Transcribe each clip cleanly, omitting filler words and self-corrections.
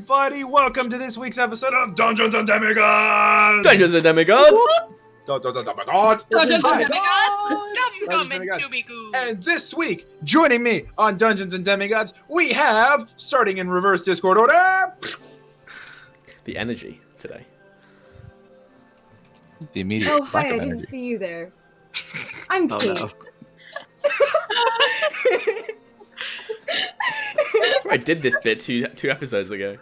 everybody! Welcome to this week's episode of Dungeons and Demigods! Dungeons and Demigods! Demigods! And this week, joining me on Dungeons and Demigods, we have, starting in reverse Discord order... The energy today. The immediate Oh, hi, I lack of didn't energy. see you there. I'm Kate. No. I did this bit two episodes ago.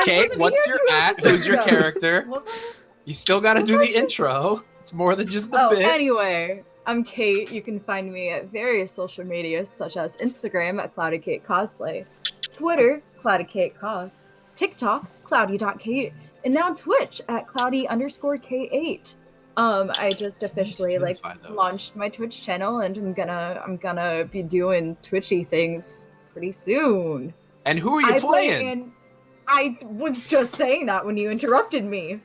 Kate, what's your at? Who's your character? Was I? You still gotta do the intro. It's more than just the Oh, bit. anyway, I'm Kate. You can find me at various social medias, such as Instagram at Cloudy Kate Cosplay, Twitter, Cloudy Kate Cos, TikTok, Cloudy.Kate, and now Twitch at Cloudy_K8. I just officially launched my Twitch channel, and I'm gonna be doing twitchy things pretty soon. And who are you playing? I was just saying that when you interrupted me.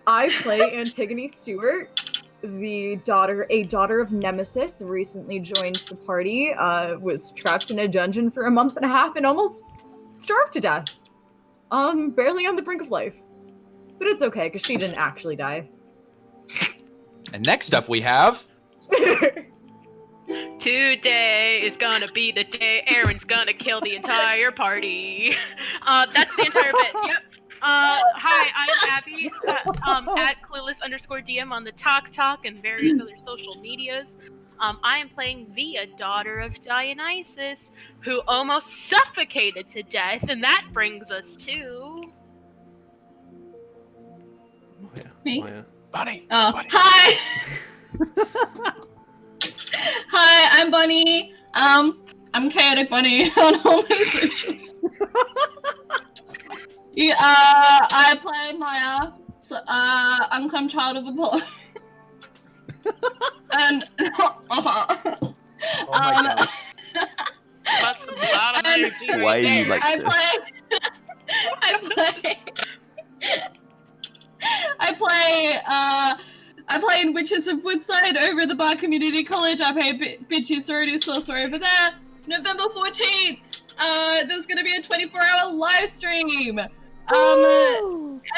I play Antigone Stewart, a daughter of Nemesis, recently joined the party, was trapped in a dungeon for a month and a half and almost starved to death. Barely on the brink of life. But it's okay, because she didn't actually die. And next up we have... Today is gonna be the day Aaron's gonna kill the entire party. That's the entire bit. Yep. Hi, I'm Abby, at clueless_DM on the Talk and various other social medias. I am playing Via, daughter of Dionysus, who almost suffocated to death, and that brings us to... Me? Oh, yeah. Bunny! Oh, Bunny. hi! Hi, I'm Bunny. I'm Chaotic Bunny on all my socials. Yeah, I play Maya, Unclaimed child of Apollo. And Oh my god. That's a lot of energy right Why are you there. like this? I play in Witches of Woodside over at the Bar Community College. I play Bitchy Sorority Sorcerer over there. November 14th, there's gonna be a 24-hour live stream.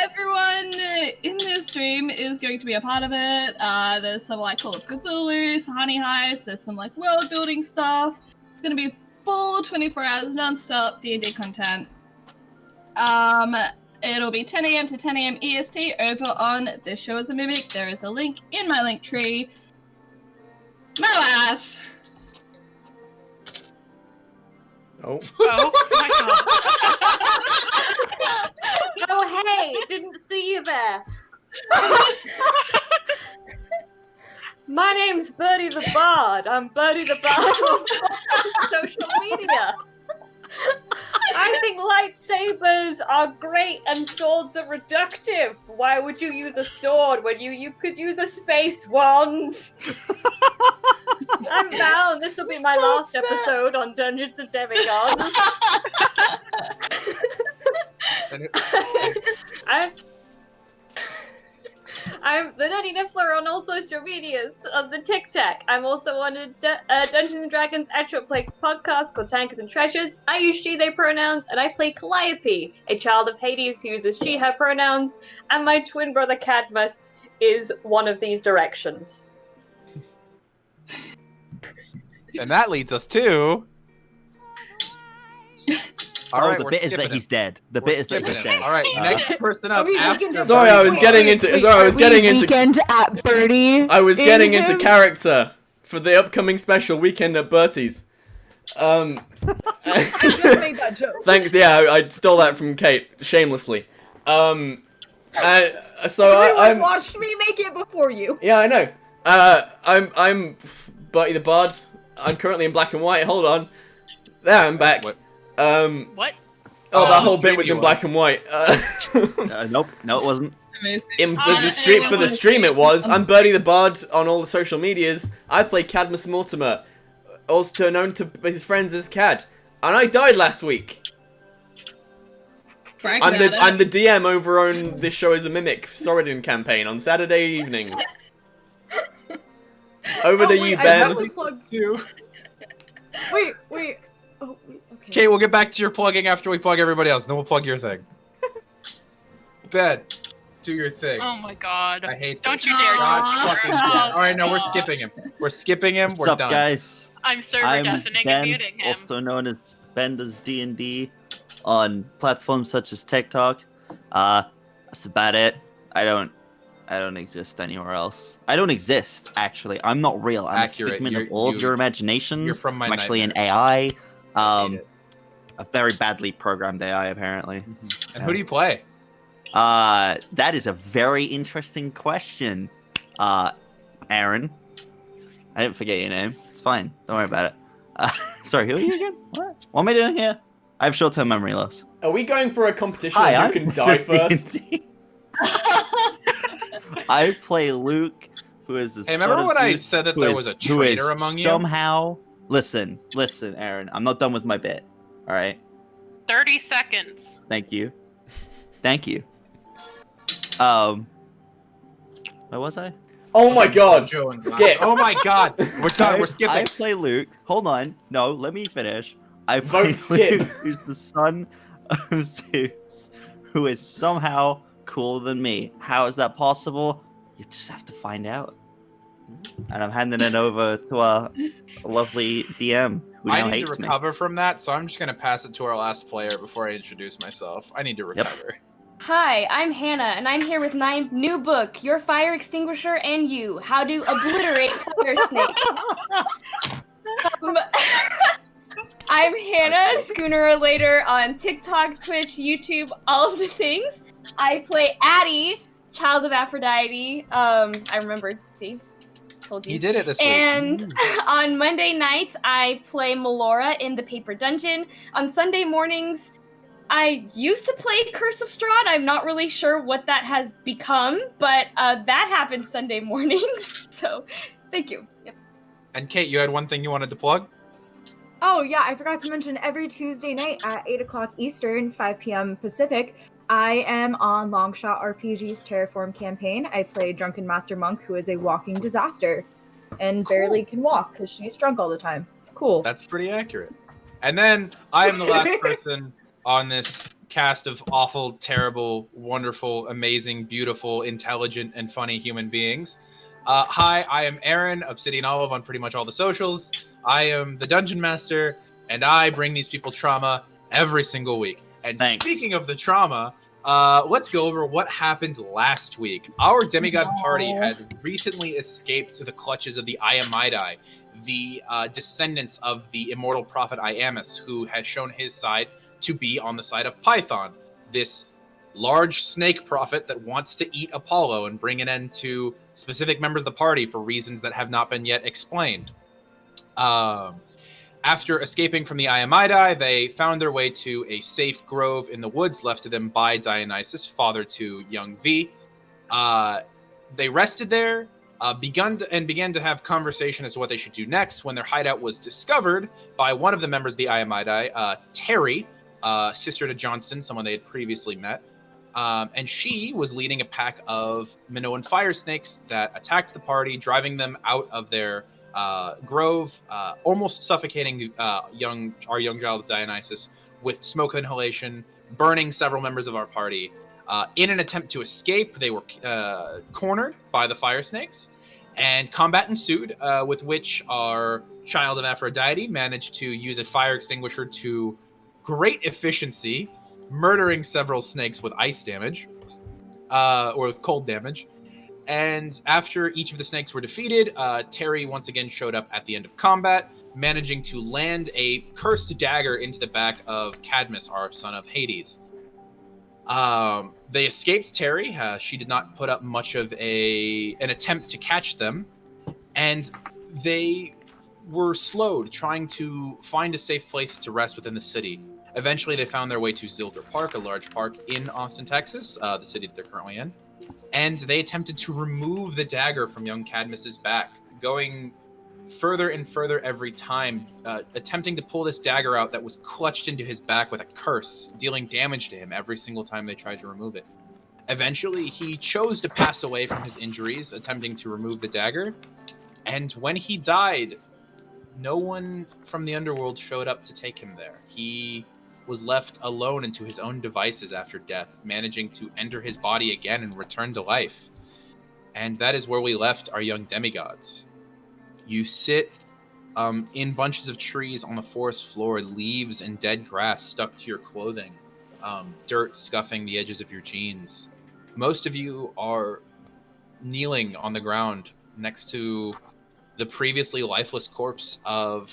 Everyone in this stream is going to be a part of it. There's some like Call of Cthulhu, Honey Heist, there's some like world building stuff. It's gonna be full 24 hours non-stop D&D content. It'll be 10 a.m. to 10 a.m. EST over on This Show is a Mimic. There is a link in my link tree. My wife. Oh. Oh my god. Oh, hey, didn't see you there. My name's Birdie the Bard. I'm Birdie the Bard on social media. I think lightsabers are great and swords are reductive. Why would you use a sword when you could use a space wand? I'm Val, and this will be my last episode on Dungeons and Demigods. I'm the Nutty Niffler on all social medias of the TikTok. I'm also on a Dungeons and Dragons actual play podcast called Tankers and Treasures. I use she, they pronouns, and I play Calliope, a child of Hades who uses she, her pronouns, and my twin brother Cadmus is one of these directions. And that leads us to... Alright, the we're bit is skipping that he's him. dead. The We're bit is that skipping he's him. dead. Alright, next person up Are we after... weekend- Sorry, I was Birdie. getting into. Sorry, I was getting into. Weekend at Birdie. I was getting into him. character for the upcoming special Weekend at Bertie's. I just made that joke. Thanks. Yeah, I stole that from Kate shamelessly. So Everyone I'm. watched me make it before you. Yeah, I know. I'm Bertie the Bard. I'm currently in black and white. Hold on. There, I'm back. What? What? Oh, that whole the bit was preview in black and white. Nope, no, it wasn't. Amazing. For the stream it was. I'm Bertie the Bard on all the social medias. I play Cadmus Mortimer, also known to his friends as Cad, and I died last week. Brag I'm about the it. DM over on This Show is a Mimic Soridin campaign on Saturday evenings. Over to you, I Ben. have to plug. Two. Wait. Oh, okay. Kate, we'll get back to your plugging after we plug everybody else. Then we'll plug your thing. Ben, do your thing. Oh my god. I hate Don't this. you dare God do fucking it. damn. All right, no, we're Oh. skipping him. We're skipping him. What's We're up, done. guys? I'm server I'm deafening Ben, and muting him. also known as Bender's D&D on platforms such as TikTok. That's about it. I don't exist anywhere else. I don't exist, actually. I'm not real. I'm Accurate. a figment of You're- all you- of your imaginations. You're from my I'm actually an nightmares. AI. I hate it. A very badly programmed AI, apparently. And who do you play? That is a very interesting question. Aaron. I didn't forget your name. It's fine. Don't worry about it. Sorry, who are you again? What am I doing here? I have short-term memory loss. Are we going for a competition Hi, of I'm who can die first? D&D. I play Luke, who is the Hey, son remember of when I Zeus, said that who there is- was a who is traitor among you? somehow... Listen, Aaron. I'm not done with my bit. All right? 30 seconds. Thank you. Thank you. Where was I? Oh my god! Joe and Glass. Skip. Oh my god! We're done. We're skipping. I play Luke. Hold on. No, let me finish. I play Vote skip. Luke, who's the son of Zeus, who is somehow cooler than me. How is that possible? You just have to find out. And I'm handing it over to our lovely DM, who now I need to hates me. recover from that, so I'm just gonna pass it to our last player before I introduce myself. I need to recover. Hi, I'm Hannah, and I'm here with my new book, Your Fire Extinguisher and You, How to Obliterate Fire Snakes. I'm Hannah, Schooner Later on TikTok, Twitch, YouTube, all of the things. I play Addie, Child of Aphrodite. I remembered, see? Told you. You did it this week. And on Monday nights, I play Melora in the Paper Dungeon. On Sunday mornings, I used to play Curse of Strahd. I'm not really sure what that has become, but that happens Sunday mornings. So, thank you. Yep. And Kate, you had one thing you wanted to plug? Oh, yeah, I forgot to mention every Tuesday night at 8 o'clock Eastern, 5 p.m. Pacific, I am on Longshot RPG's Terraform campaign. I play Drunken Master Monk, who is a walking disaster and barely can walk because she's drunk all the time. Cool. That's pretty accurate. And then I am the last person on this cast of awful, terrible, wonderful, amazing, beautiful, intelligent, and funny human beings. Hi, I am Aaron, Obsidian Olive on pretty much all the socials. I am the Dungeon Master, and I bring these people trauma every single week. And Thanks. Speaking of the trauma, let's go over what happened last week. Our Demigod party had recently escaped to the clutches of the Iamidai, the descendants of the immortal prophet Iamus, who has shown his side to be on the side of Python, this large snake prophet that wants to eat Apollo and bring an end to specific members of the party for reasons that have not been yet explained. After escaping from the Iamidai, they found their way to a safe grove in the woods left to them by Dionysus, father to young V. They rested there, began to have conversation as to what they should do next when their hideout was discovered by one of the members of the Iamidai, Terry, sister to Johnston, someone they had previously met. And she was leading a pack of Minoan fire snakes that attacked the party, driving them out of their grove, almost suffocating our young child Dionysus with smoke inhalation, burning several members of our party. In an attempt to escape, they were cornered by the fire snakes, and combat ensued, with which our child of Aphrodite managed to use a fire extinguisher to great efficiency, murdering several snakes with ice damage, or with cold damage. And after each of the snakes were defeated, Terry once again showed up at the end of combat, managing to land a cursed dagger into the back of Cadmus, our son of Hades. They escaped Terry. She did not put up much of an attempt to catch them, and they were slowed trying to find a safe place to rest within the city. Eventually, they found their way to Zilker Park, a large park in Austin, Texas, the city that they're currently in. And they attempted to remove the dagger from young Cadmus's back, going further and further every time, attempting to pull this dagger out that was clutched into his back with a curse, dealing damage to him every single time they tried to remove it. Eventually, he chose to pass away from his injuries, attempting to remove the dagger. And when he died, no one from the underworld showed up to take him there. He was left alone into his own devices after death, managing to enter his body again and return to life. And that is where we left our young demigods. You sit in bunches of trees on the forest floor, leaves and dead grass stuck to your clothing, dirt scuffing the edges of your jeans. Most of you are kneeling on the ground next to the previously lifeless corpse of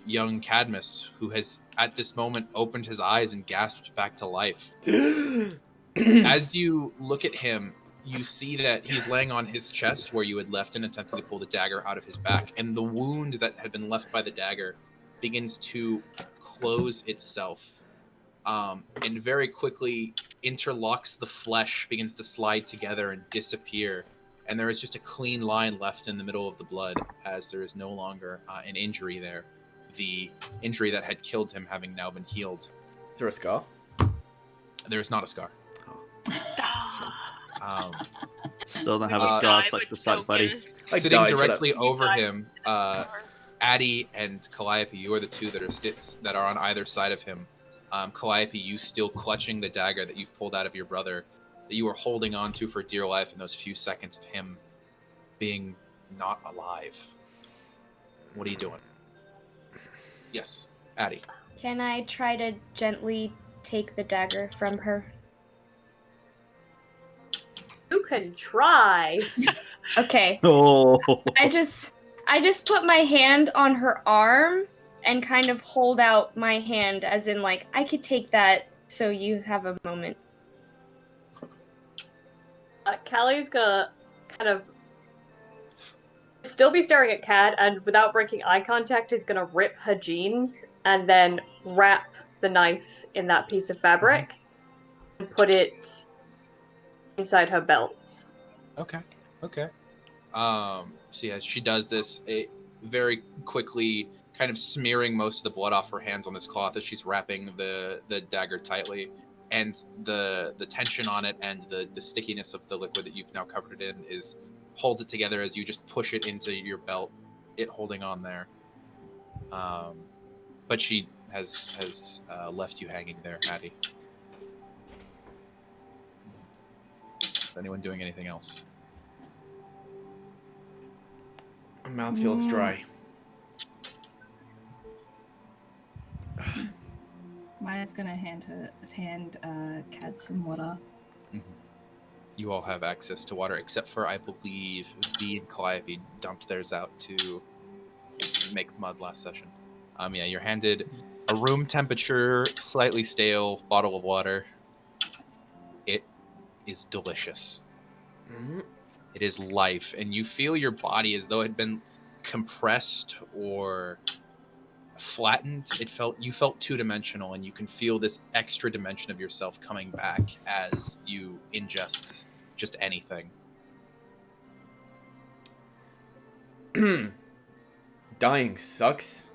young Cadmus, who has at this moment opened his eyes and gasped back to life. As you look at him, you see that he's laying on his chest where you had left and attempting to pull the dagger out of his back, and the wound that had been left by the dagger begins to close itself, and very quickly interlocks the flesh, begins to slide together and disappear, and there is just a clean line left in the middle of the blood, as there is no longer an injury there. The injury that had killed him having now been healed. Is there a scar? There is not a scar. Still don't have a scar. Sucks to suck, buddy. Sitting directly over him, Addie and Calliope, you are the two that are on either side of him. Calliope, you still clutching the dagger that you've pulled out of your brother, that you were holding on to for dear life in those few seconds of him being not alive. What are you doing? Yes, Addie. Can I try to gently take the dagger from her? You can try. Okay. Oh. I just put my hand on her arm and kind of hold out my hand as in like I could take that so you have a moment. Callie's gonna kind of still be staring at Cad, and without breaking eye contact is gonna rip her jeans and then wrap the knife in that piece of fabric and put it inside her belt. Okay. So yeah, she does this very quickly, kind of smearing most of the blood off her hands on this cloth as she's wrapping the dagger tightly, and the tension on it and the stickiness of the liquid that you've now covered it in holds it together as you just push it into your belt, it holding on there. But she has left you hanging there, Addie. Is anyone doing anything else? My mouth feels dry. Maya's gonna hand Cad some water. Mm-hmm. You all have access to water, except for, I believe, V and Calliope dumped theirs out to make mud last session. Yeah, you're handed a room temperature, slightly stale bottle of water. It is delicious. Mm-hmm. It is life, and you feel your body as though it had been compressed or flattened. You felt two-dimensional, and you can feel this extra dimension of yourself coming back as you ingest just anything. Dying sucks.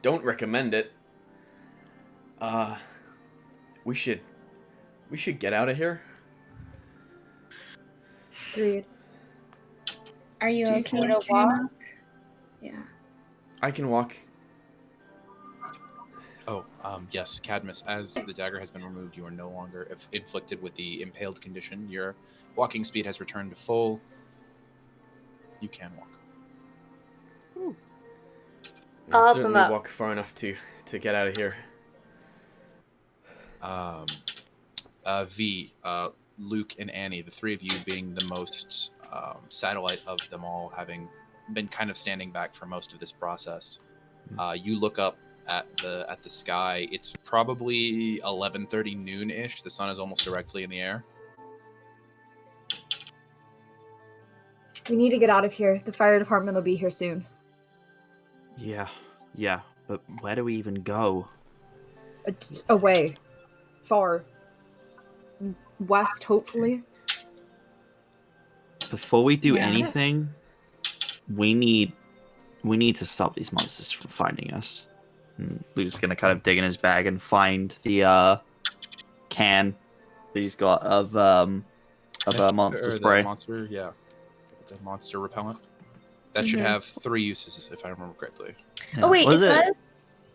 Don't recommend it. We should get out of here. Agreed. Are you Do you okay feel to okay walk? enough? Yeah. I can walk. Oh, yes, Cadmus, as the dagger has been removed, you are no longer inflicted with the impaled condition. Your walking speed has returned to full. You can walk. I'll Up certainly and up. walk far enough to get out of here. V, Luke, and Annie, the three of you being the most satellite of them all, having been kind of standing back for most of this process. You look up at the sky. It's probably 11:30 noon-ish. The sun is almost directly in the air. We need to get out of here. The fire department will be here soon. Yeah, but where do we even go? Away. Far. West, hopefully. Before we do Yeah. anything, we need to stop these monsters from finding us. Luke's gonna kind of dig in his bag and find the can that he's got of monster Or spray. The monster repellent. That should Mhm. have 3 uses, if I remember correctly. Yeah. Oh wait, Was it it? does?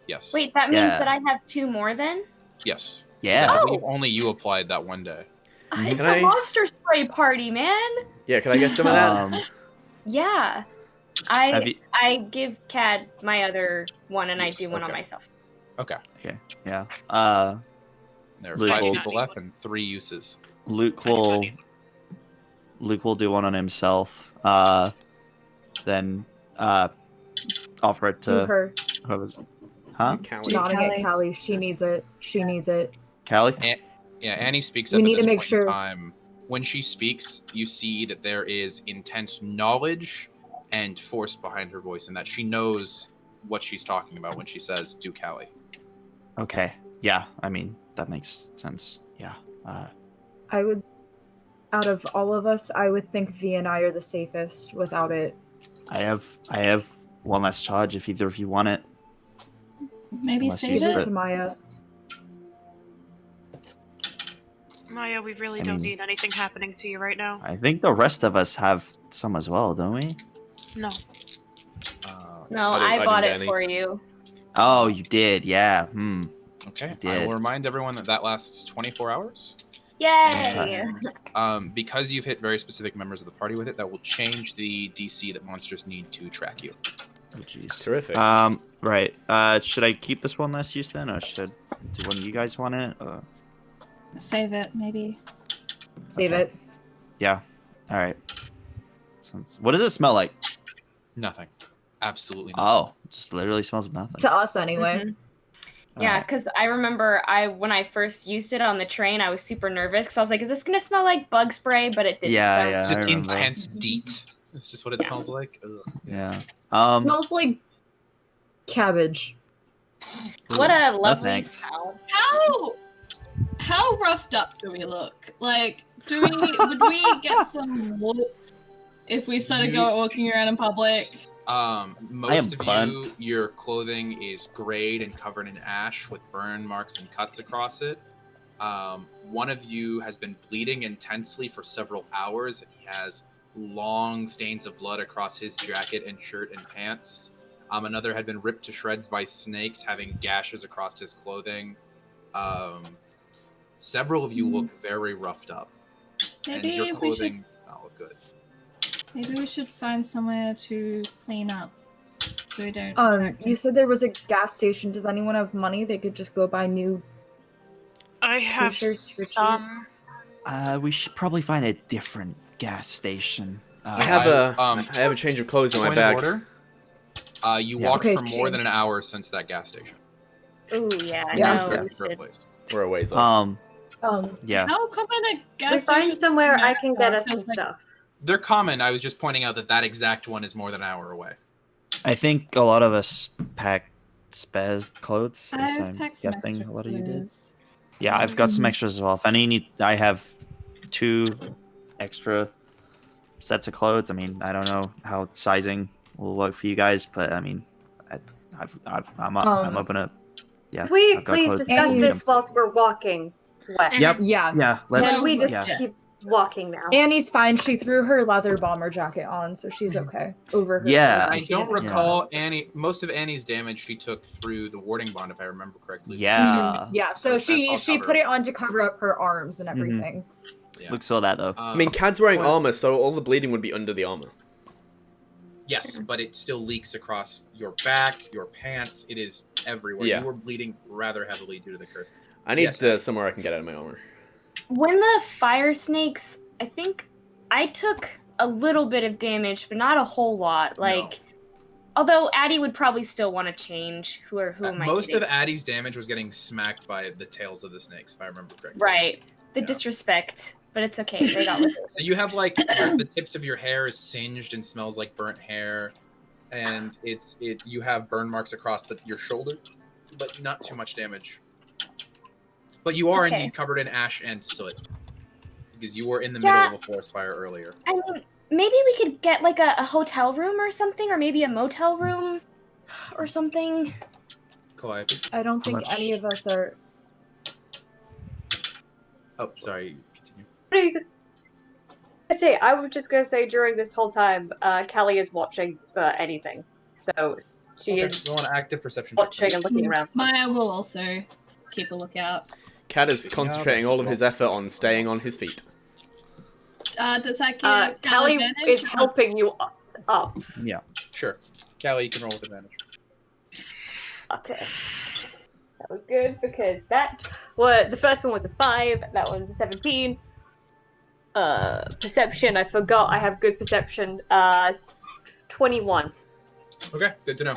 Yes. Wait, that means Yeah. that I have 2 more then? Yes. 'Cause Yeah. I believe Oh! only you applied that one day. Mhm. It's Can a I- monster spray party, man! Yeah, can I get some of that? Yeah. Have you? I give Cad my other one and I do one on Okay. myself. Okay. Okay. Yeah. There are Luke 5 will- people left and 3 uses. Luke I do not will. need Luke will do one on himself. Then offer it Do to her. whoever's. Huh? Callie. Nodding at Callie. Callie. She needs it. She needs it. Callie? Yeah, Annie speaks We up need at this to make point sure- in time. When she speaks, you see that there is intense knowledge and force behind her voice, and that she knows what she's talking about when she says, "Do Callie." Okay. Yeah. I mean, that makes sense. Yeah. I would, out of all of us, I would think V and I are the safest without it. I have one less charge if either of you want it. Maybe Unless save you Give it split. it. to Maya. Maya, we really I don't mean- need anything happening to you right now. I think the rest of us have some as well, don't we? No. No, I I didn't bought get it any. for you. Oh, you did. Yeah. Okay. You I did. will remind everyone that lasts 24 hours. Yay! And because you've hit very specific members of the party with it, that will change the DC that monsters need to track you. Oh, jeez. Terrific. Right. Should I keep this one last use then, or do one of you guys want it? Save it, maybe. Save Okay. it. Yeah. All right. What does it smell like? Nothing. Absolutely nothing. Oh, just literally smells of nothing. To us, anyway. Mhm. Yeah, Alright. because I remember when I first used it on the train, I was super nervous because I was like, "Is this gonna smell like bug spray?" But it didn't. Yeah, so. yeah. It's I just remember. intense DEET. It's just what it smells like. Ugh. Yeah. It smells like cabbage. What a no lovely thanks. smell. How roughed up do we look? Like, would we get some looks if we started walking around in public? Most of burnt. you, your clothing is grayed and covered in ash with burn marks and cuts across it. One of you has been bleeding intensely for several hours, and he has long stains of blood across his jacket and shirt and pants. Another had been ripped to shreds by snakes, having gashes across his clothing. Several of you look very roughed up, and Maybe your we should. clothing does not look good. Maybe we should find somewhere to clean up, so we don't. attract You said there was a gas station. Does anyone have money? They could just go buy new. I have T-shirts for cheap. some. We should probably find a different gas station. I have um, I have a change of clothes in my Point of bag. order. You Yeah. walked Okay, for more than an change. hour since that gas station. Ooh, yeah, Yeah. no, Very we fair should. place. We're a ways off. Yeah. How common a gas We find station somewhere in I can get America us some feels like- stuff. They're common. I was just pointing out that exact one is more than an hour away. I think a lot of us pack spares clothes. As I've I'm packed some guessing extra a lot of you did. clothes. Yeah, I've got some extras as well. If any need, I have 2 extra sets of clothes. I mean, I don't know how sizing will work for you guys, but I mean, I'm open up. Yeah. If we I've got please clothes. discuss And- this whilst we're walking west. Yep. Yeah. Yeah. Let's. Can we just yeah. keep walking now? Annie's fine. She threw her leather bomber jacket on, so she's okay. Over her. Yeah. clothes, I she don't didn't- recall most of Annie's damage she took through the warding bond, if I remember correctly. Yeah. Yeah, so That's she all put covered. it on to cover up her arms and everything. Yeah. Luke saw that though. I mean, Cad's wearing well- armor, so all the bleeding would be under the armor. Yes, but it still leaks across your back, your pants. It is everywhere. Yeah. You were bleeding rather heavily due to the curse. I need Yes. somewhere I can get out of my armor. When the fire snakes, I think I took a little bit of damage, but not a whole lot. Like, although Addie would probably still want to change. Who am I Most kidding? of Addie's damage was getting smacked by the tails of the snakes, if I remember correctly. Right. The Yeah. disrespect, but it's okay. They got with it. So you have like the tips of your hair is singed and smells like burnt hair, and you have burn marks across your shoulders, but not too much damage. But you are Okay. indeed covered in ash and soot because you were in the Yeah. middle of a forest fire earlier. I mean, maybe we could get like a hotel room or something, or maybe a motel room or something. Calliope. I don't think much- any of us are. Oh, sorry. Continue. What are you- I say, I was just gonna say during this whole time, Callie is watching for anything. So she Okay. is You want an active perception check? watching and looking around. Maya will also keep a lookout. Cat is concentrating all of his effort on staying on his feet. Does that give Cal Callie advantage? is helping you up. Yeah. Sure. Callie, you can roll with advantage. Okay. That was good because the first one was a 5, that one's a 17. Perception, I forgot I have good perception. 21. Okay, good to know.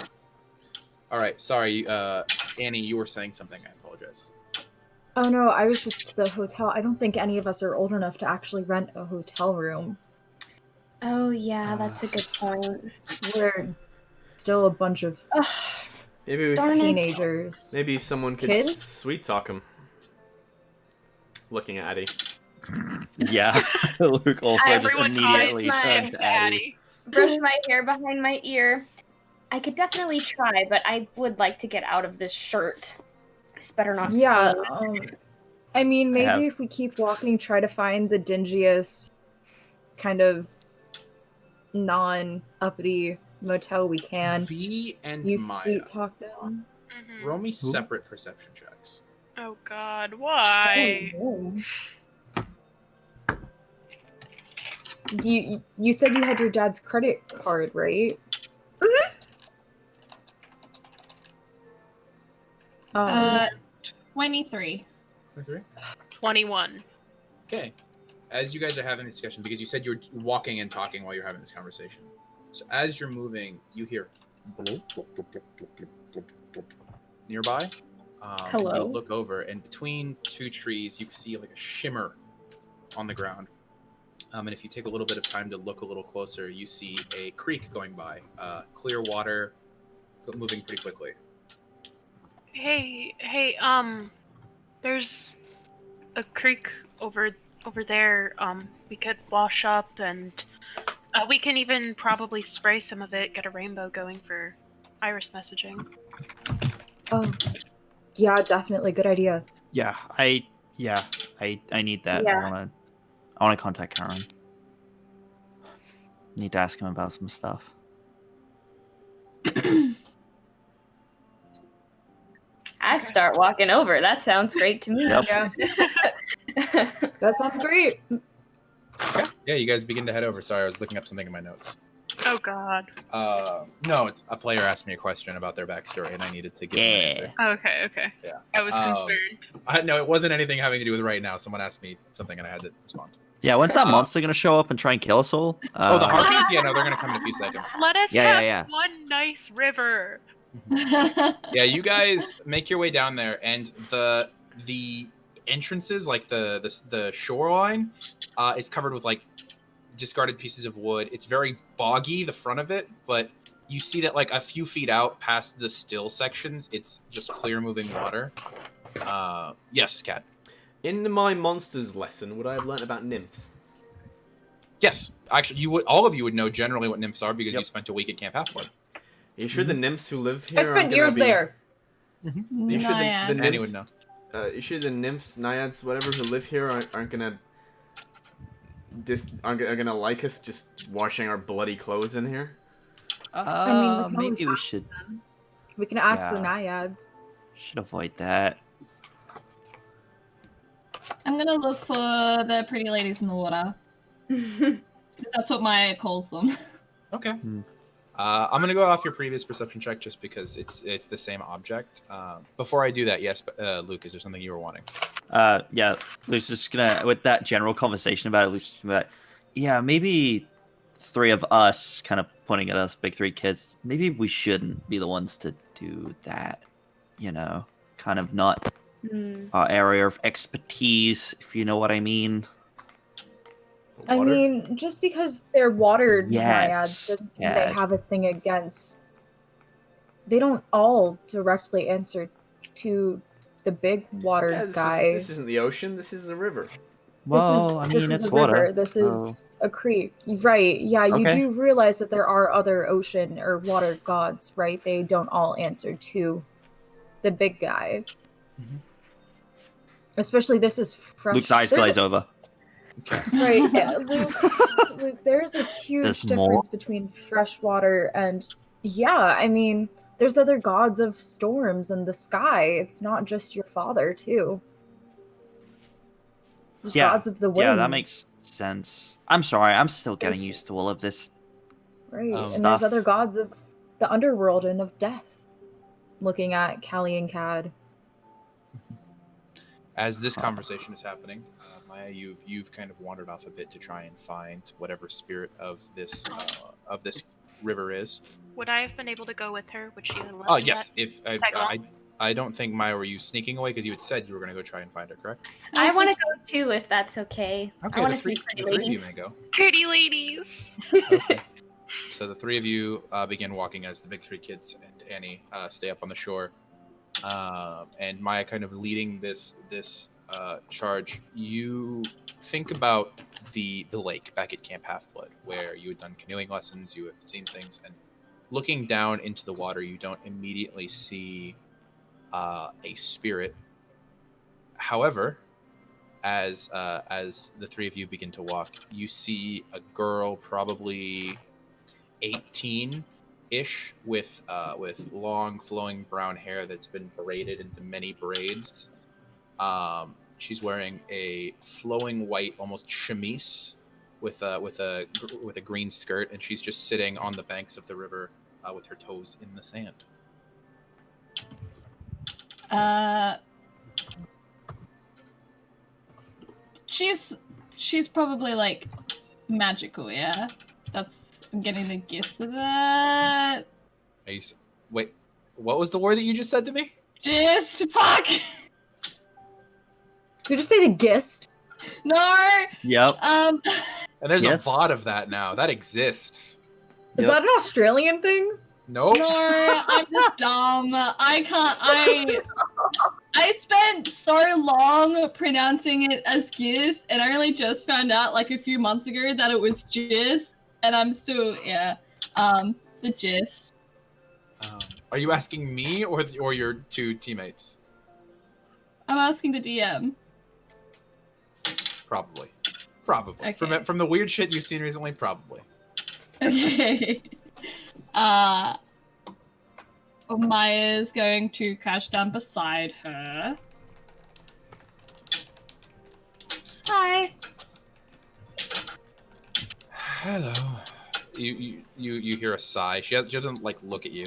All right, sorry, Annie, you were saying something. I apologize. Oh no, I was just to the hotel. I don't think any of us are old enough to actually rent a hotel room. Oh yeah, that's a good point. We're still a bunch of Maybe Darn it. teenagers. maybe someone could Kids? sweet talk him. Looking at Addie. Yeah. Luke also just Everyone's immediately eyes turned eyes to Addie. Brush my hair behind my ear. I could definitely try, but I would like to get out of this shirt. It's better not Yeah, stay. I mean, maybe have- if we keep walking, try to find the dingiest kind of non-uppity motel we can. V and You Maya, sweet talk them. Mhm. roll me separate perception checks. Oh God, why? Oh, you said you had your dad's credit card, right? Um, 23. 23? 21. Okay. As you guys are having this discussion, because you said you were walking and talking while you're having this conversation. So as you're moving, you hear blop, blop, blop, blop, blop, blop, blop, nearby. Hello? You look over, and between two trees, you can see like a shimmer on the ground. And if you take a little bit of time to look a little closer, you see a creek going by. Clear water, but moving pretty quickly. Hey, there's a creek over there. We could wash up and we can even probably spray some of it, get a rainbow going for iris messaging. oh, yeah, definitely good idea. Yeah, I need that. Yeah. I wanna contact Karen. Need to ask him about some stuff. I start walking over. That sounds great to me. Yep. Yeah, that sounds great. Yeah, you guys begin to head over. Sorry, I was looking up something in my notes. Oh God. No, it's a player asked me a question about their backstory, and I needed to give them an answer. Okay. Yeah. I was concerned. No, it wasn't anything having to do with right now. Someone asked me something, and I had to respond. Yeah, when's that monster gonna show up and try and kill us all? The harpies? Yeah, no, they're gonna come in a few seconds. Let us Yeah, have yeah. one nice river. Yeah, you guys make your way down there, and the entrances, like the shoreline, is covered with like discarded pieces of wood. It's very boggy, the front of it, but you see that like a few feet out past the still sections, it's just clear moving water. Yes, Cat. In my monsters lesson, would I have learnt about nymphs? Yes, actually, all of you would know generally what nymphs are because Yep. you spent a week at Camp Half-Blood. Are you sure the nymphs who live here I spent years there. Are you sure the Naiads. nymphs, Annie would know. you sure the nymphs, naiads, whatever, who live here aren't gonna are gonna like us just washing our bloody clothes in here? I mean, we can maybe always we ask should We can ask the Yeah. naiads. avoid that. I'm gonna look for the pretty ladies in the water. That's what Maya calls them. Okay. Hmm. I'm gonna go off your previous perception check just because it's the same object. Before I do that, yes, Luke, is there something you were wanting? Yeah, Luke's just gonna, with that general conversation about it, Luke's just gonna be like, yeah, maybe three of us kind of pointing at us, big three kids, maybe we shouldn't be the ones to do that, you know, kind of not our area of expertise, if you know what I mean. I Water? mean, just because they're water Yes, naiads doesn't mean they yeah. have a thing against. They don't all directly answer to the big water Yeah, guy. this isn't the ocean. This is the river. Well, I mean, this is it's a water. river. This is a creek. Right? Yeah, you Okay. do realize that there are other ocean or water gods, right? They don't all answer to the big guy. Mhm. Especially, this is fresh. Luke's eyes there's glaze a- over. Right, yeah, Luke, there's a huge There's difference more? between freshwater and, yeah, I mean, there's other gods of storms and the sky. It's not just your father, too. There's gods of the winds. Yeah, that makes sense. I'm sorry, I'm still getting There's- used to all of this. Right, and stuff. there's other gods of the underworld and of death. Looking at Callie and Cad. As this conversation is happening, Maya, you've kind of wandered off a bit to try and find whatever spirit of this river is. Would I have been able to go with her? Would she have left? Oh me yes, yet? if Tag I along? I don't think Maya, were you sneaking away because you had said you were going to go try and find her, correct? I want to go too, if that's okay. Okay, I want the to three, see pretty the three of you ladies. may go. Pretty ladies. Okay. So the three of you begin walking as the big three kids and Annie stay up on the shore, and Maya kind of leading this charge. You think about the lake back at Camp Half-Blood, where you had done canoeing lessons, you have seen things, and looking down into the water, you don't immediately see a spirit. However, as the three of you begin to walk, you see a girl, probably 18-ish, with long flowing brown hair that's been braided into many braids. She's wearing a flowing white, almost chemise, with a green skirt, and she's just sitting on the banks of the river with her toes in the sand. She's probably like magical, yeah. I'm getting the gist of that. Wait, what was the word that you just said to me? Gist, fuck. Did you just say the gist? No. Yep. And there's Yes. a VOD of that now. That exists. Is Yep. that an Australian thing? Nope. No, I'm just dumb. I spent so long pronouncing it as gist, and I only just found out like a few months ago that it was gist, and I'm still the gist. Are you asking me or your two teammates? I'm asking the DM. Probably. Okay. From the weird shit you've seen recently, probably. Okay. Maya's going to crash down beside her. Hi. Hello. You hear a sigh. She doesn't like look at you.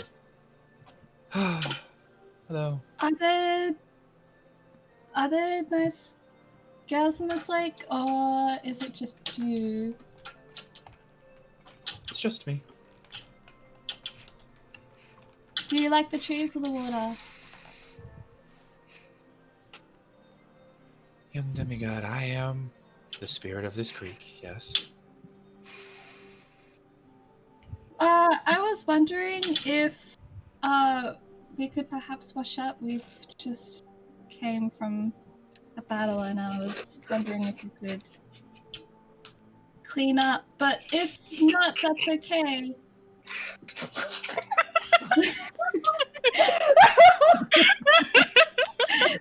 Hello. Are there nice girls in this lake, or is it just you? It's just me. Do you like the trees or the water? Young demigod, I am the spirit of this creek, yes. I was wondering if we could perhaps wash up. We've just came from a battle, and I was wondering if you could clean up. But if not, that's okay.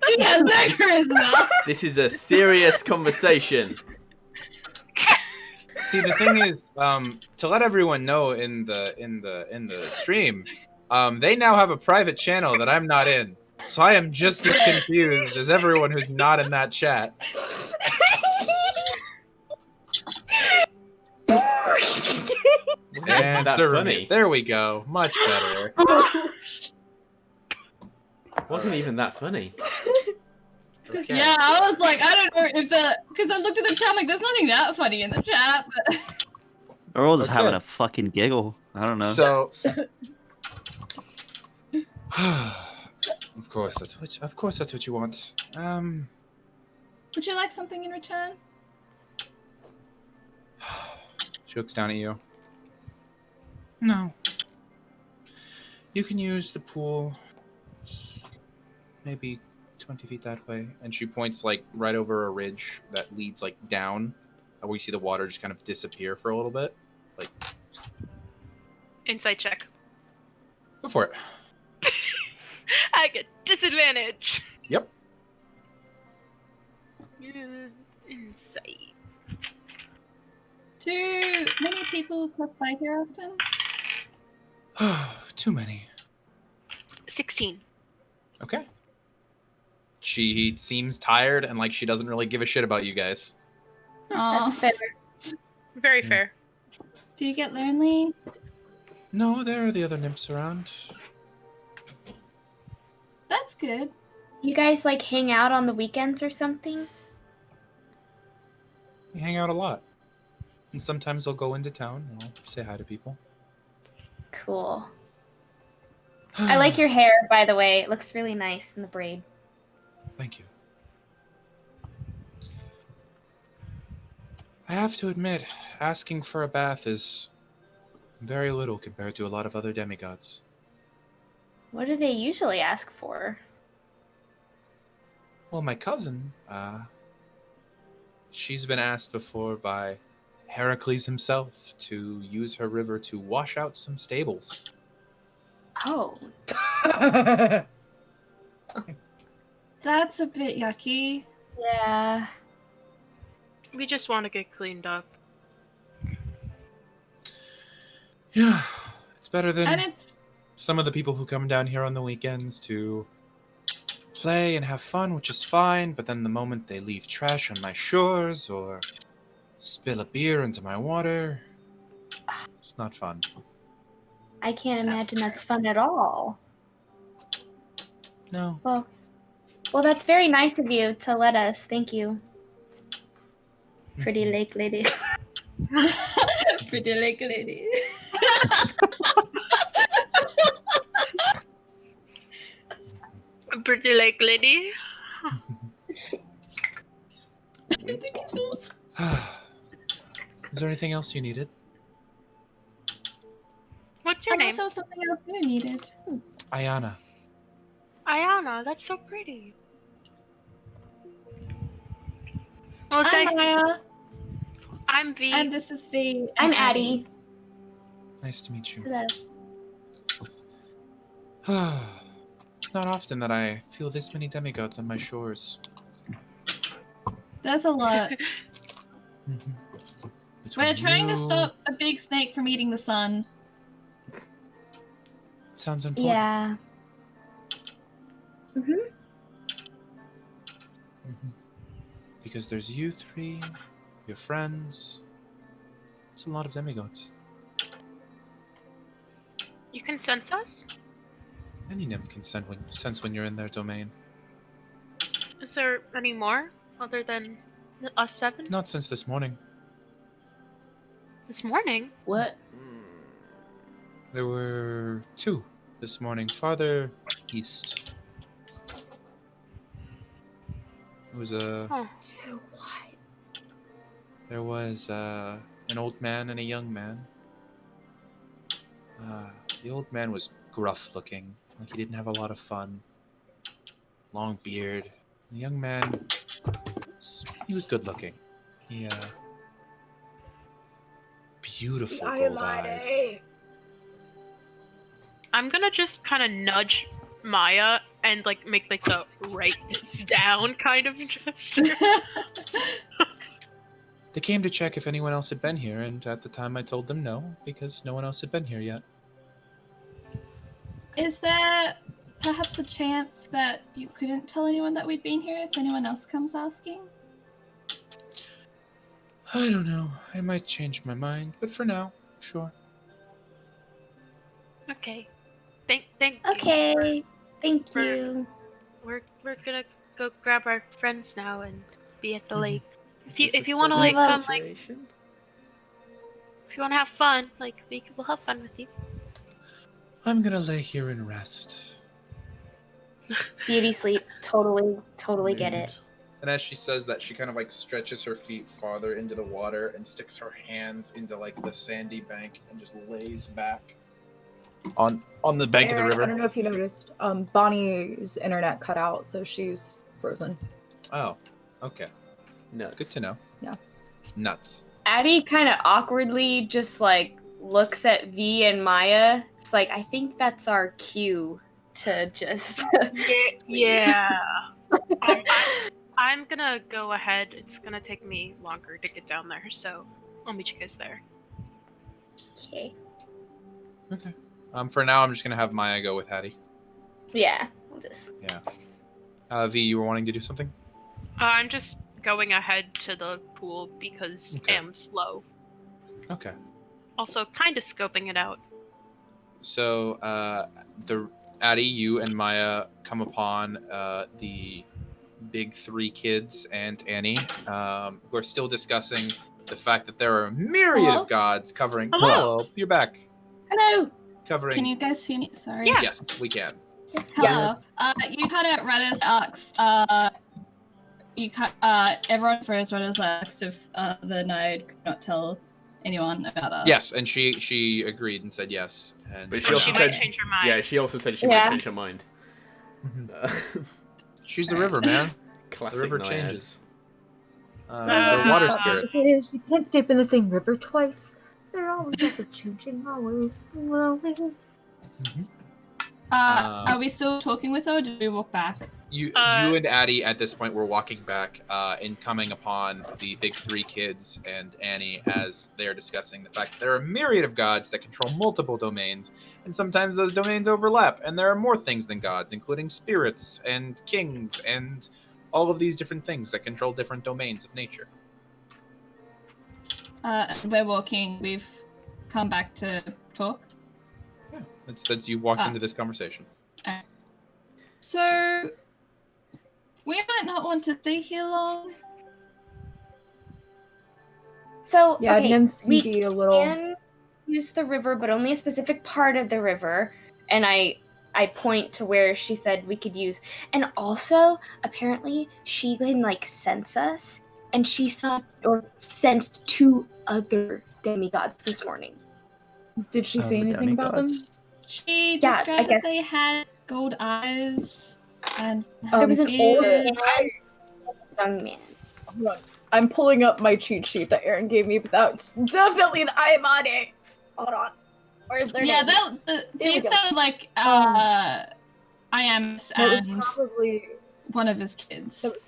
She has no charisma. This is a serious conversation. See, the thing is, to let everyone know in the stream, they now have a private channel that I'm not in. So I am just as confused as everyone who's not in that chat. Wasn't that funny? There we go. Much better. Wasn't even that funny. Okay. Yeah, I was like, I don't know if because I looked at the chat, like, there's nothing that funny in the chat. But... We're all just Okay. having a fucking giggle. I don't know. So, of course that's what you want. Would you like something in return? She looks down at you. No. You can use the pool. Maybe 20 feet that way. And she points like right over a ridge that leads like down, where you see the water just kind of disappear for a little bit. Like, Insight check. go for it. I get disadvantage. Yep. Insight. Do many people pass by here often? Too many. 16. Okay. She seems tired and like she doesn't really give a shit about you guys. That's fair. Very Hmm. fair. Do you get lonely? No, there are the other nymphs around. That's good. You guys like hang out on the weekends or something? We hang out a lot. And sometimes I'll go into town and I'll say hi to people. Cool. I like your hair, by the way. It looks really nice in the braid. Thank you. I have to admit, asking for a bath is very little compared to a lot of other demigods. What do they usually ask for? Well, my cousin, she's been asked before by Heracles himself to use her river to wash out some stables. Oh. That's a bit yucky. Yeah. We just want to get cleaned up. Yeah, it's better And than it's some of the people who come down here on the weekends to play and have fun, which is fine, but then the moment they leave trash on my shores or spill a beer into my water, it's not fun. I can't imagine that's fun at all. No. Well, that's very nice of you to let us. Thank you. Pretty lake lady. pretty lake lady. Pretty like lady. Is there anything else you needed? What's your name? Also, something else you needed. Ayana. Ayana. That's so pretty. Well, it's I'm nice. Maya, I'm V. and this is V. I'm and Addie. Nice to meet you. Hello. It's not often that I feel this many demigods on my shores. That's a lot. Between We're trying to you- stop a big snake from eating the sun. Sounds important. Yeah. Mhm. Because there's you three, your friends. It's a lot of demigods. You can sense us? Any nymph can sense when you're in their domain. Is there any more other than us 7? Not since this morning. This morning? What? There were 2 this morning, farther east. It was a. Oh. There was an old man and a young man. The old man was gruff looking, like he didn't have a lot of fun. Long beard. The young man, he was good looking. He, beautiful gold eyes. I'm gonna just kind of nudge Maya and like make like the write this down kind of gesture. They came to check if anyone else had been here, and at the time I told them no, because no one else had been here yet. Is there perhaps a chance that you couldn't tell anyone that we'd been here if anyone else comes asking? I don't know. I might change my mind, but for now, sure. Okay. Thank you. Okay. Thank For- you. We're gonna go grab our friends now and be at the Mhm. lake. Is If this you a want to stressful like come like situation? if you want to have fun, like we'll have fun with you. I'm gonna lay here and rest. Beauty sleep. Totally get it. And as she says that, she kind of like stretches her feet farther into the water and sticks her hands into like the sandy bank and just lays back on the bank Aaron, of the river. I don't know if you noticed. Bonnie's internet cut out, so she's frozen. Oh, okay. Nuts. Good to know. Yeah. Nuts. Addie kind of awkwardly just like looks at V and Maya. It's like, I think that's our cue to just. Yeah. I'm gonna go ahead. It's gonna take me longer to get down there, so I'll meet you guys there. Okay. Okay. For now, I'm just gonna have Maya go with Hattie. Yeah, we'll just. Yeah. V, you were wanting to do something? I'm just going ahead to the pool because Okay. I'm slow. Okay. Also, kind of scoping it out. So, Addie, you and Maya come upon the big three kids and Annie, who are still discussing the fact that there are a myriad Hello? of gods covering. Hello. You're back. Hello. Covering. Can you guys see me? Sorry. Yeah. Yes, we can. Hello. You cut out Redis asked. Everyone first Redis asked if the Nide could not tell anyone about us. Yes, and she agreed and said yes. And But But also she said- might change her mind. Yeah, she also said she Yeah. might change her mind. she's the river, man. Classic The river Naiads. changes. Uh, The water spirit. You can't step in the same river twice. They're always ever changing, always rolling. Are we still talking with her, or did we walk back? You and Addie at this point were walking back and coming upon the big three kids and Annie as they're discussing the fact that there are a myriad of gods that control multiple domains, and sometimes those domains overlap, and there are more things than gods, including spirits and kings and all of these different things that control different domains of nature. We're walking. We've come back to talk. Yeah, that's you walked into this conversation. So, we might not want to stay here long. So Yeah, okay, nymphs can we be a little. can use the river, but only a specific part of the river. And I point to where she said we could use. And also, apparently, she can like sense us, and she saw or sensed 2 other demigods this morning. Did she say The anything about them? demigods. She Yeah, I described guess- that they had gold eyes and There was an old beards. man, young man. Hold on. I'm pulling up my cheat sheet that Aaron gave me, but that's definitely the Ayamade. Hold on. Where's their Yeah, name? they we go. sounded like Iams It was and probably one of his kids. it was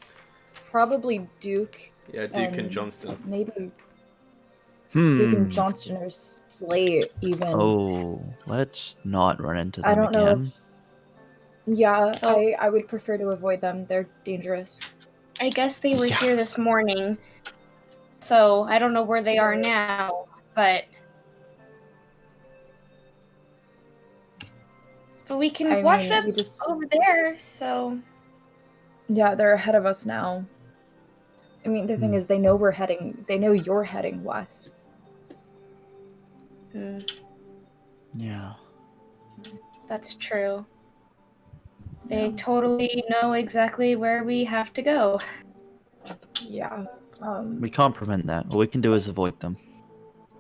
probably Duke. Yeah, Duke and Johnston. Maybe Hmm. Duke and Johnston or Slate even. Oh, let's not run into them I don't know again. if. Yeah, So- I would prefer to avoid them. They're dangerous. I guess they were Yeah. here this morning, so I don't know where they are now, but we can I watch mean, them we just. over there. So Yeah, they're ahead of us now. I mean, the thing is, they know we're heading. They know you're heading west. Yeah. that's true. They Yeah. totally know exactly where we have to go. Yeah. We can't prevent that. All we can do is avoid them.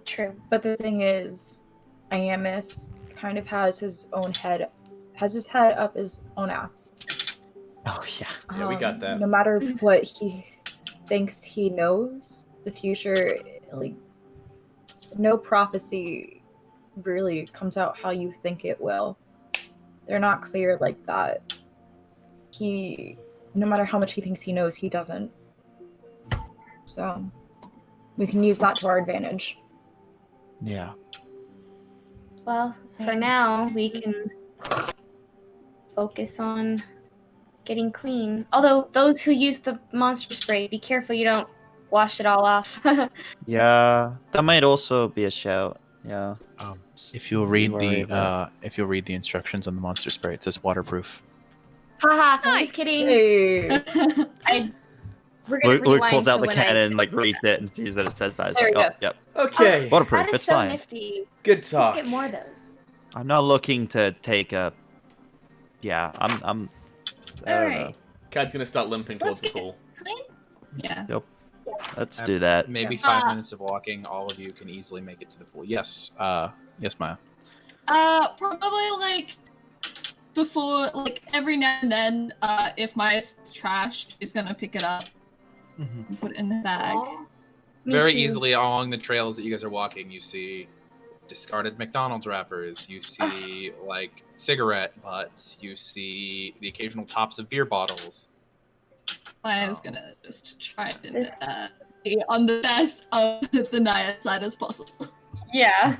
True. But the thing is, Iamus kind of has his own head, has his head up his own ass. Oh yeah. Yeah, we got that. No matter what he thinks he knows, the future, like, no prophecy really comes out how you think it will. They're not clear like that. No matter how much he thinks he knows, he doesn't. So, we can use that to our advantage. Yeah. Well, for now, we can focus on getting clean. Although, those who use the monster spray, be careful you don't wash it all off. Yeah. That might also be a shout. Yeah. If you'll Be read wary the of if you'll read the instructions on the monster spray, it says waterproof. Haha, I'm Nice. just kidding. Hey. We're gonna Luke rewind pulls out to the when I- cannon, like reads it, and sees that it says that. It's There like, we oh, go. yep. Okay, Waterproof. That is It's so fine. nifty. good We'll talk. get more of those. I'm not looking to take a. Yeah, I'm. I don't know. Alright. Cad's gonna start limping towards the Let's get- pool. Clean? Yeah. Let's do that. Maybe 5 minutes of walking, all of you can easily make it to the pool. Yes, yes, Maya. Probably like before, like every now and then, if Maya's trash, she's gonna pick it up and put it in the bag. Me Very too. easily along the trails that you guys are walking, you see discarded McDonald's wrappers, you see like cigarette butts, you see the occasional tops of beer bottles. Maya's gonna just try and on the best of the Naya side as possible. Yeah.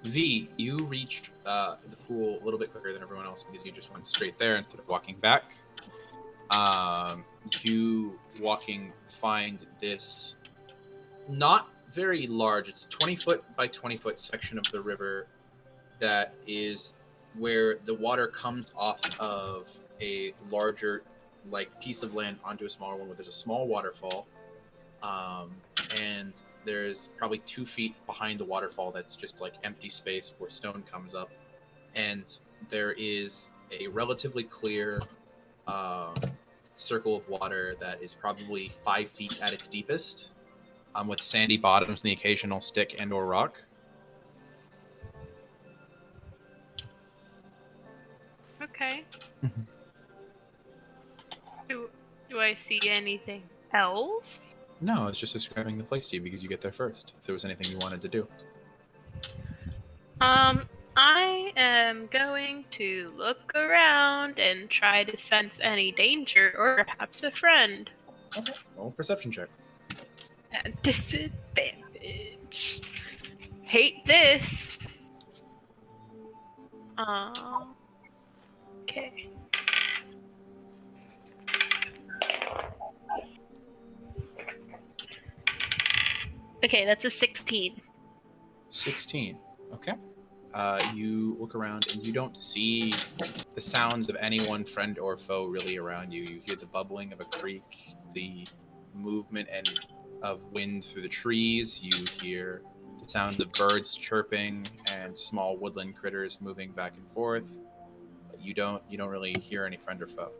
V, you reached the pool a little bit quicker than everyone else because you just went straight there instead of walking back. You walking find this not very large. It's 20-foot by 20-foot section of the river that is where the water comes off of a larger piece of land onto a smaller one where there's a small waterfall. And there's probably 2 feet behind the waterfall that's just empty space where stone comes up. And there is a relatively clear circle of water that is probably 5 feet at its deepest, with sandy bottoms and the occasional stick and or rock. Okay. Do I see anything else? No, it's just describing the place to you because you get there first. If there was anything you wanted to do. I am going to look around and try to sense any danger or perhaps a friend. Okay. Roll perception check. At disadvantage. Hate this. Okay. Okay, that's a 16. 16. Okay. You look around and you don't see the sounds of anyone, friend or foe, really around you. You hear the bubbling of a creek, the movement of wind through the trees. You hear the sound of birds chirping and small woodland critters moving back and forth. But you don't really hear any friend or foe.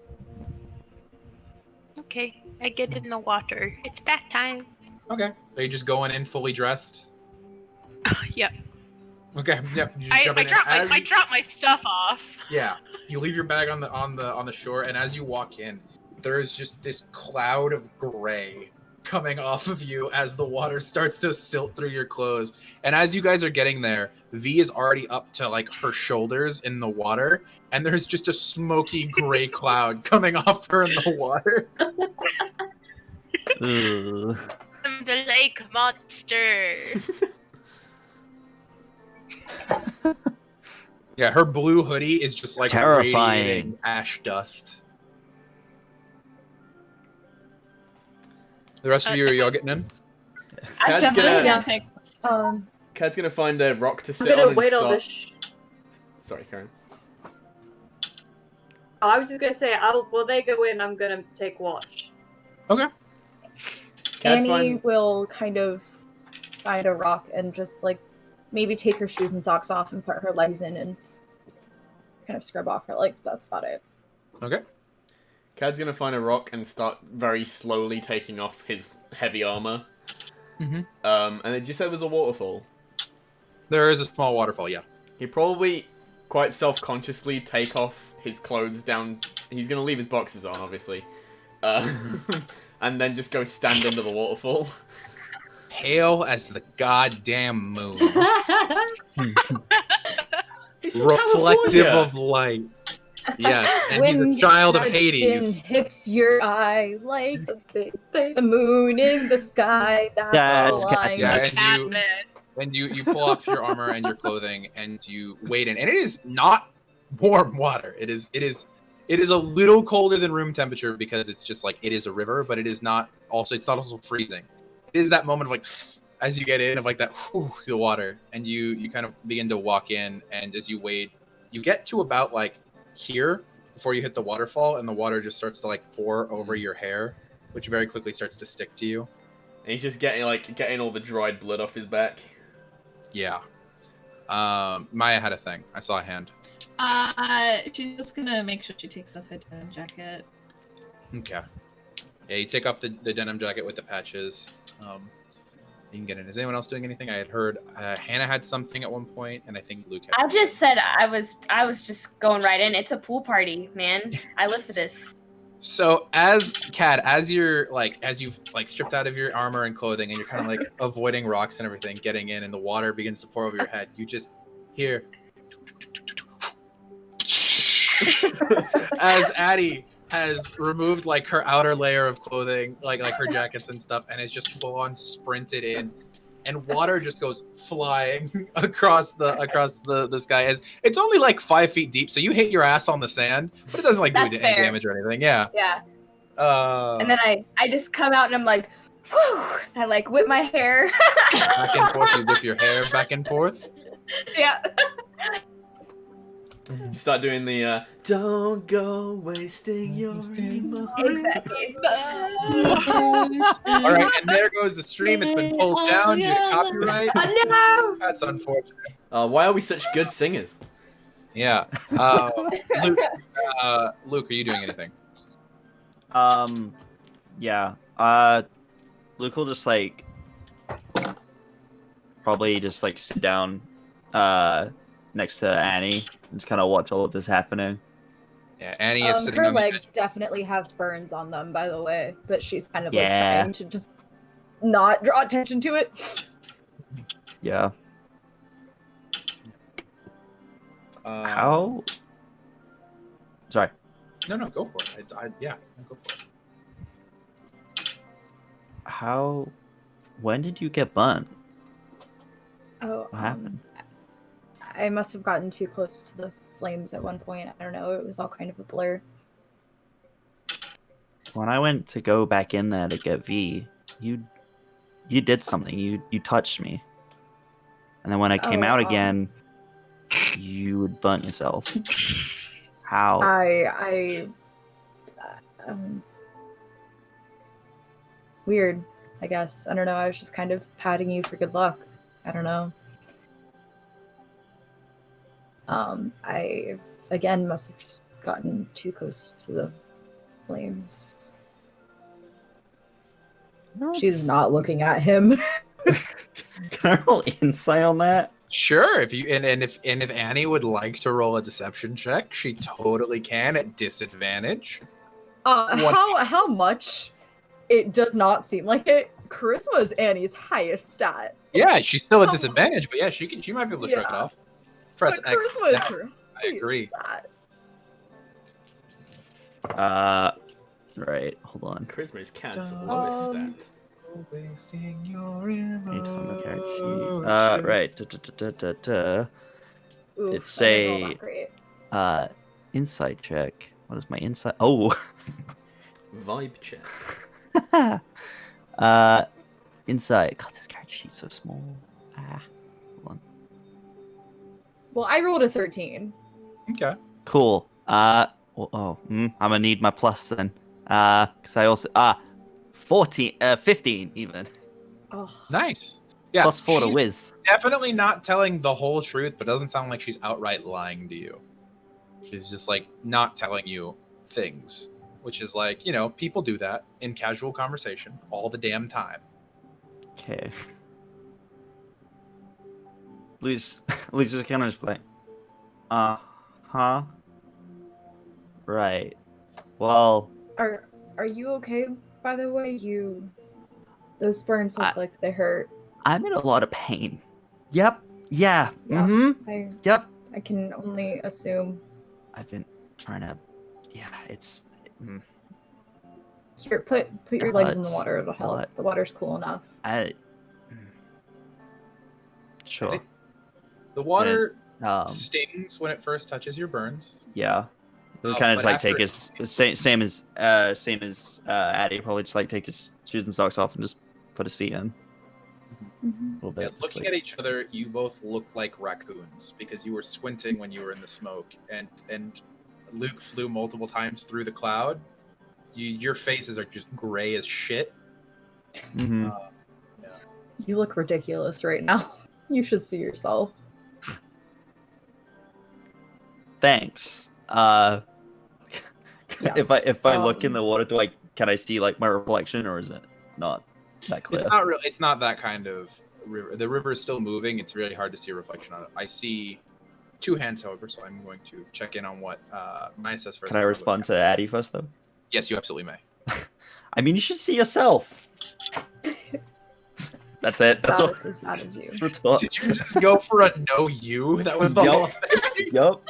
Okay, I get in the water. It's bath time. Okay. Are you just going in fully dressed? Yep. Okay. Yep. You just I jump in I drop my stuff off. Yeah. You leave your bag on the shore, and as you walk in, there is just this cloud of gray coming off of you as the water starts to silt through your clothes. And as you guys are getting there, V is already up to her shoulders in the water, and there's just a smoky gray cloud coming off her in the water. Ugh. I'm the lake monster. Yeah, her blue hoodie is just Terrifying. radiating ash dust. The rest of you, are y'all getting in? Cad's definitely gonna, take. Cad's gonna find a rock to I'm sit on gonna and wait on start... this. Sorry, Karen. Oh, I was just gonna say, while they go in, I'm gonna take watch. Okay. Cad Annie find... will kind of find a rock and just maybe take her shoes and socks off and put her legs in and kind of scrub off her legs, but that's about it. Okay. Cad's gonna find a rock and start very slowly taking off his heavy armor. Mm-hmm. And did you say there was a waterfall? There is a small waterfall, yeah. He probably quite self-consciously take off his clothes down. He's gonna leave his boxes on, obviously. And then just go stand under the waterfall. Pale as the goddamn moon. He's from Reflective California. of light. Yes, and he's When a child of that Hades. skin hits your eye like the moon in the sky. That's That's all I Yeah, know. and you pull off your armor and your clothing and you wade in, and it is not warm water. It is a little colder than room temperature because it's just it is a river, but it's not also freezing. It is that moment of as you get in of that the water, and you kind of begin to walk in, and as you wade, you get to about here before you hit the waterfall, and the water just starts to pour over your hair, which very quickly starts to stick to you. And he's just getting all the dried blood off his back. Yeah. Maya had a thing. I saw a hand. She's just gonna make sure she takes off her denim jacket. Okay. Yeah, you take off the denim jacket with the patches. You can get in. Is anyone else doing anything? I had heard Hannah had something at one point, and I think Luke had I something. just said I was just going right in. It's a pool party, man. I live for this. So as you're as you've stripped out of your armor and clothing, and you're kind of avoiding rocks and everything, getting in, and the water begins to pour over your head, you just hear as Addie has removed like her outer layer of clothing, like her jackets and stuff, and is just full on sprinted in, and water just goes flying across the sky. As it's only like 5 feet deep, so you hit your ass on the sand, but it doesn't like do That's any fair. damage or anything. Yeah. Yeah. And And then I just come out and I'm like, whew, I like whip my hair. back and forth, you whip your hair back and forth. Yeah. You start doing the don't go wasting your emotion. Exactly. All right, and there goes the stream. It's been pulled down due to copyright. Oh no! That's unfortunate. Why are we such good singers? Yeah. Luke, are you doing anything? Yeah. Luke will just like probably just like sit down next to Annie and just kind of watch all of this happening. Yeah, Annie is sitting Her on the legs definitely have burns on them, by the way, but she's kind of like Yeah. trying to just not draw attention to it. Yeah. How? Sorry. No, go for it. Yeah, go for it. How? When did you get burnt? Oh, What happened? I must have gotten too close to the flames at one point. I don't know. It was all kind of a blur. When I went to go back in there to get V, you did something. You touched me, and then when I came out again, you had burnt yourself. How? Weird, I guess. I don't know. I was just kind of patting you for good luck. I don't know. I again must have just gotten too close to the flames. She's not looking at him. Can I roll insight on that? Sure, if you and if Annie would like to roll a deception check, she totally can at disadvantage. How much? It does not seem like it. Charisma is Annie's highest stat. Yeah, she's still at disadvantage, but yeah, she might be able to shrug it Yeah. off. Press But X. charisma is down. her I agree. highest stat. Right. Hold on. Charisma is Cat's lowest stat. Wasting your Need to find my character sheet. emotion. Right. Oof, It's I didn't roll a- that great. Insight check. What is my insight? Oh. Vibe check. Insight. God, this character sheet's so small. Hold on. Well, I rolled a 13. Okay. Cool. I'm gonna need my plus then. Because I also 15 even. Oh, Nice. Yeah. Plus 4 to she's whiz. Definitely not telling the whole truth, but doesn't sound like she's outright lying to you. She's just like not telling you things, which is like, people do that in casual conversation all the damn time. Okay. Luis just kind of just play. Huh. Right. Well, are you okay? By the way, those burns look like they hurt. I'm in a lot of pain. Yep. Yeah. Yeah. Mm-hmm. Yep. I can only assume. I've been trying to. Yeah. It's. Here, put your legs in the Hurts water. It'll a help. lot. The water's cool enough. Sure. The water Um. stings when it first touches your burns. Yeah. We'll kind of but just like after take his same as Addy. Probably just like take his shoes and socks off and just put his feet in. Mm-hmm. A little bit. Yeah, just looking like- at each other, you both look like raccoons because you were squinting when you were in the smoke, and Luke flew multiple times through the cloud. Your faces are just gray as shit. Mhm. You look ridiculous right now. You should see yourself. Thanks. Yeah. If I look in the water, can I see like my reflection, or is it not that clear? It's not real. It's not that kind of river. The river is still moving. It's really hard to see a reflection on it. I see two hands, however, so I'm going to check in on what Maya says first. Can I respond to Addy first, though? Yes, you absolutely may. I mean, you should see yourself. That's it. That's all. It's as bad as you. That's what's up. Did you just go for a no you? That was the Yup. whole thing. Yup.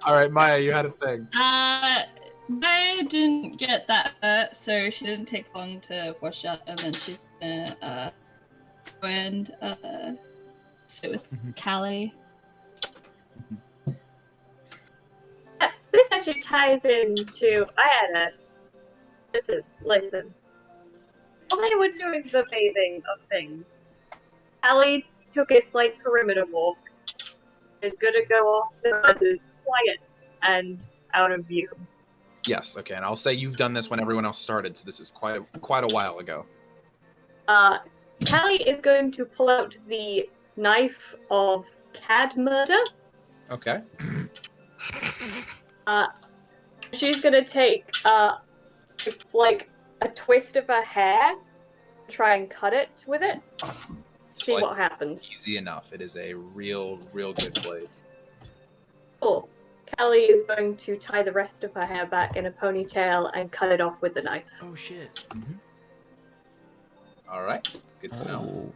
All right, Maya, you had a thing. I didn't get that hurt, so she didn't take long to wash up, and then she's gonna go and sit with Callie. This actually ties into listen. While they were doing the bathing of things, Allie took a slight perimeter walk. Is gonna go off so that is quiet and out of view. Yes, okay, and I'll say you've done this when everyone else started, so this is quite a while ago. Callie is going to pull out the knife of Cad murder. Okay. She's gonna take like a twist of her hair, try and cut it with it. See Slice what happens. Easy enough. It is a real good blade. Cool. Kelly is going to tie the rest of her hair back in a ponytail and cut it off with the knife. Oh shit. All right. Good to know. Oh.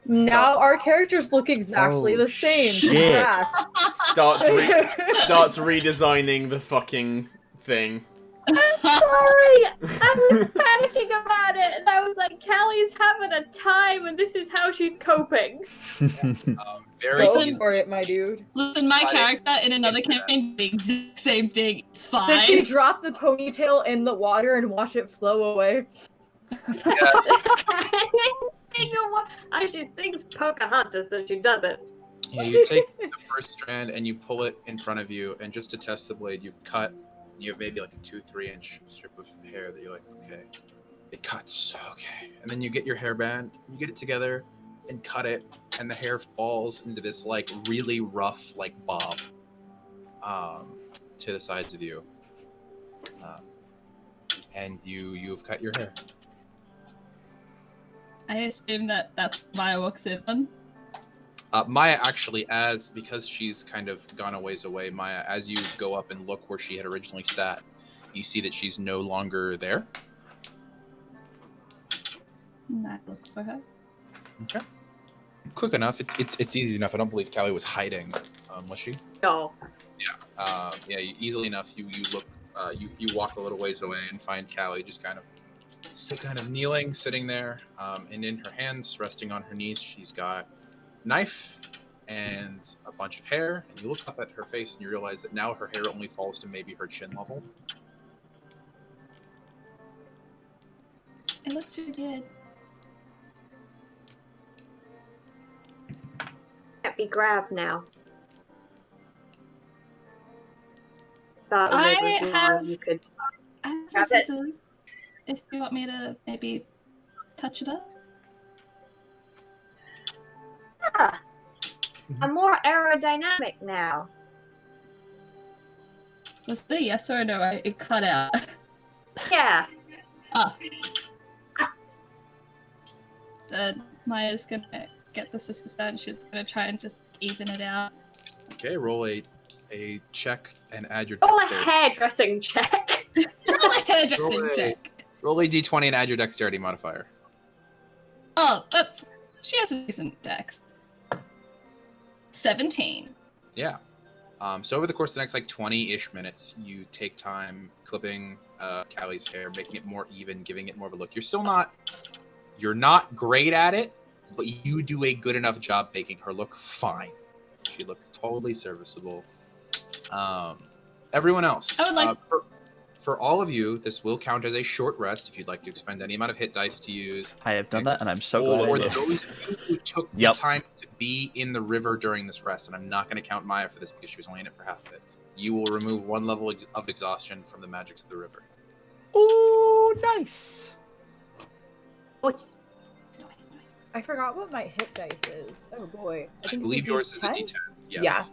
Now our characters look exactly Oh, the same. shit. Congrats. Starts redesigning the fucking thing. Sorry! I was panicking about it, and I was like, Callie's having a time, and this is how she's coping. Very Go easy. for it, my dude. Listen, my character in another campaign did the exact same thing. It's fine. Does she drop the ponytail in the water and watch it flow away? She thinks Pocahontas, so she doesn't. Yeah, you take the first strand and you pull it in front of you, and just to test the blade, you cut. You have maybe like a 2-3 inch strip of hair that you're like, okay, it cuts, okay. And then you get your hairband, you get it together, and cut it, and the hair falls into this like really rough like bob, to the sides of you, and you've cut your hair. I assume that that's Maya walks in on. Maya actually, because she's kind of gone a ways away, Maya, as you go up and look where she had originally sat, you see that she's no longer there. And I look for her. Okay. Quick enough. It's easy enough. I don't believe Callie was hiding, was she? No. Yeah. Easily enough. You look. You walk a little ways away and find Callie just kind of still kind of kneeling, sitting there, and in her hands, resting on her knees, she's got knife and a bunch of hair, and you look up at her face and you realize that now her hair only falls to maybe her chin level. It looks really good. Can't be grabbed now. Thought I it was have- you could. I have some Grab it. scissors. If you want me to maybe touch it up. Ah, I'm more aerodynamic now. Was the yes or no? It cut out. Yeah. Ah. Maya's gonna get the scissors out and she's gonna try and just even it out. Okay, roll a check and add your Roll a dexterity. hairdressing check. Roll a hairdressing Roll a- check. Roll a d20 and add your dexterity modifier. Oh, she has a decent dex. 17. Yeah. So over the course of the next like 20-ish minutes, you take time clipping Callie's hair, making it more even, giving it more of a look. You're not great at it, but you do a good enough job making her look fine. She looks totally serviceable. Everyone else, I would like- for all of you, this will count as a short rest if you'd like to expend any amount of hit dice to use. I have done that, and I'm so All glad. For I of did. those of you who took Yep. the time to be in the river during this rest, and I'm not going to count Maya for this because she was only in it for half of it, you will remove 1 level of exhaustion from the magics of the river. Oh, nice. What's Nice. I forgot what my hit dice is. Oh boy. I think believe it's yours is a D10? D10. Yes. Yeah.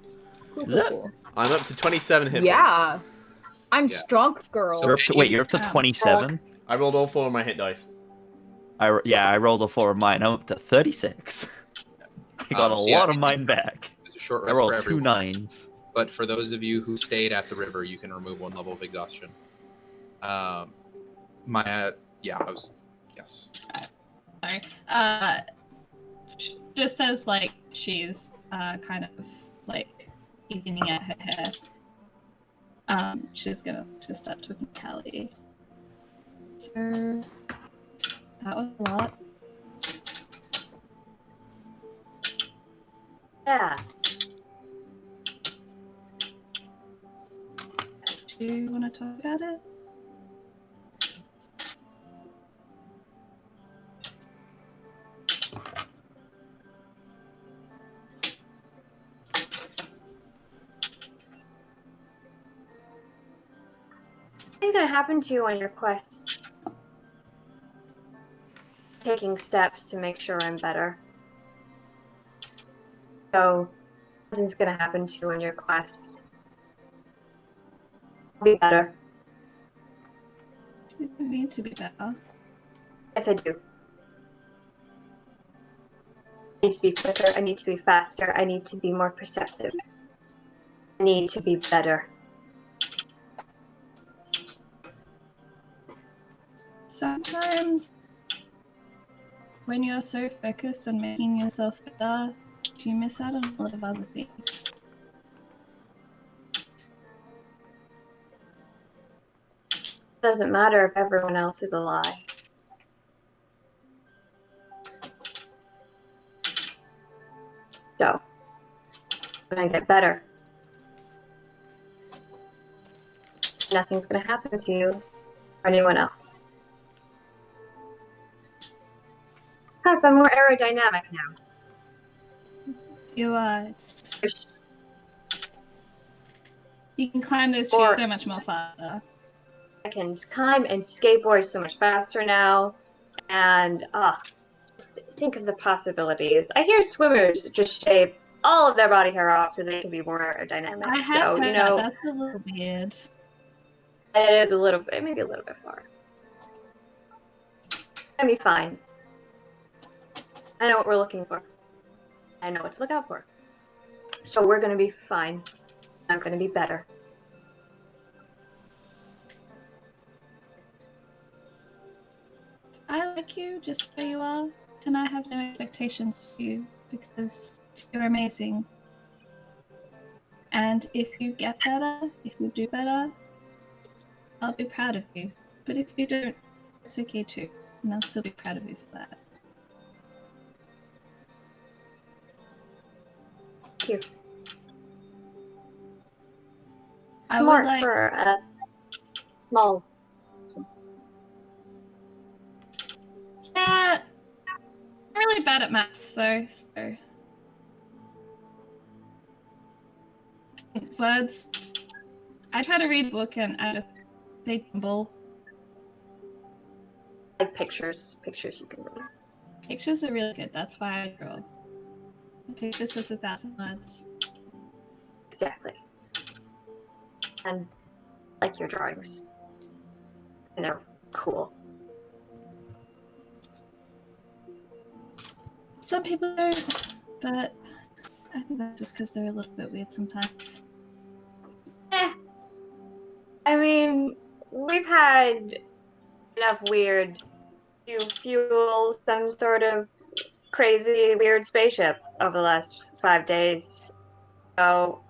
Cool, Is cool, it? cool. I'm up to 27 hit Yeah. points. I'm Yeah. strong, girl. So- You're up to, wait, you're up to Um, 27? I rolled all 4 of my hit dice. I rolled a 4 of mine. I'm up to 36. I got a So yeah, lot of mine back. It's a short I rest for rolled 2 everyone. 9s. But for those of you who stayed at the river, you can remove 1 level of exhaustion. Maya, yes. Sorry. Just as like she's kind of like evening out her hair. She's gonna just start talking to Callie. So that was a lot. Yeah. Do you want to talk about it? What's going to happen to you on your quest? Taking steps to make sure I'm better. So, nothing's going to happen to you on your quest. I'll be better. You need to be better. Yes, I do. I need to be quicker. I need to be faster. I need to be more perceptive. I need to be better. Sometimes, when you're so focused on making yourself better, you miss out on a lot of other things. Doesn't matter if everyone else is a lie. So, I'm gonna get better. Nothing's gonna happen to you or anyone else. Plus, I'm more aerodynamic now. You you can climb those trees so much more faster. I can climb and skateboard so much faster now, and just think of the possibilities. I hear swimmers just shave all of their body hair off so they can be more aerodynamic. I have so, heard that. That's a little weird. It is a little bit, maybe a little bit far. I'll be fine. I know what we're looking for. I know what to look out for. So we're gonna be fine. I'm gonna be better. I like you just where you are, and I have no expectations for you because you're amazing. And if you get better, if you do better, I'll be proud of you. But if you don't, it's okay too, and I'll still be proud of you for that. Thank you. I Smart would like for a small. Yeah, I'm really bad at maths though, so words. I try to read a book and I just say jumble. Like pictures. Pictures you can read. Pictures are really good, that's why I draw. A picture says 1,000 words. Exactly. And like your drawings. And they're cool. Some people don't, but I think that's just because they're a little bit weird sometimes. I mean, we've had enough weird to fuel some sort of crazy, weird spaceship over the last 5 days. So,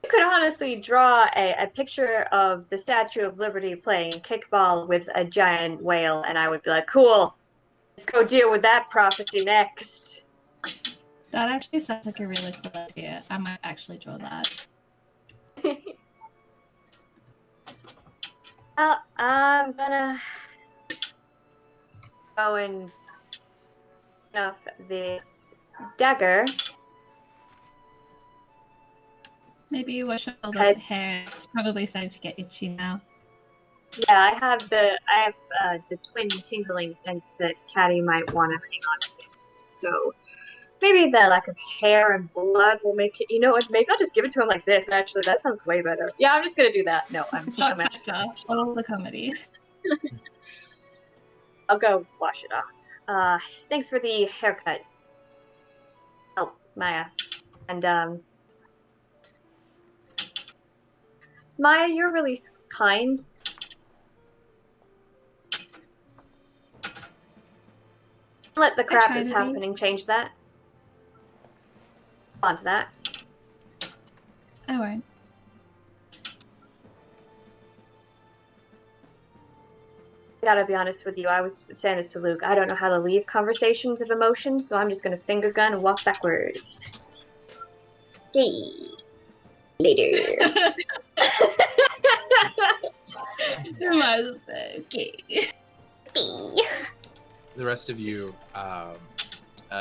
you could honestly draw a picture of the Statue of Liberty playing kickball with a giant whale, and I would be like, cool, let's go deal with that prophecy next. That actually sounds like a really cool idea. I might actually draw that. Well, I'm gonna go and off this dagger. Maybe you wash all the hair. It's probably starting to get itchy now. Yeah, I have the twin tingling sense that Caddy might want to hang on to this. So maybe the lack of hair and blood will make it. You know what? Maybe I'll just give it to him like this. Actually, that sounds way better. Yeah, I'm just gonna do that. No, I'm actually. All the comedy. I'll go wash it off. Thanks for the haircut. Oh, Maya, and Maya, you're really kind. Let the crap that's happening change that. On to that. I won't. gotta be honest with you. I was saying this to Luke. I don't know how to leave conversations of emotion, so I'm just gonna finger gun and walk backwards. See later. Okay. The rest of you,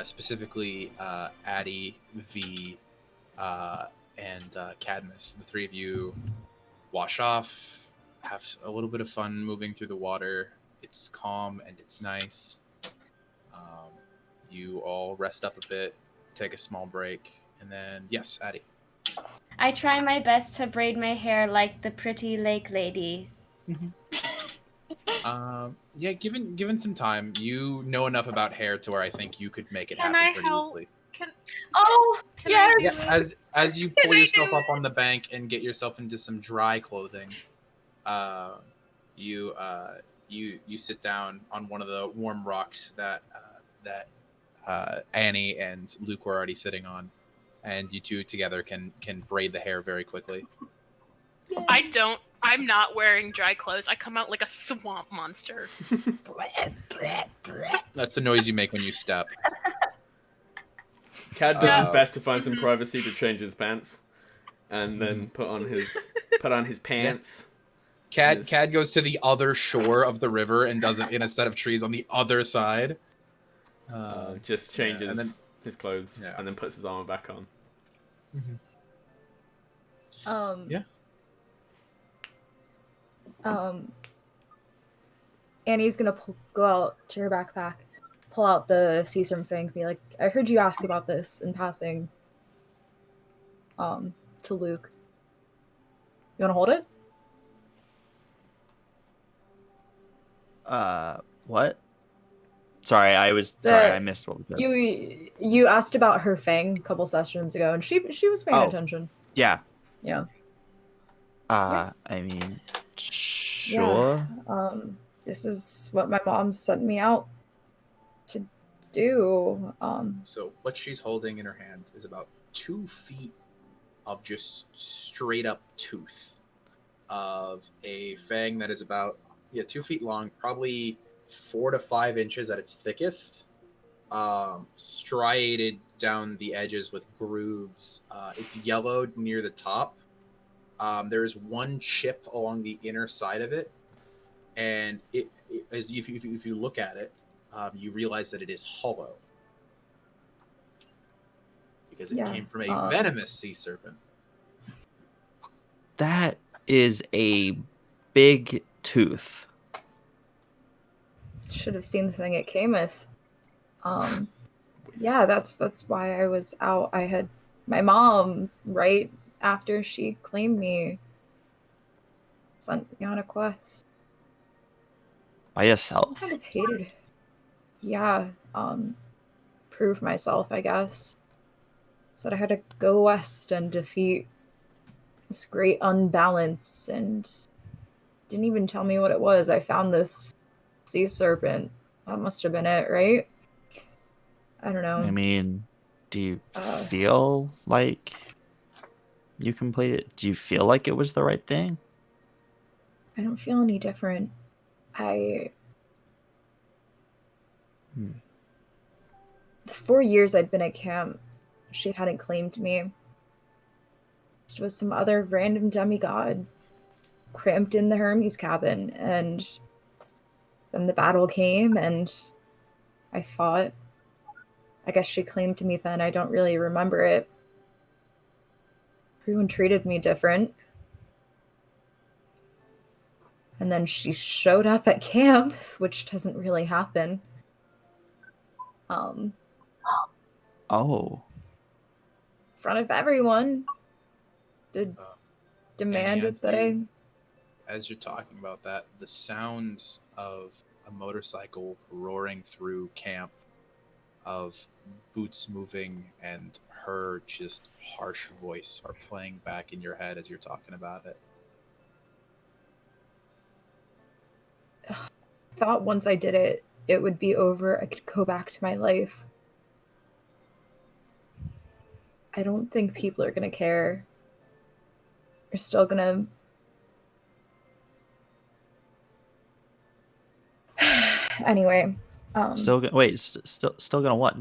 specifically Addie, V, and Cadmus, the three of you wash off, have a little bit of fun moving through the water. It's calm and it's nice. You all rest up a bit, take a small break, and then, yes, Addie. I try my best to braid my hair like the pretty lake lady. Yeah, given some time, you know enough about hair to where I think you could make it Can happen I pretty help? easily. Oh, Can I do yes! it? As you Can pull I yourself do up on the bank and get yourself into some dry clothing, you sit down on one of the warm rocks that Annie and Luke were already sitting on, and you two together can braid the hair very quickly. I'm not wearing dry clothes. I come out like a swamp monster. That's the noise you make when you step. Cad does his Oh. best to find some privacy to change his pants, and then put on his pants. Cad goes to the other shore of the river and does it in a set of trees on the other side. Just changes and then- his clothes Yeah. and then puts his armor back on. Yeah. Annie's gonna go out to her backpack, pull out the sea serpent thing, be like, I heard you ask about this in passing. To Luke. You wanna hold it? What? Sorry, I missed what was that. You asked about her fang a couple sessions ago, and she was paying attention. Yeah. Yeah. I mean, sure. Yeah. This is what my mom sent me out to do. So what she's holding in her hands is about 2 feet of just straight up tooth of a fang that is about 2 feet long, probably 4 to 5 inches at its thickest, striated down the edges with grooves. It's yellowed near the top. There is one chip along the inner side of it, and as if you look at it, you realize that it is hollow because it came from a venomous sea serpent. That is a big tooth. Should have seen the thing it came with. Yeah, that's why I was out. I had my mom right after she claimed me sent me on a quest. By yourself? Kind of hated it. Yeah, prove myself, I guess. Said I had to go west and defeat this great unbalance, and didn't even tell me what it was. I found this sea serpent. That must have been it, right? I don't know. I mean, do you feel like you completed? Do you feel like it was the right thing? I don't feel any different. The 4 years I'd been at camp, she hadn't claimed me. It was some other random demigod cramped in the Hermes cabin, and then the battle came, and I fought. I guess she claimed me then. I don't really remember it. Everyone treated me different. And then she showed up at camp, which doesn't really happen. Oh. In front of everyone. Demanded that I... As you're talking about that, the sounds of a motorcycle roaring through camp, of boots moving, and her just harsh voice are playing back in your head as you're talking about it. Thought once I did it, it would be over. I could go back to my life. I don't think people are gonna care. They're still gonna... Anyway, Still gonna what?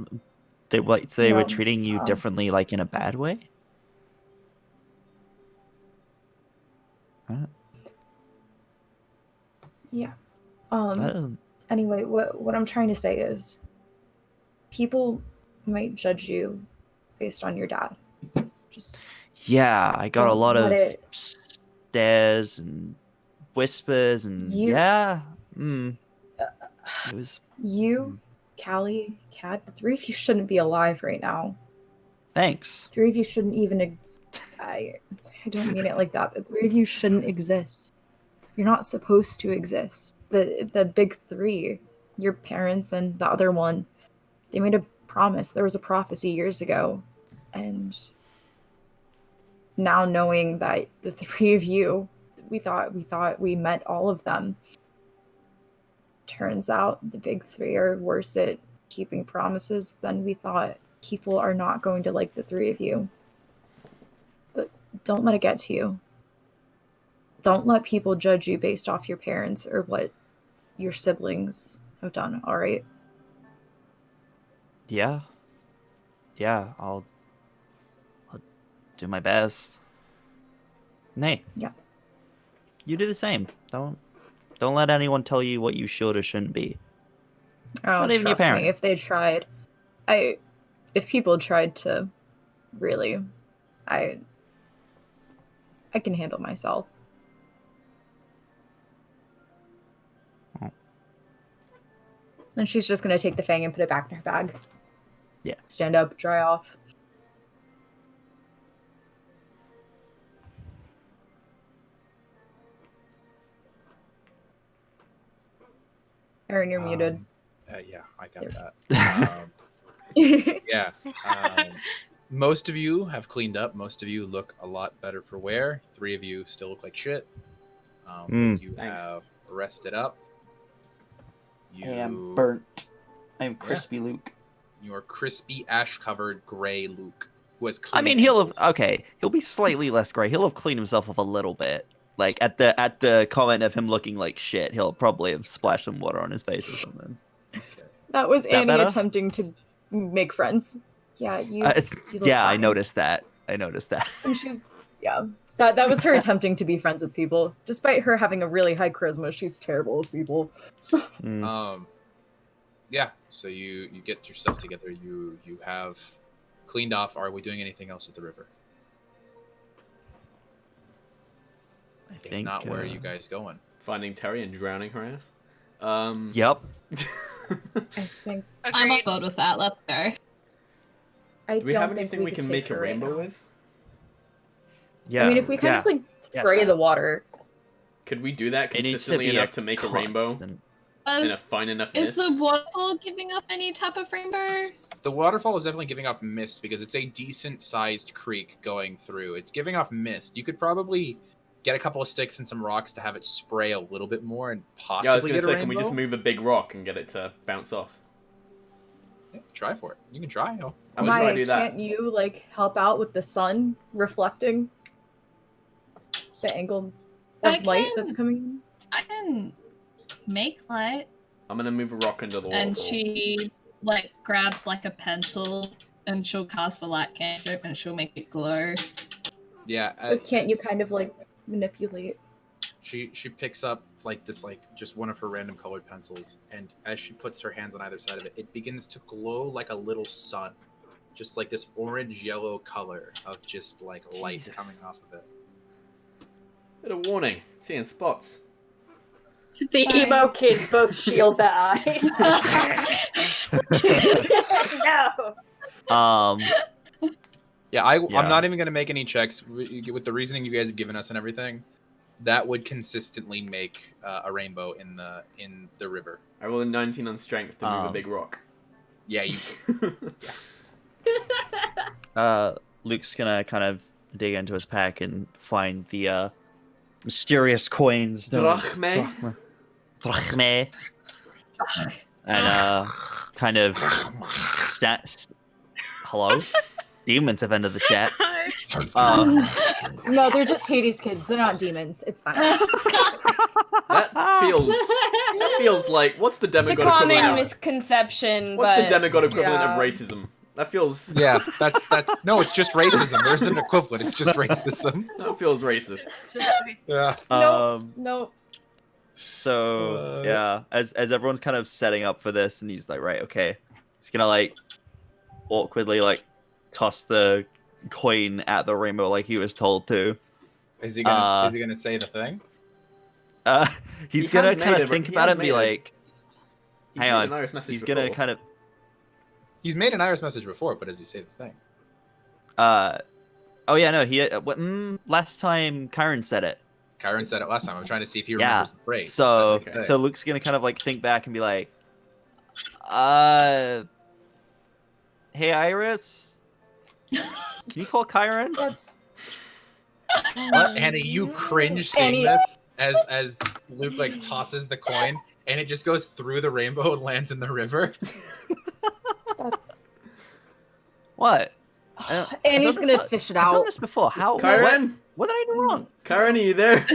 They were No, treating you differently, like in a bad way? Huh? yeah. That doesn't... Anyway, what I'm trying to say is, people might judge you based on your dad. Just Yeah, I got a don't lot let of it- stares and whispers and it was... You, Callie, Cat, the three of you shouldn't be alive right now. Thanks. Three of you shouldn't even I don't mean it like that. The three of you shouldn't exist. You're not supposed to exist. The big three, your parents and the other one, they made a promise. There was a prophecy years ago. And now knowing that the three of you, we thought we met all of them. Turns out the big three are worse at keeping promises than we thought. People are not going to like the three of you. But don't let it get to you. Don't let people judge you based off your parents or what your siblings have done, alright? Yeah. Yeah, I'll do my best. Nay. Yeah. You do the same. Don't let anyone tell you what you should or shouldn't be. Oh, Not even your trust parent. me, if they tried, if people tried to, really, I can handle myself. Oh. And she's just gonna take the fang and put it back in her bag. Yeah. Stand up, dry off. Aaron, you're muted. Yeah, I got that. Yeah. Most of you have cleaned up. Most of you look a lot better for wear. Three of you still look like shit. You Thanks. have rested up. I am burnt. I am crispy Luke. You're crispy, ash-covered, gray Luke, who has clean I mean, he'll ankles. have... Okay, he'll be slightly less gray. He'll have cleaned himself up a little bit. Like, at the comment of him looking like shit, he'll probably have splashed some water on his face or something. That was Is that Annie better? attempting to make friends. Yeah, you look Yeah, I fine. noticed that. And she's that was her attempting to be friends with people. Despite her having a really high charisma, she's terrible with people. Yeah, so you get yourself together. You have cleaned off. Are we doing anything else at the river? If not, where are you guys going? Finding Terry and drowning her ass. Yep. I think I'm on board with that. Let's go. Do we have don't think anything we could can take make a her right rainbow now. with? Yeah. I mean, if we kind of like spray the water. Could we do that It needs to consistently be enough to make a rainbow constant. in a fine enough Is mist? the waterfall giving up any type of rainbow? The waterfall is definitely giving off mist because it's a decent-sized creek going through. It's giving off mist. You could probably get a couple of sticks and some rocks to have it spray a little bit more and Yeah, I was possibly gonna get a say, rainbow. can we just move a big rock and get it to bounce off? Yeah, try for it. You can try. I would try to do that. Can't you like help out with the sun reflecting the angle I of light can- that's coming in? I can make light. I'm gonna move a rock into the And waterfall. she like grabs like a pencil and she'll cast the light cantrip and she'll make it glow. Yeah. So can't you kind of like manipulate? She picks up like this, like just one of her random colored pencils, and as she puts her hands on either side of it, it begins to glow like a little sun, just like this orange yellow color of just like light Jesus. coming off of it. Bit of warning. Seeing spots. The Sorry. emo kids both shield their eyes. No. Yeah, Yeah. I'm not even gonna make any checks with the reasoning you guys have given us and everything. That would consistently make a rainbow in the river. I rolled a 19 on strength to move a big rock. Yeah, you. Luke's gonna kind of dig into his pack and find the mysterious coins. Drachme. Drachme. And kind of hello? Demons have entered the chat. No, they're just Hades kids. They're not demons. It's fine. That That feels like what's the It's a demigod common equivalent? misconception. What's the but, demigod equivalent yeah. of racism? That feels Yeah, that's no, it's just racism. There's an equivalent. It's just racism. that feels racist. Yeah. Nope. So yeah, as everyone's kind of setting up for this, and he's like, right, okay, he's gonna like awkwardly like toss the coin at the rainbow like he was told to. Is he gonna say the thing? He's He gonna has kind made of it, think he about has it and be made it. like, He's hang made on. an Iris message He's gonna before. kind of He's made an Iris message before, but does he say the thing? oh yeah, no, he last time Kyron said it. Kyron said it last time. I'm trying to see if he Yeah. remembers the phrase. So That's okay. so Luke's gonna kind of like think back and be like, hey Iris, can you call Kyron? That's What? Annie, you cringe seeing Annie. this as Luke like tosses the coin and it just goes through the rainbow and lands in the river. that's. What? Annie's I've gonna done fish it I've done out. this before. How? Kyron? What did I do wrong? Kyron, are you there?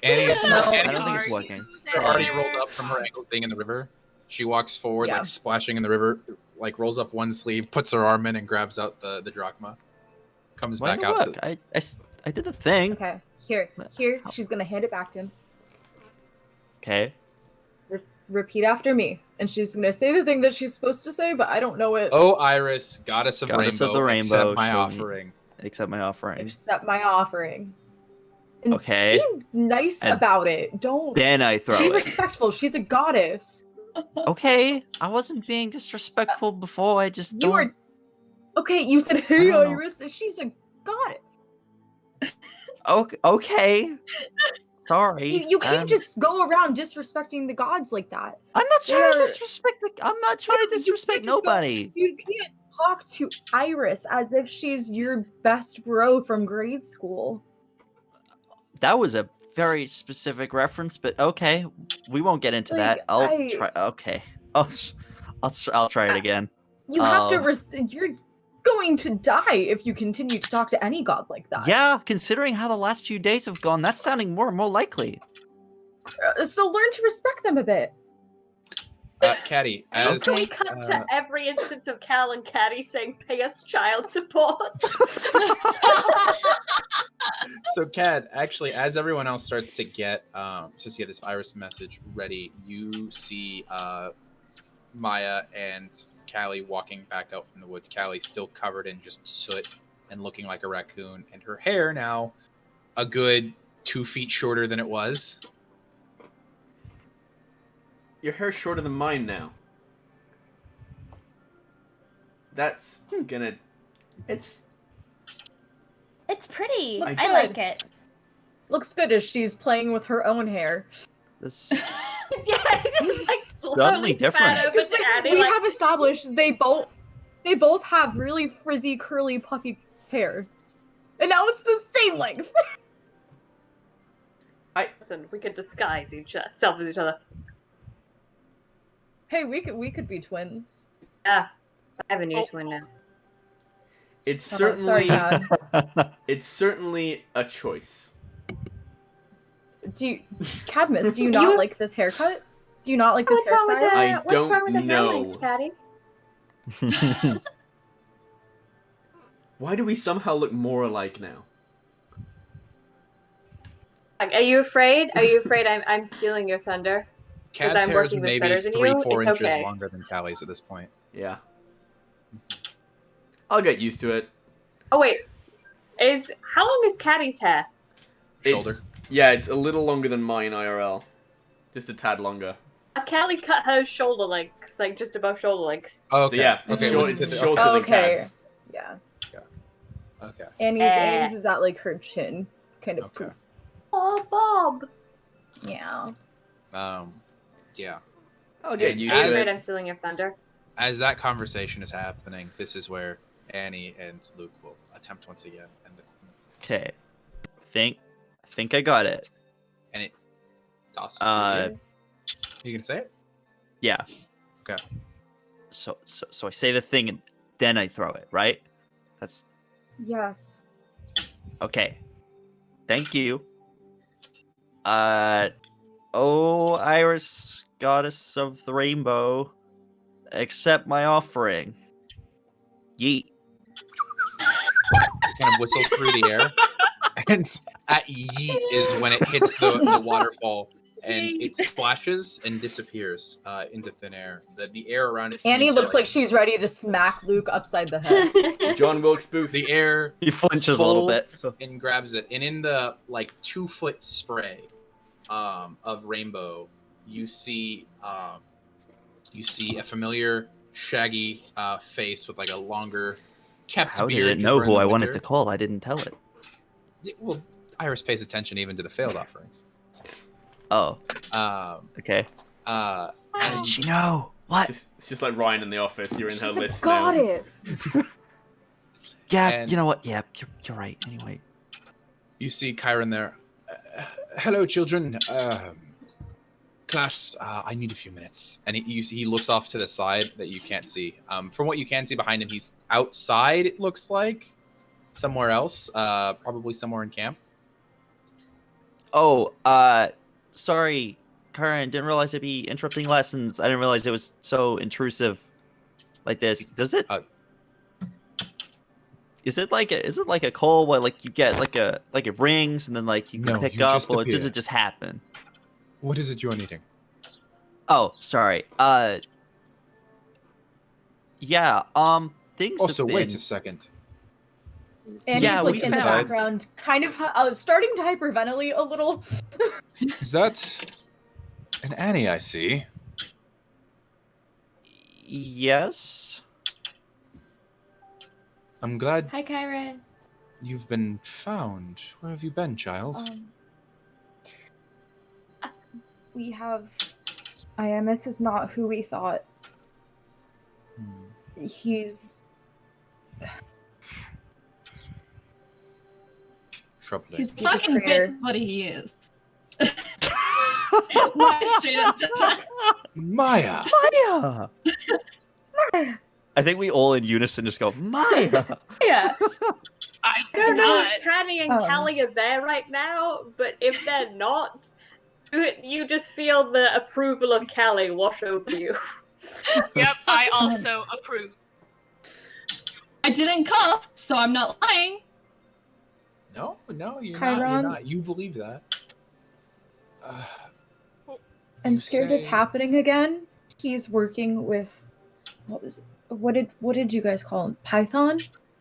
Annie's, No. I Annie's don't think it's working. already rolled up from her ankles being in the river. She walks forward, Yeah. like splashing in the river, like rolls up one sleeve, puts her arm in, and grabs out the drachma. Comes Why back didn't it out. work? I did the thing. Okay, here. She's gonna hand it back to him. Okay. Repeat after me, and she's gonna say the thing that she's supposed to say, but I don't know it. Oh, Iris, goddess of Goddess of rainbow, the rainbow, accept my show me- offering. Accept my offering. Accept my offering. And Okay. Be nice And about it. Don't Then I throw be it. respectful. She's a goddess. Okay. I wasn't being disrespectful before. I just You don't. are. Okay, you said, "Hey, don't know. Iris." She's a goddess. Okay. Sorry. You can't just go around disrespecting the gods like that. I'm not trying to They're- disrespect. I'm not trying to You disrespect can't just go- nobody. You can't talk to Iris as if she's your best bro from grade school. That was a very specific reference, but okay, we won't get into Like, that. I'll I- try. Okay, I'll try it again. You have to. You're going to die if you continue to talk to any god like that. Yeah, considering how the last few days have gone, that's sounding more and more likely. So learn to respect them a bit. Caddy, How as can we cut to every instance of Cal and Caddy saying, "Pay us child support"? so Cad, actually, as everyone else starts to get this Iris message ready, you see Maya and Callie walking back out from the woods. Callie still covered in just soot and looking like a raccoon, and her hair now a good 2 feet shorter than it was. Your hair's shorter than mine now. That's gonna... It's pretty. Looks I good. like it. Looks good as she's playing with her own hair. This Yeah, it's just like Suddenly slowly different. fat over Because to Caddy, we like, have established they both have really frizzy, curly, puffy hair, and now it's the same length. listen, we could disguise ourselves as each other. Hey, we could be twins. Yeah, I have a new twin now. it's Oh, certainly sorry, Dad. it's certainly a choice. Cadmus, do you not like this haircut? Do you not like this What's wrong with hairstyle? I What's wrong with the don't hair know. length, Caddy? Why do we somehow look more alike now? Like, are you afraid? Are you afraid I'm stealing your thunder? Cad's I'm hair is working this maybe better than 3-4 you? It's inches okay. longer than Callie's at this point. Yeah. I'll get used to it. Oh wait, how long is Caddy's hair? Shoulder. Yeah, it's a little longer than mine IRL. Just a tad longer. Callie cut her shoulder length, like just above shoulder length. Oh, So okay. yeah, Okay. it's, was it's it- shorter than Okay. Cad's. Yeah. Okay. Annie's is at like her chin, kind of Okay. poof. Oh, Bob. Yeah. Yeah. I'll get And used Are you to afraid it. I'm stealing your thunder? As that conversation is happening, this is where Annie and Luke will attempt once again, Okay. I think I got it. and it tosses. Uh, you gonna say it? Yeah. Okay. So I say the thing and then I throw it, right? That's Yes. okay. Thank you. Oh, Iris, goddess of the rainbow, accept my offering. Yeet. Kind of whistle through the air, and at yeet is when it hits the waterfall, and it splashes and disappears into thin air. The air around it. Annie seems to, looks like she's ready to smack Luke upside the head. John Wilkes Booth. the air He flinches a little bit. folds and grabs it, and in the 2-foot spray of rainbow, you see a familiar shaggy face with a longer kept How did beard. it just know wearing who the I wanted winter. to call? I didn't tell it. Well, Iris pays attention even to the failed offerings. Oh, okay. And How did she know? What? It's just like Ryan in the office. You're in her She's a list now. goddess. Yeah, And- you know what? Yeah, you're right. Anyway. you see Chiron there. Hello, children. Class, I need a few minutes. And he looks off to the side that you can't see. From what you can see behind him, he's outside, it looks like. Somewhere else. Probably somewhere in camp. Oh, sorry, Karen. Didn't realize I'd be interrupting lessons. I didn't realize it was so intrusive, like this. Does it? Is it like a call where you get it rings and then you can No, pick you up, just or does appear. it just happen? What is it you're needing? Oh, sorry. Yeah. Things. Also, have been... wait a second. Annie's Yeah, we in the found- background, kind of starting to hyperventilate a little. Is that an Annie I see? Yes. I'm glad Hi, Kyron. you've been found. Where have you been, child? We have. IMS is not who we thought. He's. Troubling. He's He's a fucking traitor. bitch, what he is. My student said that. Maya! Maya. I think we all in unison just go Maya. Yeah. I I do don't know not. if Canny and Callie are there right now, but if they're not, you just feel the approval of Callie wash over you. Yep, I also approve. I didn't cough, so I'm not lying. No, you're Chiron? not. You believe that. I'm You scared it's say- happening again. He's working with. What did you guys call him? Python?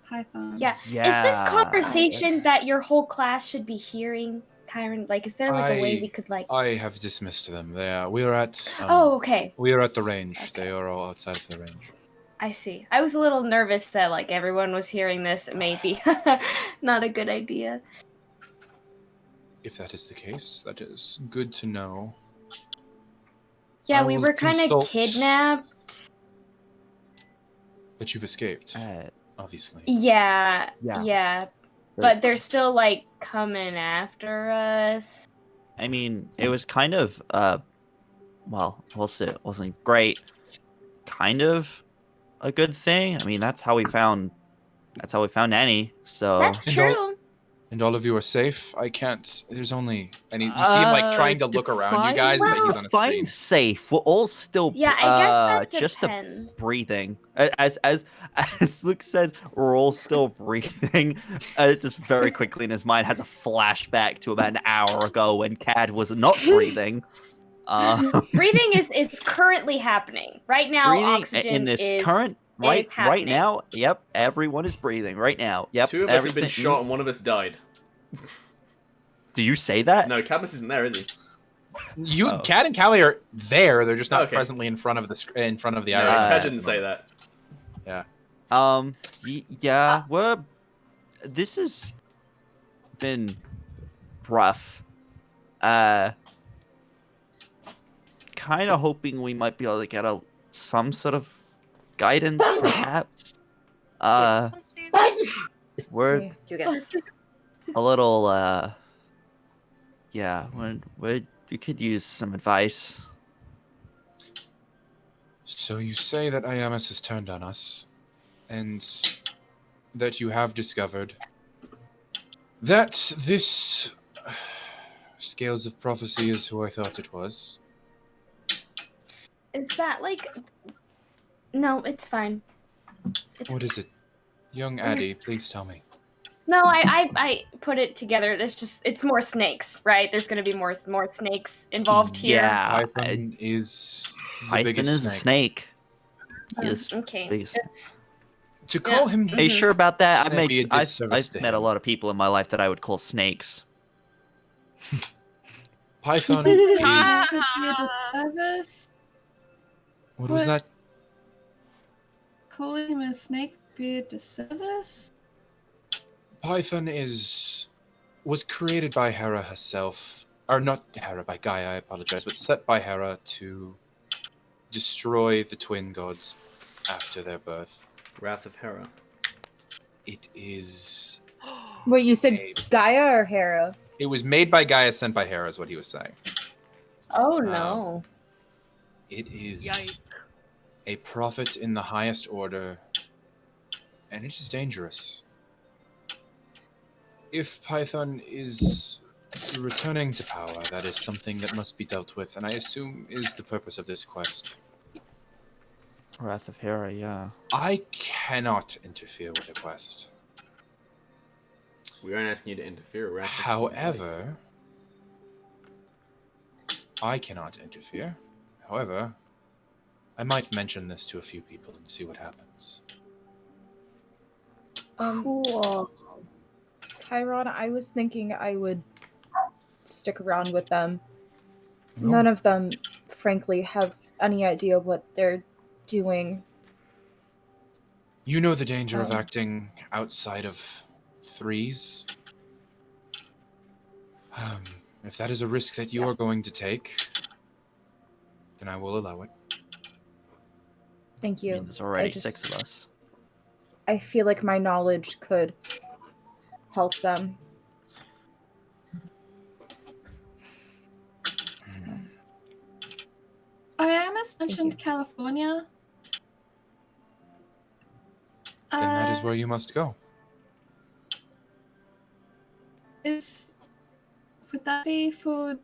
Python. Yeah. Yeah. Is this conversation that your whole class should be hearing, Kyron? Is there a way we could I have dismissed them. We are at. Oh, okay. We are at the range. Okay. They are all outside of the range. I see. I was a little nervous that everyone was hearing this. It may be not a good idea. If that is the case, that is good to know. Yeah, I we will were kind of consult- kidnapped. But you've escaped, obviously. Yeah. Yeah. But they're still coming after us. I mean, it was kind of well, we'll say it wasn't great. Kind of a good thing. I mean, that's how we found Annie. So That's And true. And all of you are safe. I can't. There's only. And you see him trying to look around you guys, but he's on a screen. Define safe. We're all still Yeah, I guess that just depends. breathing. As Luke says, we're all still breathing. Just very quickly in his mind has a flashback to about an hour ago when Cad was not breathing. Breathing is currently happening right now. Breathing Oxygen in this is current right happening. now. Yep, everyone is breathing right now. Yep, Two of us have been everything- shot and one of us died. Do you say that? No, Cadmus isn't there, is he? Oh. Cat and Callie are there. They're just not Okay. presently in front of the No, iris. Cad didn't say that. Yeah, this has been rough. Kind of hoping we might be able to get some sort of guidance, perhaps. We're Okay. Do you get a little, yeah, we could use some advice. So you say that Iamus has turned on us, and that you have discovered that this Scales of Prophecy is who I thought it was. Is that like? No, it's fine. What is it? Young Addie, please tell me. No, I put it together. It's more snakes, right? There's gonna be more snakes involved here. Yeah, Python is the Python biggest is a snake. Yes, Okay. biggest. To call him Are you sure about that? Snake would be a I've disservice to met a him. lot of people in my life that I would call snakes. Python is... Should be a disservice. What was that? Calling him a snake would be a disservice? Python was created by Hera herself. Or not Hera, by Gaia, I apologize, but set by Hera to destroy the twin gods after their birth. Wrath of Hera. It is... Wait, you said a- Gaia or Hera? It was made by Gaia, sent by Hera, is what he was saying. Oh no. It is Yikes. a prophet in the highest order, and it is dangerous. If Python is returning to power, that is something that must be dealt with, and I assume is the purpose of this quest. Wrath of Hera, yeah. I cannot interfere with the quest. We aren't asking you to interfere. We're asking for some advice. However, I cannot interfere. However, I might mention this to a few people and see what happens. Cool. Chiron, I was thinking I would stick around with them. No. None of them, frankly, have any idea what they're doing. You know the danger of acting outside of threes. If that is a risk that you are Yes. going to take, then I will allow it. Thank I you. mean, there's already I just- 6 of us. I feel like my knowledge could help them. Iamus mentioned you. California. Then that is where you must go. Would that be for...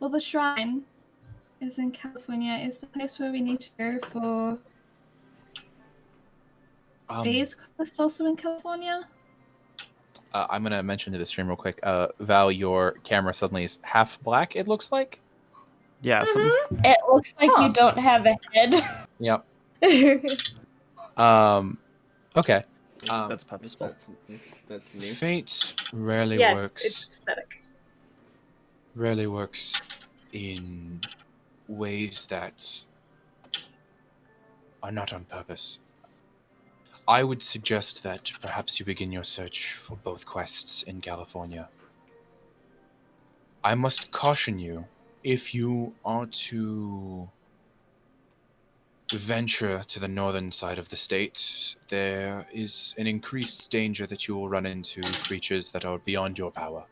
Well, the shrine is in California. Is the place where we need to go for V's quest also in California? I'm gonna mention to the stream real quick. Val, your camera suddenly is half black. It looks like. Yeah, It looks like you don't have a head. Yep. Okay. that's purposeful. That's new. Fate rarely Yes, works. it's pathetic. Rarely works in ways that are not on purpose. I would suggest that perhaps you begin your search for both quests in California. I must caution you, if you are to venture to the northern side of the state, there is an increased danger that you will run into creatures that are beyond your power.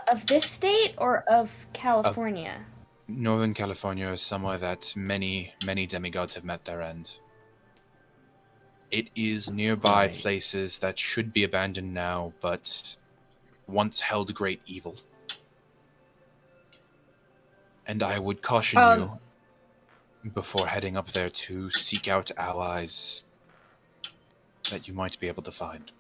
Of this state or of California? Northern California is somewhere that many, many demigods have met their end. It is nearby Right. places that should be abandoned now, but once held great evil. And I would caution you, before heading up there, to seek out allies that you might be able to find.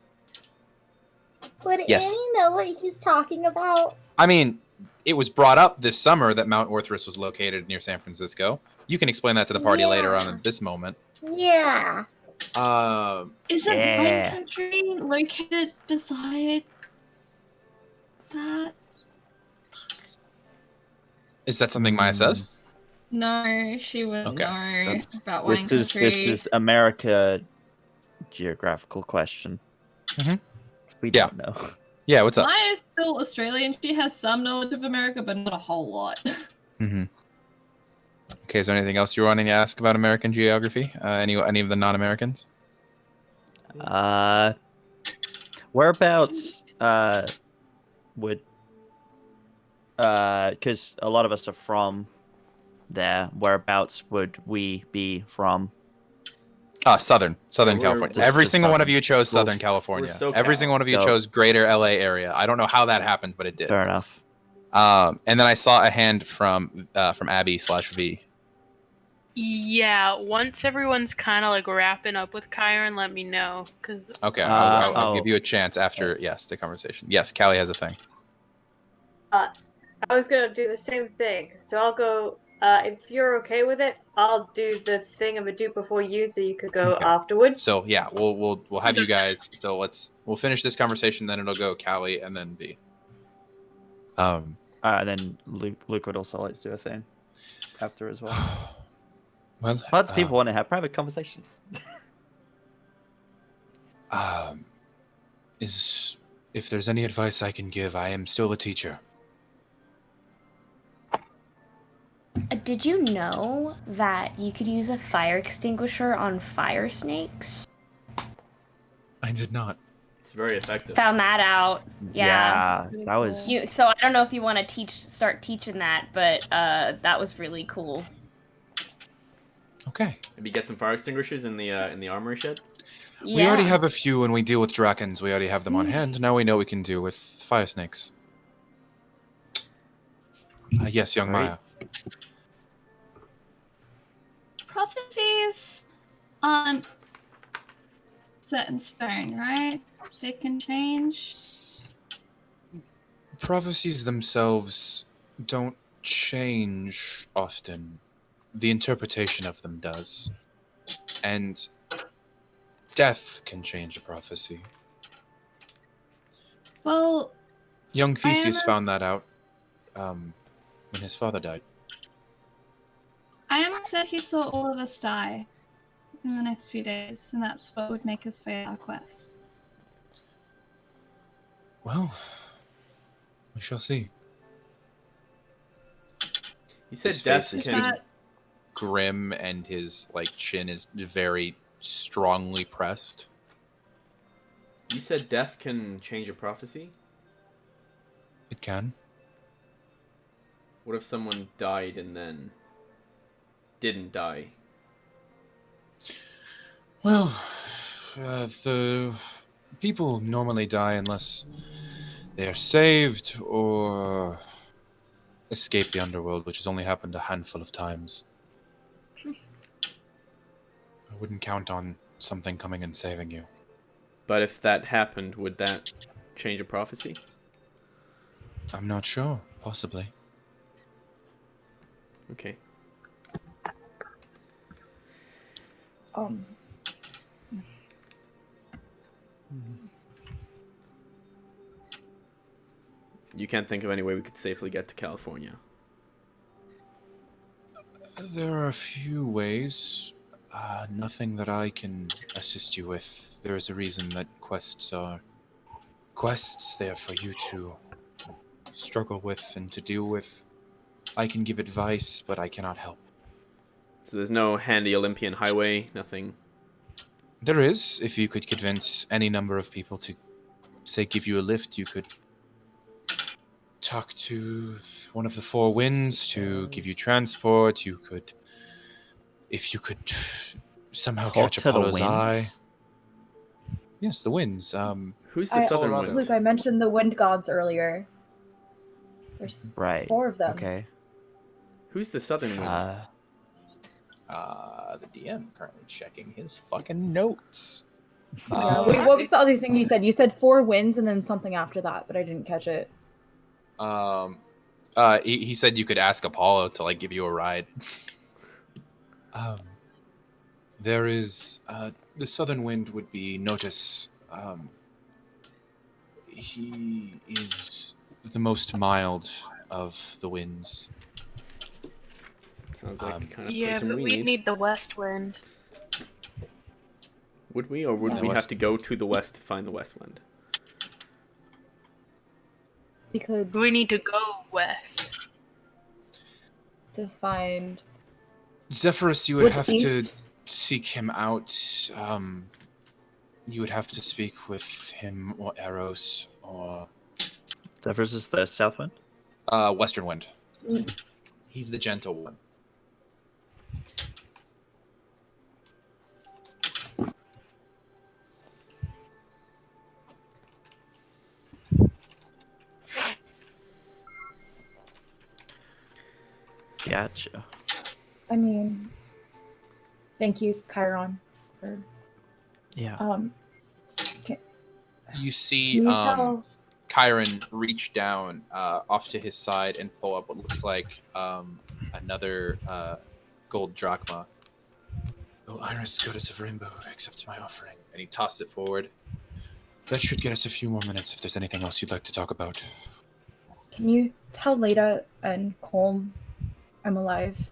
Would Yes. Annie know what he's talking about? I mean, it was brought up this summer that Mount Orthrus was located near San Francisco. You can explain that to the party later on at this moment. Yeah. Isn't Yeah. Wine Country located beside that? Is that something Maya says? No, she wouldn't Okay, know that's- about Wine Country. This is America geographical question. Mhm. We Yeah. don't know. Yeah, what's up? Maya's still Australian. She has some knowledge of America, but not a whole lot. Mm-hmm. Okay, is there anything else you're wanting to ask about American geography? Any of the non-Americans? Whereabouts would because a lot of us are from there. Whereabouts would we be from? Southern We're California. just Every the single one of southern. you chose Well, Southern California. SoCal. Every single one of you Dope. chose Greater LA area. I don't know how that happened, but it did. Fair enough. And then I saw a hand from Abby/V. Yeah, once everyone's kind of like wrapping up with Kyron, let me know. Cause Okay, Uh, I'll oh. give you a chance after the conversation. Yes, Callie has a thing. I was gonna do the same thing, so I'll go. If you're okay with it, I'll do the thing I'm gonna do before you, so you could go Okay. afterwards. So yeah, we'll have you guys. So we'll finish this conversation, then it'll go Callie and then V. Then Luke would also like to do a thing after as well. Well, Lots of people want to have private conversations. If there's any advice I can give, I am still a teacher. Did you know that you could use a fire extinguisher on fire snakes? I did not. It's very effective. Found that out. Yeah. That was. So I don't know if you want to start teaching that, but that was really cool. Okay. Maybe get some fire extinguishers in the armory shed. Yeah. We already have a few when we deal with Drakens. We already have them on hand. Now we know we can deal with fire snakes. Yes, young Great. Maya. Prophecies aren't set in stone, right? They can change. Prophecies themselves don't change often. The interpretation of them does. And death can change a prophecy. Well, Young Theseus Diana- found that out when his father died. Iamon said he saw all of us die in the next few days, and that's what would make us fail our quest. Well, we shall see. You said His death face is can. that- grim and his chin is very strongly pressed. You said death can change a prophecy. It can. What if someone died and then didn't die? Well, the people normally die unless they are saved or escape the underworld, which has only happened a handful of times. I wouldn't count on something coming and saving you. But if that happened, would that change a prophecy? I'm not sure. Possibly. Okay. You can't think of any way we could safely get to California. There are a few ways. Nothing that I can assist you with. There is a reason that quests are quests. They are for you to struggle with and to deal with. I can give advice, but I cannot help. So there's no handy Olympian highway, nothing. There is. If you could convince any number of people to, say, give you a lift, you could talk to one of the four winds to give you transport. You could, if you could somehow Talk catch to the Apollo's eye. winds? Yes, the winds. Who's the I- southern Colorado. wind? Luke, I mentioned the wind gods earlier. There's Right. 4 of them. Okay. Who's the southern wind? The DM currently checking his fucking notes. Yeah, wait, what was the other thing you said? You said 4 winds and then something after that, but I didn't catch it. He said you could ask Apollo to give you a ride. There is the southern wind would be Notice. He is the most mild of the winds. Sounds like kind of Yeah, person but we we need the west wind. Would we, or would Yeah, we west. have to go to the west to find the west wind? We could We need to go west. to find Zephyrus, you would Would have east- to seek him out. You would have to speak with him or Eros or Zephyrus is the south wind? Western Wind. He's the gentle one. Gotcha. I mean, thank you, Chiron, for Yeah. You see Can you tell? Chiron reach down off to his side and pull up what looks like another gold drachma. Oh, Iris, goddess of rainbow, accept my offering. And he tossed it forward. That should get us a few more minutes if there's anything else you'd like to talk about. Can you tell Leda and Colm I'm alive?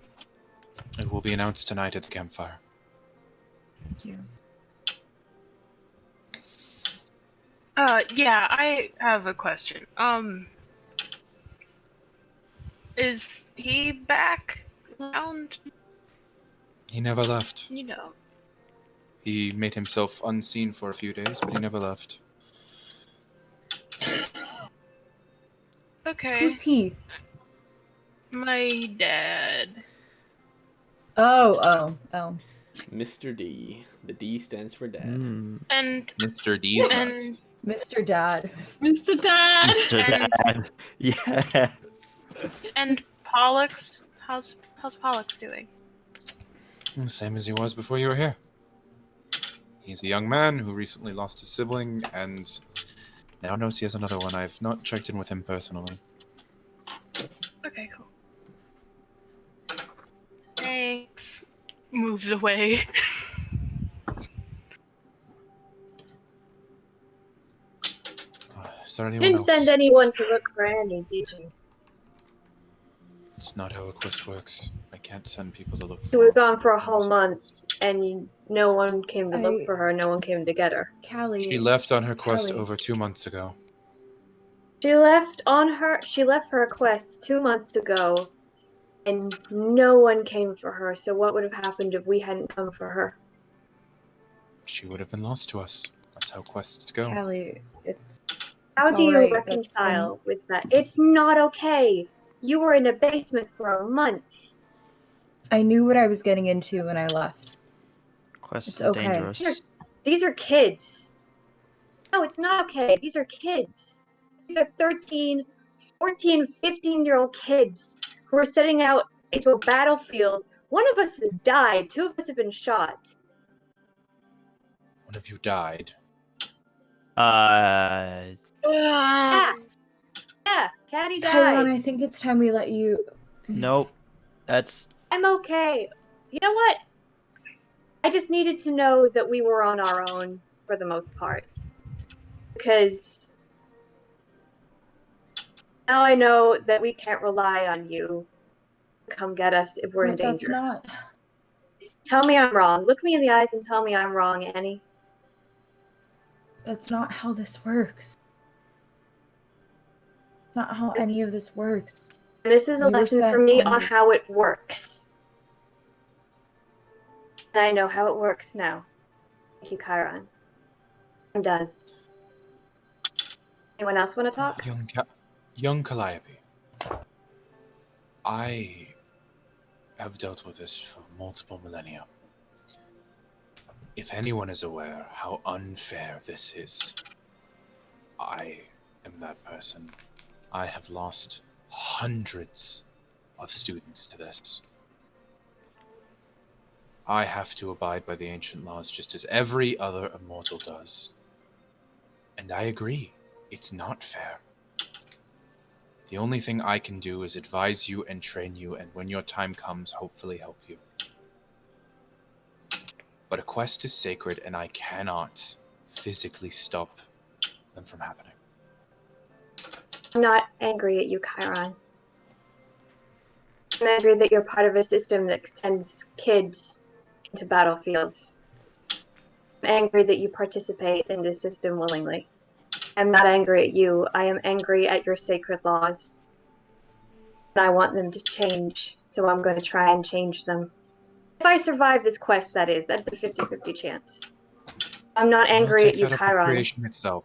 It will be announced tonight at the campfire. Thank you. Yeah, I have a question. Is he back around? He never left. You know. He made himself unseen for a few days, but he never left. Okay. Who's he? My dad. Oh. Mr. D. The D stands for dad. And Mr. D's and nuts. Mr. Dad. Mr. Dad. Mr. Dad. Yes. and Pollux. How's Pollux doing? The same as he was before you were here. He's a young man who recently lost his sibling and now knows he has another one. I've not checked in with him personally. Okay, cool. Thanks. Moves away. Is there anyone Didn't else? send anyone to look for Annie, did you? It's not how a quest works. I can't send people to look for She was her. gone for a whole month, and no one came to look for her. No one came to get her. Callie. She left on her quest Kelly. over 2 months ago. She left for a quest 2 months ago, and no one came for her. So what would have happened if we hadn't come for her? She would have been lost to us. That's how quests go. Callie, it's. How It's do you alright, reconcile with that? It's not okay. You were in a basement for a month. I knew what I was getting into when I left. Quests It's are okay. dangerous. These are kids. No, it's not okay. These are kids. These are 13, 14, 15-year-old kids who are setting out into a battlefield. One of us has died. 2 of us have been shot. One of you died. Yeah, Caddy Chiron, died. I think it's time we let you. Nope. That's I'm okay. You know what? I just needed to know that we were on our own for the most part. Because now I know that we can't rely on you to come get us if we're in But that's danger. not. Tell me I'm wrong. Look me in the eyes and tell me I'm wrong, Annie. That's not how this works. It's not how any of this works. And this is a You were lesson for sent me on on the- how it works. And I know how it works now. Thank you, Chiron. I'm done. Anyone else want to talk? Young Calliope. I have dealt with this for multiple millennia. If anyone is aware how unfair this is, I am that person. I have lost hundreds of students to this. I have to abide by the ancient laws just as every other immortal does. And I agree, it's not fair. The only thing I can do is advise you and train you, and when your time comes, hopefully help you. But a quest is sacred, and I cannot physically stop them from happening. I'm not angry at you, Chiron. I'm angry that you're part of a system that sends kids into battlefields. I'm angry that you participate in this system willingly. I'm not angry at you. I am angry at your sacred laws. And I want them to change, so I'm going to try and change them. If I survive this quest, that is. That's a 50-50 chance. I'm not angry I'll at take you, that up with Chiron. creation itself.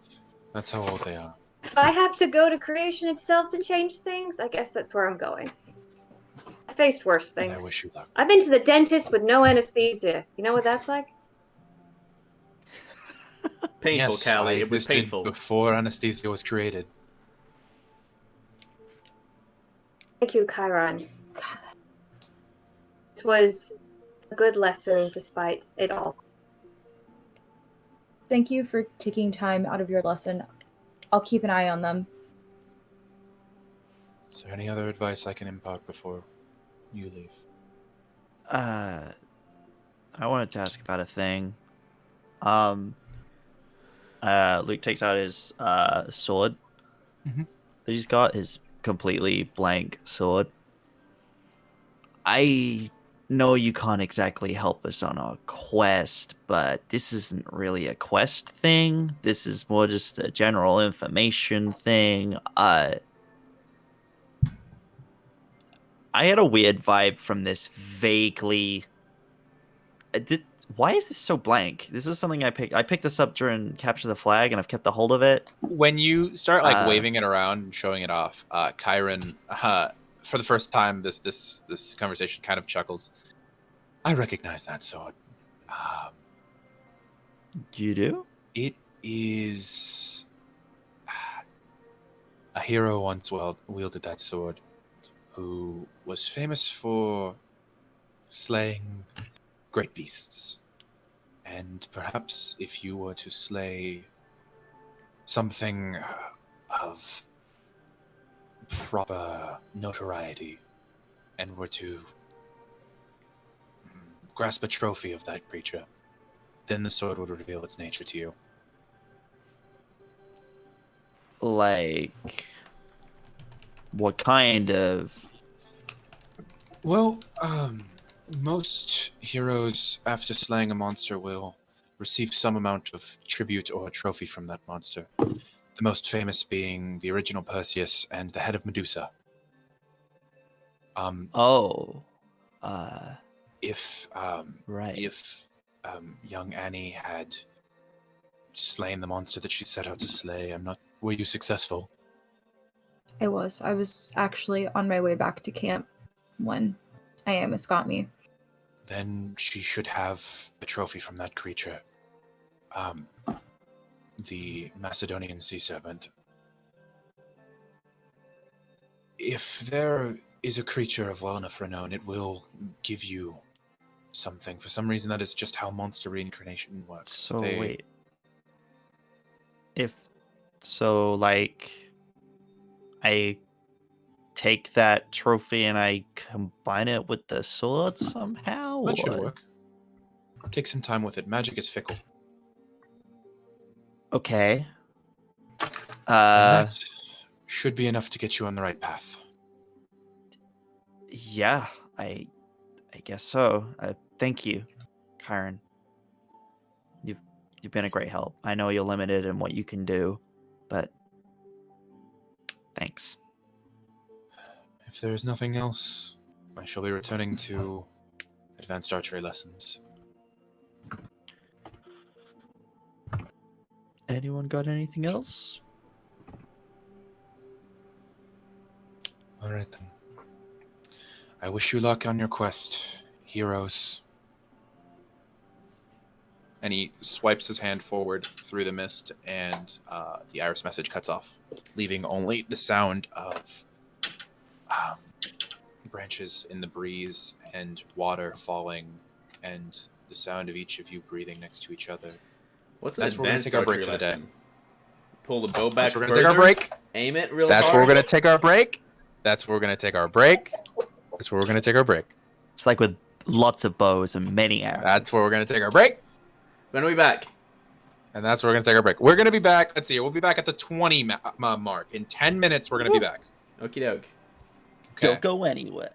That's how old they are. If I have to go to creation itself to change things, I guess that's where I'm going. I faced worse And things. I wish you luck. I've been to the dentist with no anesthesia. You know what that's like? Painful, Yes, Callie. I It was existed painful. before anesthesia was created. Thank you, Chiron. It was a good lesson despite it all. Thank you for taking time out of your lesson. I'll keep an eye on them. Is there any other advice I can impart before you leave? I wanted to ask about a thing. Luke takes out his sword Mhm. that he's got, his completely blank sword. I know you can't exactly help us on our quest, but this isn't really a quest thing. This is more just a general information thing. I had a weird vibe from this vaguely. Why is this so blank? This is something I picked. I picked this up during Capture the Flag, and I've kept a hold of it. When you start like waving it around and showing it off, Kyron, for the first time, this conversation kind of chuckles. I recognize that sword. You do? It is a hero once wielded that sword, who was famous for slaying great beasts. And perhaps if you were to slay something of proper notoriety and were to grasp a trophy of that creature, then the sword would reveal its nature to you. Like, what kind of? Well, most heroes, after slaying a monster, will receive some amount of tribute or trophy from that monster. The most famous being the original Perseus and the head of Medusa. If Right. If young Annie had slain the monster that she set out to slay, were you successful? I was actually on my way back to camp when Iamus got me. Then she should have a trophy from that creature. The Macedonian sea serpent. If there is a creature of well enough renown, it will give you something. For some reason, that is just how monster reincarnation works. So wait. Like, I take that trophy and I combine it with the sword somehow? That should or- work. Take some time with it. Magic is fickle. Okay. And that should be enough to get you on the right path. Yeah, I guess so. Thank you, Kyron. You've been a great help. I know you're limited in what you can do, but thanks. If there is nothing else, I shall be returning to advanced archery lessons. Anyone got anything else? All right then. I wish you luck on your quest, heroes. And he swipes his hand forward through the mist, and the iris message cuts off, leaving only the sound of branches in the breeze and water falling, and the sound of each of you breathing next to each other. What's an That's where we're gonna advanced take our break archery for the day. lesson? Pull the bow back That's where we're further. gonna take our break. Aim it real That's hard. where we're gonna take our break. That's where we're gonna take our break. That's where we're gonna take our break. It's like with lots of bows and many arrows. That's where we're gonna take our break. When are we back? And that's where we're gonna take our break. We're gonna be back. Let's see. We'll be back at the 20 mark. In 10 minutes, we're gonna be back. Okie doke. Okay. Don't go anywhere.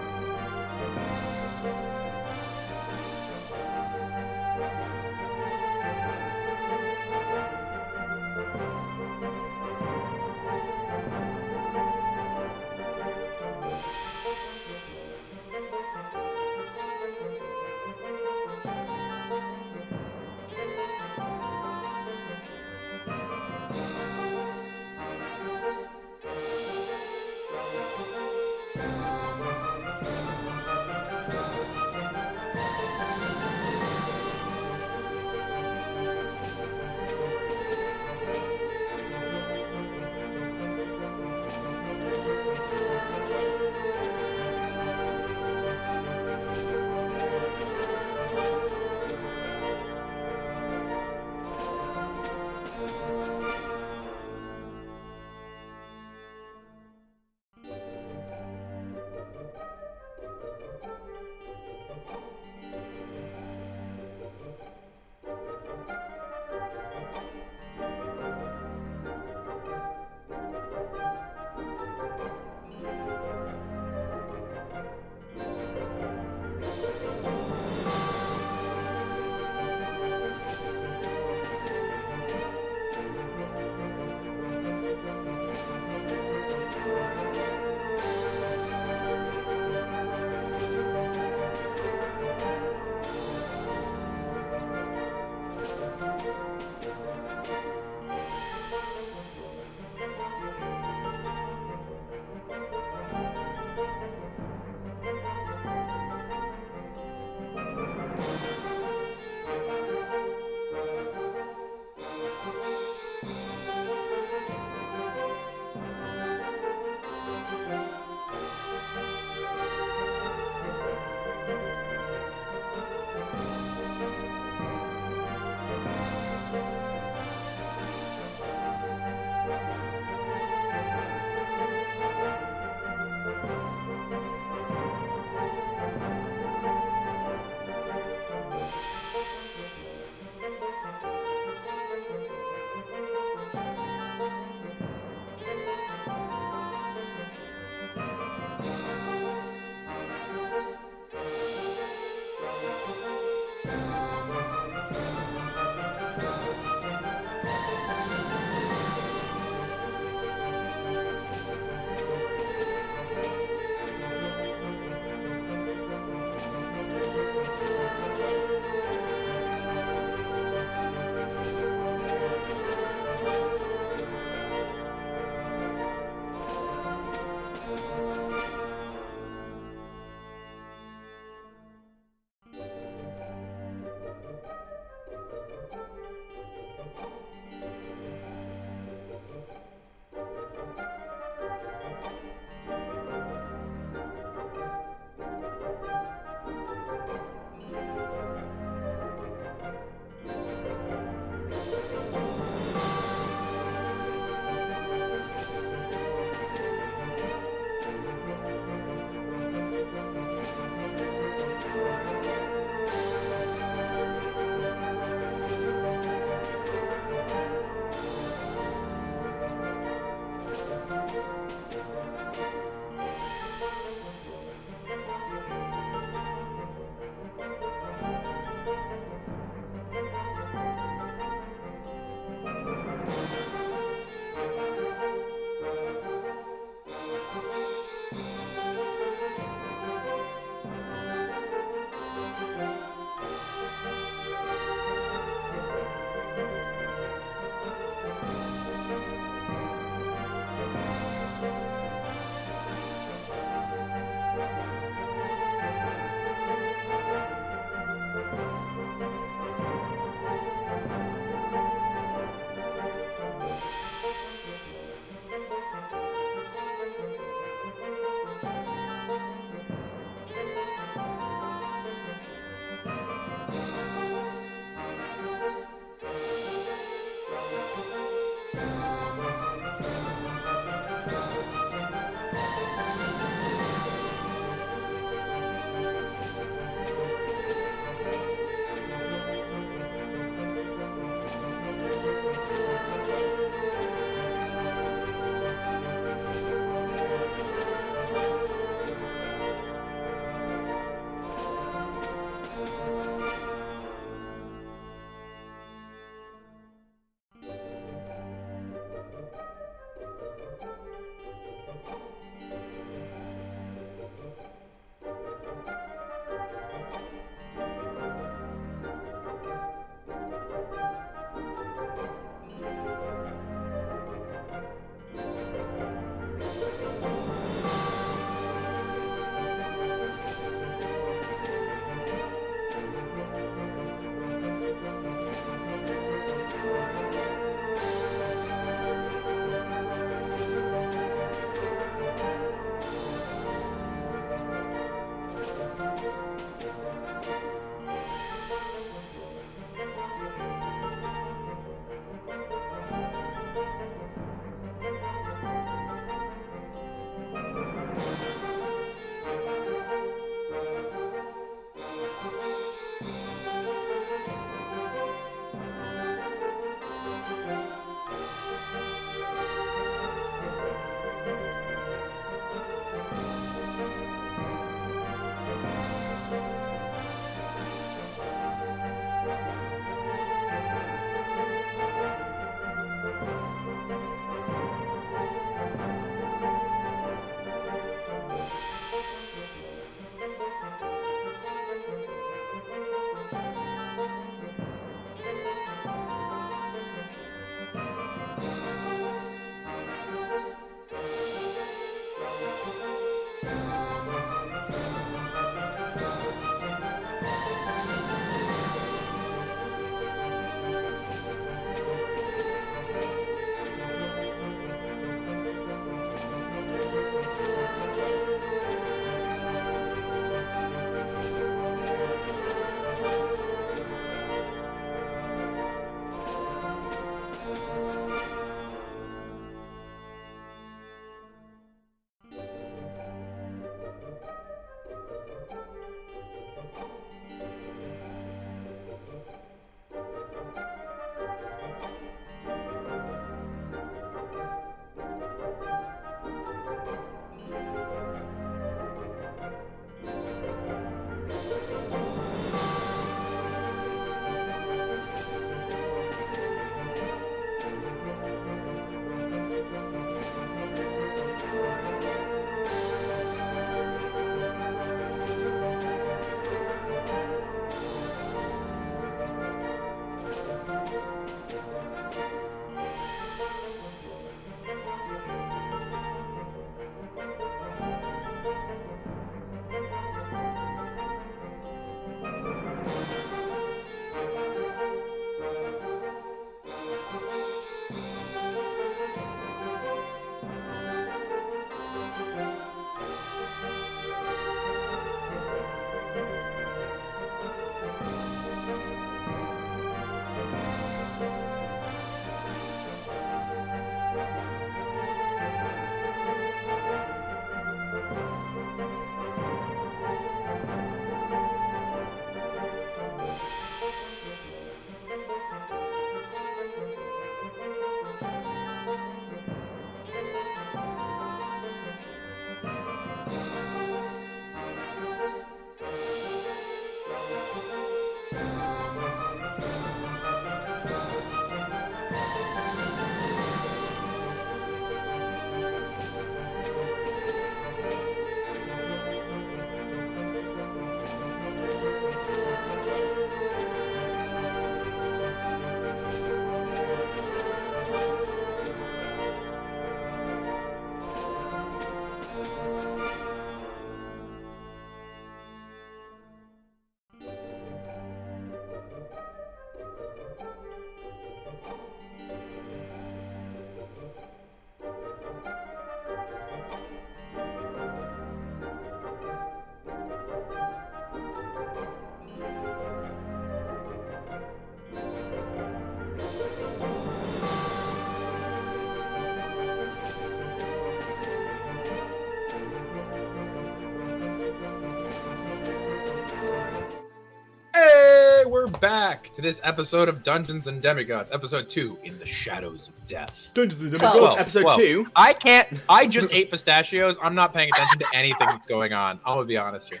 Hey, we're back to this episode of Dungeons and Demigods, episode 2, In the Shadows of Death. Dungeons and Demigods, Well, episode well, 2. I just ate pistachios. I'm not paying attention to anything that's going on. I'm gonna be honest here.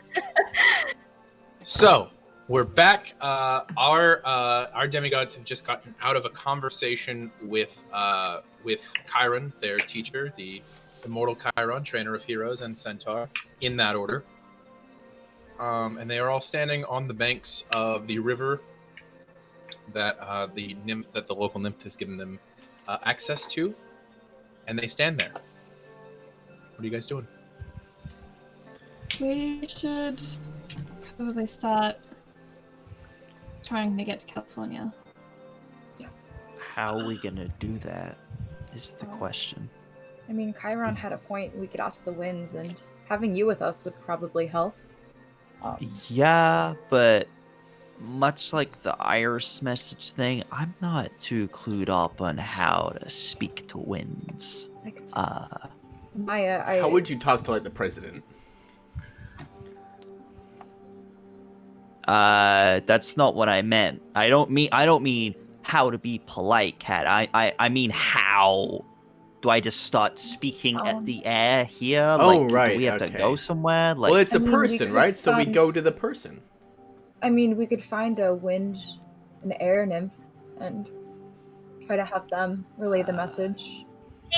So, we're back. Our demigods have just gotten out of a conversation with Chiron, their teacher, the immortal Chiron, trainer of heroes and centaur, in that order. And they are all standing on the banks of the river that the local nymph has given them access to, and they stand there. What are you guys doing? We should probably start trying to get to California. How are we gonna do that? Is the question. I mean, Chiron had a point. We could ask the winds, and having you with us would probably help. Yeah, but much like the Iris message thing, I'm not too clued up on how to speak to winds. Maya, How would you talk to like the president? That's not what I meant. I don't mean how to be polite, Cat. I mean how. Do I just start speaking at the air here? Oh, like, right, do we have to okay. go somewhere? Like, Well, it's a we person, could right? So we find- go to the person. I mean, we could find a wind, an air nymph, and try to have them relay the message.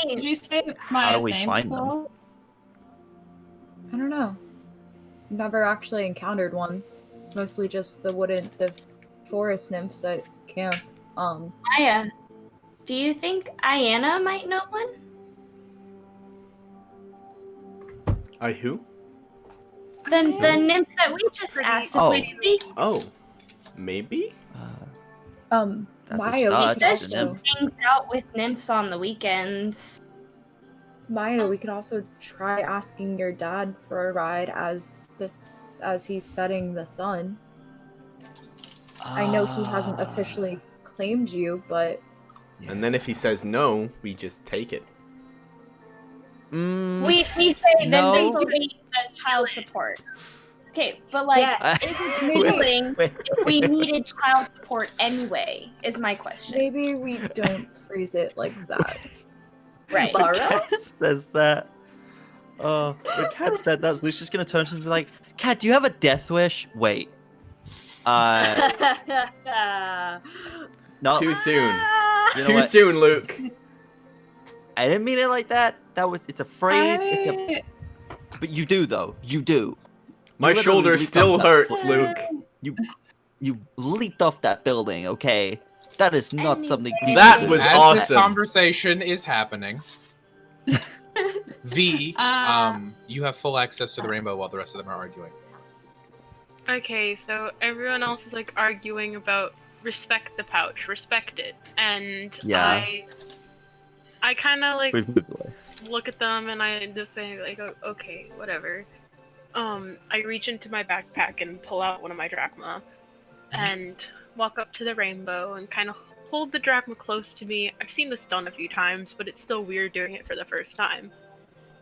Did you say How my do we name find them? before? I don't know. Never actually encountered one. Mostly just the forest nymphs at camp. Maya, do you think Iana might know one? I who? The nymph that we just asked if we'd speak. Oh, maybe? That's a Maya, start. we could Says That's she a also, nymph. hangs out with nymphs on the weekends. Maya, we could also try asking your dad for a ride as he's setting the sun. I know he hasn't officially claimed you, but And then if he says no, we just take it. We say no. then they need child support. Okay, but like, Yeah. is it stealing if we needed child support anyway? Is my question. maybe we don't phrase it like that. Right. When Kat says that, when Kat said that, Lucia's gonna turn to him and be like, "Kat, do you have a death wish?" Wait. No. Too soon. You know Too what? soon, Luke. I didn't mean it like that. It's a phrase. But you do though. You do. My You literally shoulder leaped still off that hurts, building. Luke. You leaped off that building. Okay, that is not something. people That do. was As awesome. this conversation is happening, you have full access to the rainbow while the rest of them are arguing. Okay, so everyone else is like arguing about respect the pouch, respect it, and Yeah. I kind of like We've moved away. look at them and I just say like, okay, whatever. I reach into my backpack and pull out one of my drachma, and walk up to the rainbow and kind of hold the drachma close to me. I've seen this done a few times, but it's still weird doing it for the first time.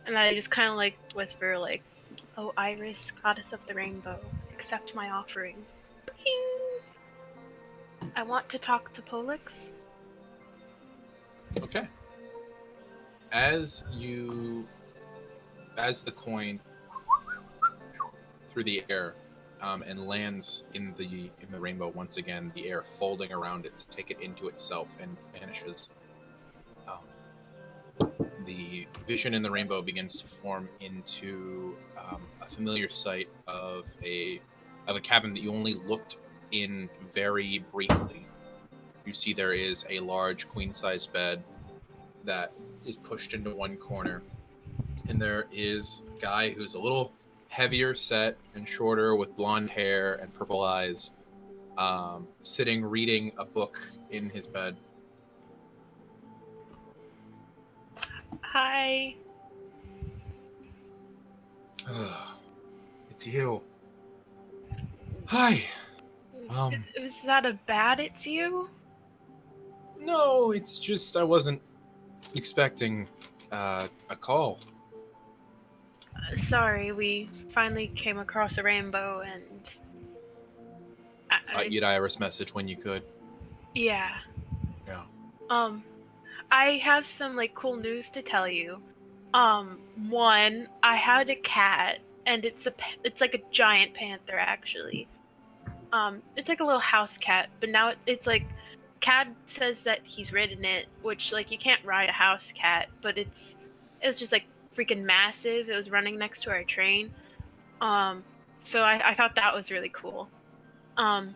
And I just kind of like whisper like, "Oh, Iris, goddess of the rainbow, accept my offering. Ping! I want to talk to Pollux." Okay. As the coin through the air, and lands in the rainbow once again. The air folding around it to take it into itself and vanishes. The vision in the rainbow begins to form into a familiar sight of a cabin that you only looked in very briefly. You see there is a large queen-size bed that is pushed into one corner, and there is a guy who's a little heavier set and shorter with blonde hair and purple eyes, sitting reading a book in his bed. Hi. It's you. Hi. Was that a bad it's you? No, it's just I wasn't expecting a call. Sorry, we finally came across a rainbow and... Thought you'd iris message when you could. Yeah. Yeah. I have some, like, cool news to tell you. One, I had a cat, and it's like a giant panther, actually. It's like a little house cat, but now it's like... Cad says that he's ridden it, which, like, you can't ride a house cat, but it was just, like, freaking massive. It was running next to our train. So I thought that was really cool. And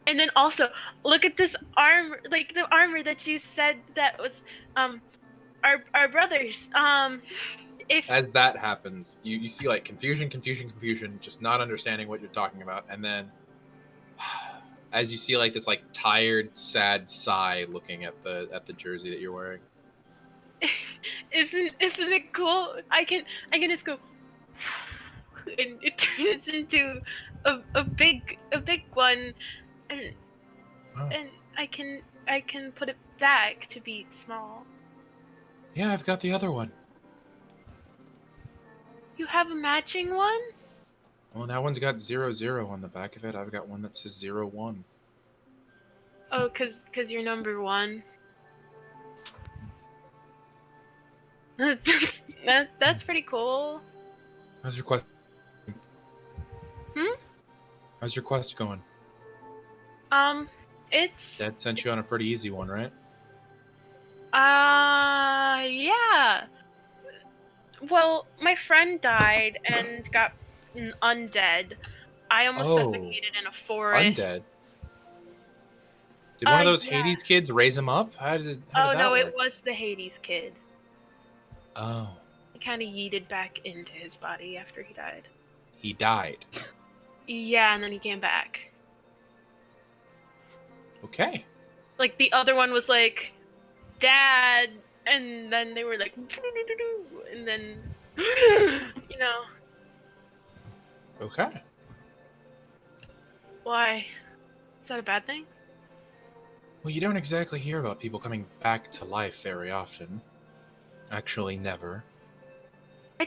then also, look at this armor, like, the armor that you said that was, our brothers. As that happens, you see, like, confusion, just not understanding what you're talking about, and then... as you see, like, this, like, tired, sad sigh looking at the jersey that you're wearing. Isn't it cool? I can just go, and it turns into a big one, and and I can put it back to be small. Yeah, I've got the other one. You have a matching one? Well, that one's got 00 on the back of it. I've got one that says 01. Oh, cause you're number 1. That's pretty cool. How's your quest? Hmm? How's your quest going? It's... Dad sent you on a pretty easy one, right? Yeah. Well, my friend died and got undead. I almost suffocated in a forest. Undead? Did one of those yeah. Hades kids raise him up? How did Oh, that no, work? it was the Hades kid. Oh. He kind of yeeted back into his body after he died. He died. Yeah, and then he came back. Okay. Like, the other one was like, Dad, and then they were like, and then, you know. Okay. Why? Is that a bad thing? Well, you don't exactly hear about people coming back to life very often. Actually, never. I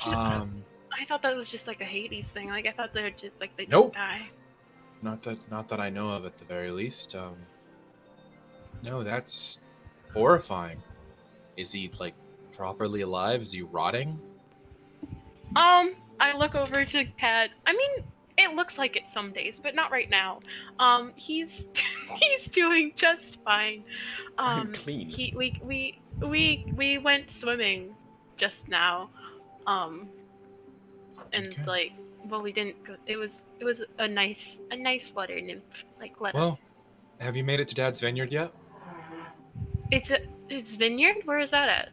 thought that was just like a Hades thing. Like, I thought they were just like, they Nope. die. Not that I know of, at the very least. No, that's horrifying. Is he, like, properly alive? Is he rotting? I look over to Cat. I mean, it looks like it some days, but not right now. He's he's doing just fine. I'm clean. We went swimming just now. And Okay. like, well, we didn't go. It was a nice water nymph. Like, let Well, us. have you made it to Dad's vineyard yet? It's vineyard. Where is that at?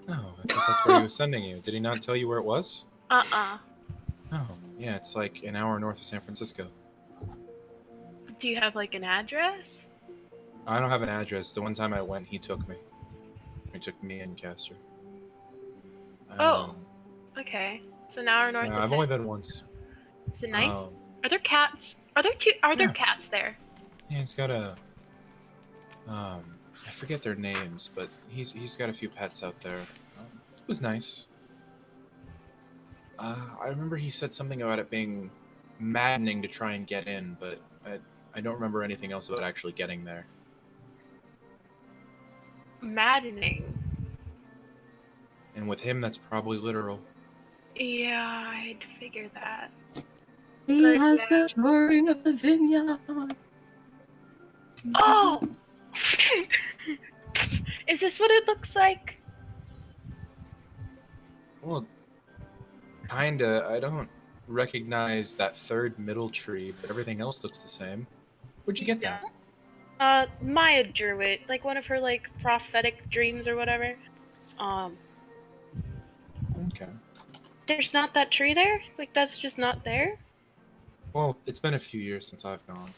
Oh, I thought that's where he was sending you. Did he not tell you where it was? Oh, Yeah, it's like an hour north of San Francisco. do you have like an address? I don't have an address. The one time I went, he took me. He took me and Castor. Okay. So an hour north. No, of I've San- only been once. Is it nice? Um, Are there cats? Are there Yeah. cats there? Yeah, he's got a. I forget their names, but he's got a few pets out there. It was nice. I remember he said something about it being maddening to try and get in, but I don't remember anything else about actually getting there. Maddening. And with him, that's probably literal. Yeah, I'd figure that. He But has yeah. the drawing of the vineyard. Oh! Is this what it looks like? Well, kinda. I don't recognize that third middle tree, but everything else looks the same. Where'd you get that? Maya drew it, like one of her like prophetic dreams or whatever. Okay. There's not that tree there? Like that's just not there? Well, it's been a few years since I've gone.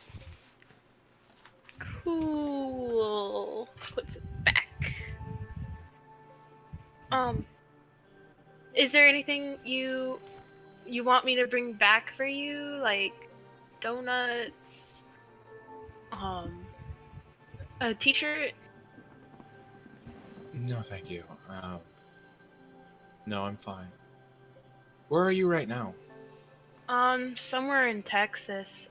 Cool. Puts it back. Is there anything you want me to bring back for you? Like donuts? A t-shirt? No, thank you. No, I'm fine. Where are you right now? Somewhere in Texas,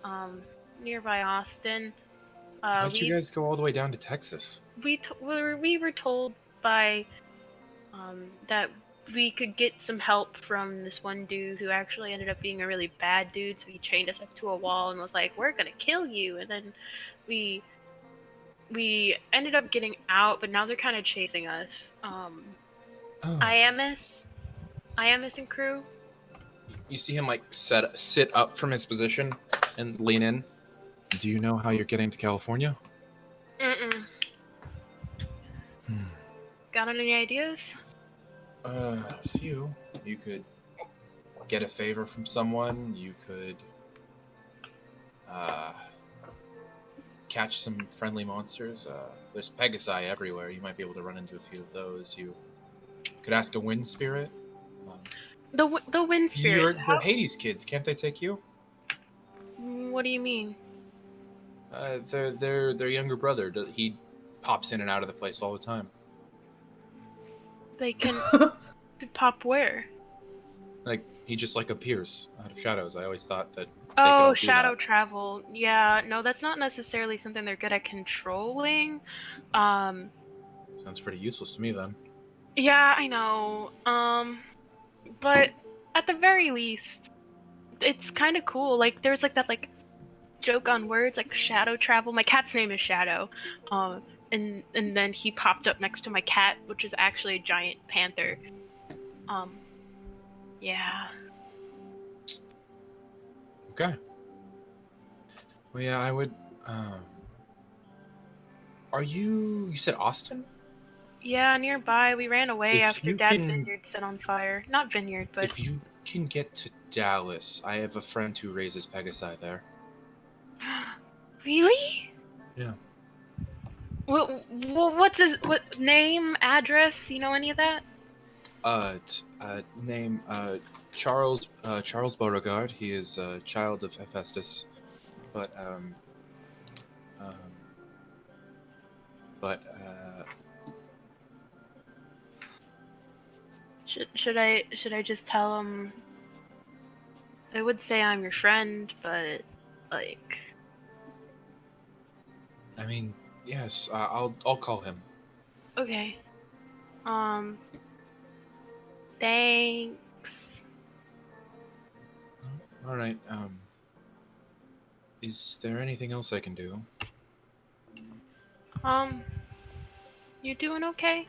nearby Austin. How'd you guys go all the way down to Texas? We were told by that we could get some help from this one dude who actually ended up being a really bad dude, so he chained us up to a wall and was like, "We're gonna kill you," and then we ended up getting out, but now they're kind of chasing us. Oh. Iamus and crew. You see him like sit up from his position and lean in. Do you know how you're getting to California? Mm-mm. Got any ideas? A few. You could get a favor from someone. You could catch some friendly monsters. There's Pegasi everywhere. You might be able to run into a few of those. You could ask a wind spirit. The wind spirits. You're Hades kids. Can't they take you? What do you mean? Their younger brother. He pops in and out of the place all the time. They can pop where? Like he just like appears out of shadows. I always thought that. Oh, shadow travel. Yeah, no, that's not necessarily something they're good at controlling. Sounds pretty useless to me then. Yeah, I know. But at the very least, it's kind of cool. Like there's like that like joke on words like shadow travel. My cat's name is Shadow. And then he popped up next to my cat, which is actually a giant panther. Yeah. Okay. Well, yeah, I would. Are you? You said Austin? Yeah, nearby. We ran away If after you Dad's can- vineyard set on fire. Not vineyard, but If you can get to Dallas, I have a friend who raises Pegasi there. really? Yeah. What's his name, address? You know any of that? Name Charles Beauregard. He is a child of Hephaestus, but Should I just tell him? I would say I'm your friend, but like. I mean, yes, I'll call him. Okay. Thanks. All right. Is there anything else I can do? You doing okay?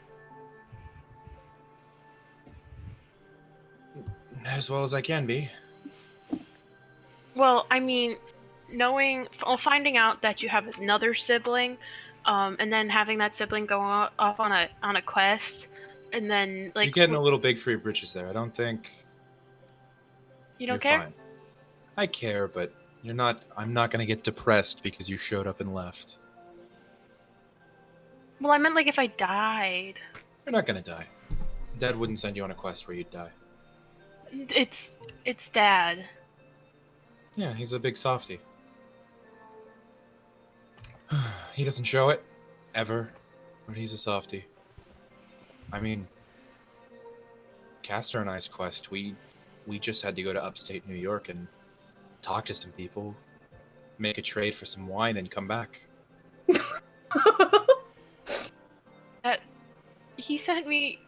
As well as I can be. Well, I mean, finding out that you have another sibling, and then having that sibling go off on a quest, and then like You're getting a little big for your britches there. I don't think. you don't You're care. Fine. I care, but you're not. I'm not gonna get depressed because you showed up and left. Well, I meant like if I died. You're not gonna die. Dad wouldn't send you on a quest where you'd die. It's Dad. Yeah, he's a big softie. He doesn't show it, ever, but he's a softie. I mean, Castor and I's quest, we just had to go to upstate New York and talk to some people, make a trade for some wine, and come back. He sent me.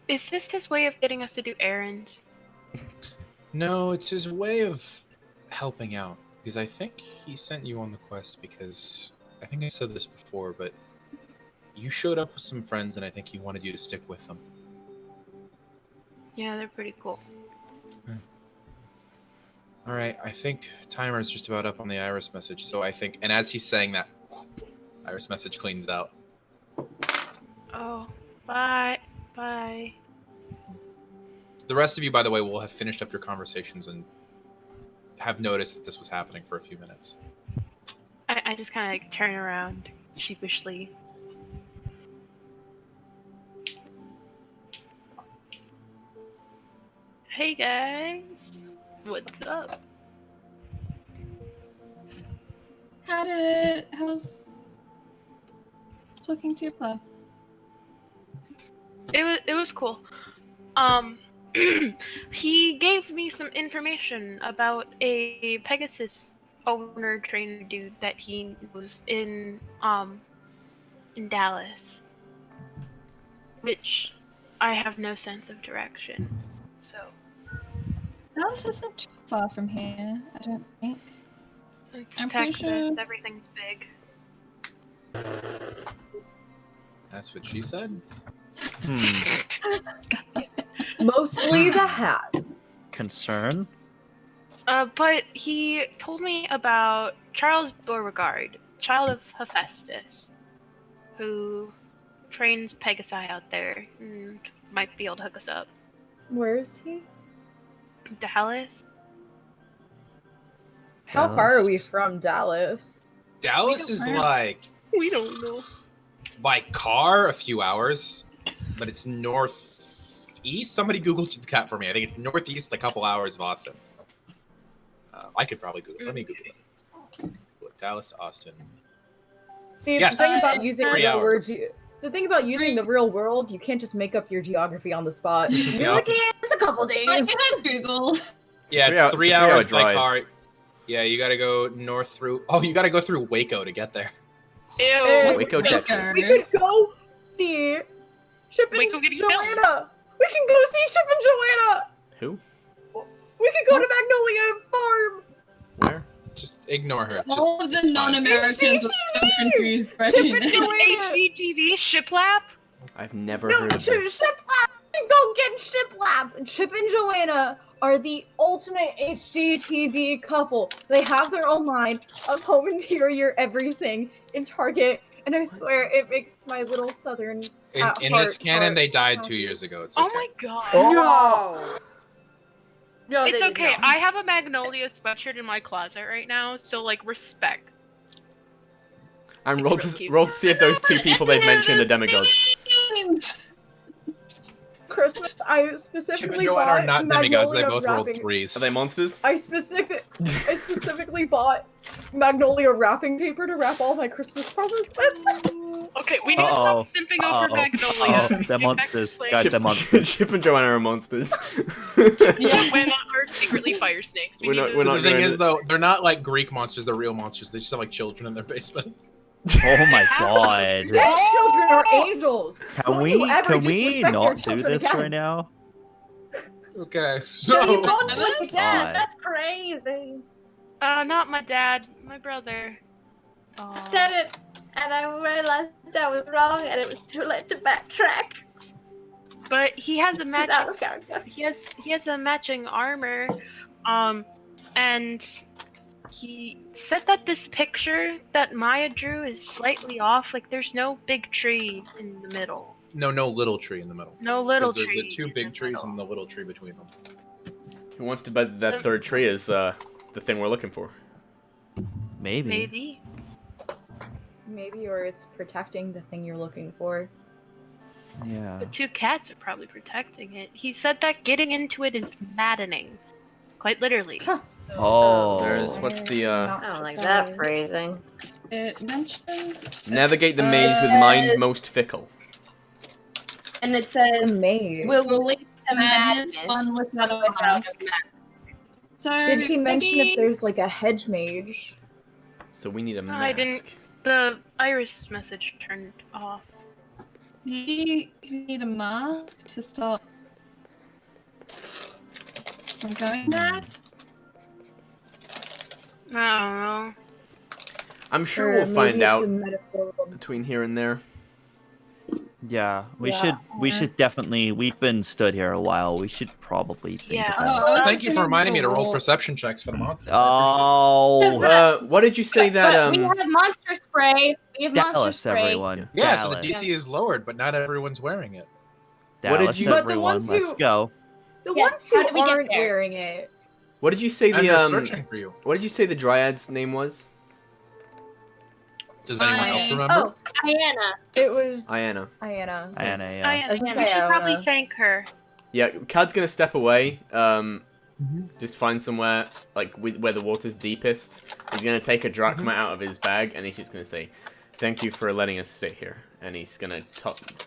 Is this his way of getting us to do errands? No, it's his way of helping out. Because I think he sent you on the quest because I think I said this before, but you showed up with some friends, and I think he wanted you to stick with them. Yeah, they're pretty cool. All right, I think timer's just about up on the iris message. So I think, and as he's saying that, iris message cleans out. Oh, bye. Bye. The rest of you, by the way, will have finished up your conversations and have noticed that this was happening for a few minutes. I just kind of like turn around sheepishly. Hey guys, what's up? How's talking to your player? It was cool. He gave me some information about a Pegasus owner trainer dude that he was in Dallas, which I have no sense of direction. So Dallas isn't too far from here, I don't think. it's I'm pretty Texas. sure- Everything's big. That's what she said? Mostly the hat. Concern? But he told me about Charles Beauregard, child of Hephaestus, who trains Pegasi out there and might be able to hook us up. Where is he? Dallas? How far are we from Dallas? Dallas is like, We don't know. by car, a few hours, but it's northeast. Somebody Googled the cat for me. I think it's northeast, a couple hours of Austin. I could probably Google it. Let me Google it. Dallas to Austin. See, Yes. the thing about using the 3 real hours. world, the thing about using the real world, you can't just make up your geography on the spot. You're Yeah. like, yeah, it's a couple days. I can have Google. Yeah, It's it's a 3 3-hour hours by drive. car. Yeah, you gotta go north through. Oh, you gotta go through Waco to get there. Ew. Waco, Texas. We could go see Chip and Waco getting Joanna. We can go see Chip and Joanna. Who? We could go to Magnolia Farm. Where? Just ignore her. All of the it's fine. non-Americans are so confused, Chip and Brendan. Joanna. HGTV shiplap? I've never No, heard of Chip this. Lab. Go get Shiplap. Chip and Joanna are the ultimate HGTV couple. They have their own line of home interior everything in Target, and I swear it makes my little southern In this canon, they died 2 years ago. It's Oh okay. my god. No. No, It's they did okay. not. I have a Magnolia sweatshirt in my closet right now, so like respect. And It's roll real to, cute. roll to see if those two people they've mentioned are demigods. Christmas. I Chip and specifically Joanna are bought not demigods. They Magnolia both rolled wrapping. threes. Are they monsters? I specifically bought Magnolia wrapping paper to wrap all my Christmas presents with. Okay, we need Uh-oh. to stop simping over Magnolia. They're Get back to monsters. play. Guys, they're monsters. Chip and Joanna are monsters. Yeah. We're not are secretly fire snakes. We're not- need to- we're So not the thing gonna is, do- though, they're not like Greek monsters. They're real monsters. They just have like children in their basement. Oh my god. Their children are angels. Can Don't you we ever can just we respect your not do children this again. right now? Okay, So you so bought it with your dad? God. That's crazy. not my dad, my brother. I said it, and I realized I was wrong, and it was too late to backtrack. But he has a It's matching. out of character. He has a matching armor, and he said that this picture that Maya drew is slightly off. Like there's no big tree in the middle. no little tree in the middle. No little 'Cause there's tree. the two in big the trees middle. and the little tree between them. Who wants to bet that third tree is the thing we're looking for? Maybe. Maybe. Maybe, or it's protecting the thing you're looking for. Yeah. The two cats are probably protecting it. He said that getting into it is maddening. Quite literally. Oh. There's what's the I don't like that phrasing. It mentions. navigate the maze with mind most fickle. And it says, Maze. will lead to madness, Madness. fun without a mask. So Did he mention maybe- if there's like a hedge mage? So we need a mask. I didn't- The iris message turned off. Maybe you need a mask to stop We're going that? I don't know. I'm sure Or we'll maybe find it's out a metaphor. between here and there. Yeah, we Yeah. should definitely. We've been stood here a while. We should probably think Yeah. about. Thank you for reminding me to roll perception checks for the monster. Oh, What did you say that But we have monster spray. We have monster Dallas, spray. everyone. Yeah, so the Dallas. DC is lowered, but not everyone's wearing it. What did Dallas, you- But the everyone, ones let's who- go. The Yeah, ones who how did we get aren't there? wearing it. What did you say I'm the just searching for you. What did you say the Dryad's name was? Does anyone else I- remember? Oh, Diana. It was Iana. Iana. Iana, Oh, yeah. yeah, I was we gonna should say, probably Iona. thank her. Yeah, Cad's gonna step away. Just find somewhere like where the water's deepest. He's gonna take a drachma out of his bag, and he's just gonna say, "Thank you for letting us stay here." And he's gonna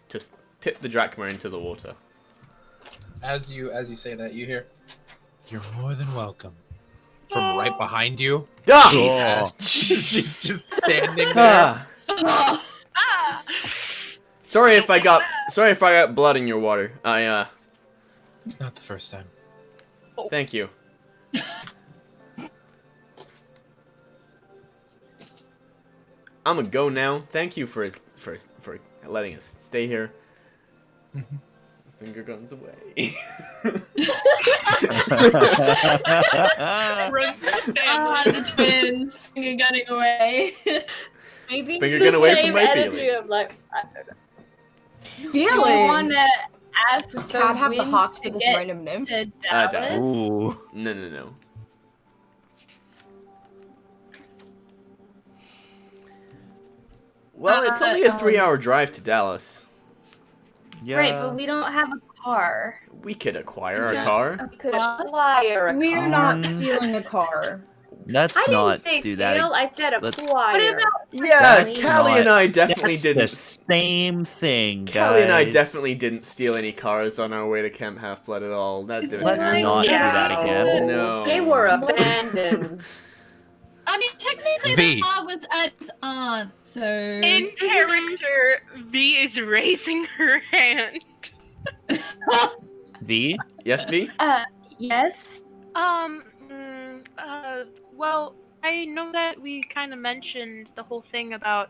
just tip the drachma into the water. As you say that, you hear, "You're more than welcome." From right behind you. Ah! She's just standing there. Ah! Ah! Sorry if I got blood in your water. It's not the first time. Thank you. I'm gonna go now. Thank you for letting us stay here. Finger guns away. Runs the family. The twins finger gunning away. Maybe Finger the gun away from same my energy feelings. of like, I don't know. Do you want Feelings. to ask Does the Cat have the wind hots to for this get random nymph? to I Dallas? don't. Ooh. No. Well, it's only a 3-hour drive to Dallas. Yeah. Right, but we don't have a car. We could acquire a car. We could acquire a We're car. not stealing a car. Let's I didn't not say do steal, that. I said Let's- acquire. What about Yeah, That's Callie and I definitely That's didn't. the same thing, guys. Callie and I definitely didn't steal any cars on our way to Camp Half-Blood at all. That didn't Let's happen. not do that No. again. No. They were abandoned. I mean, technically V. the car was at his aunt, so... In character, V is raising her hand. V? Yes, V? Yes? Well, I know that we kind of mentioned the whole thing about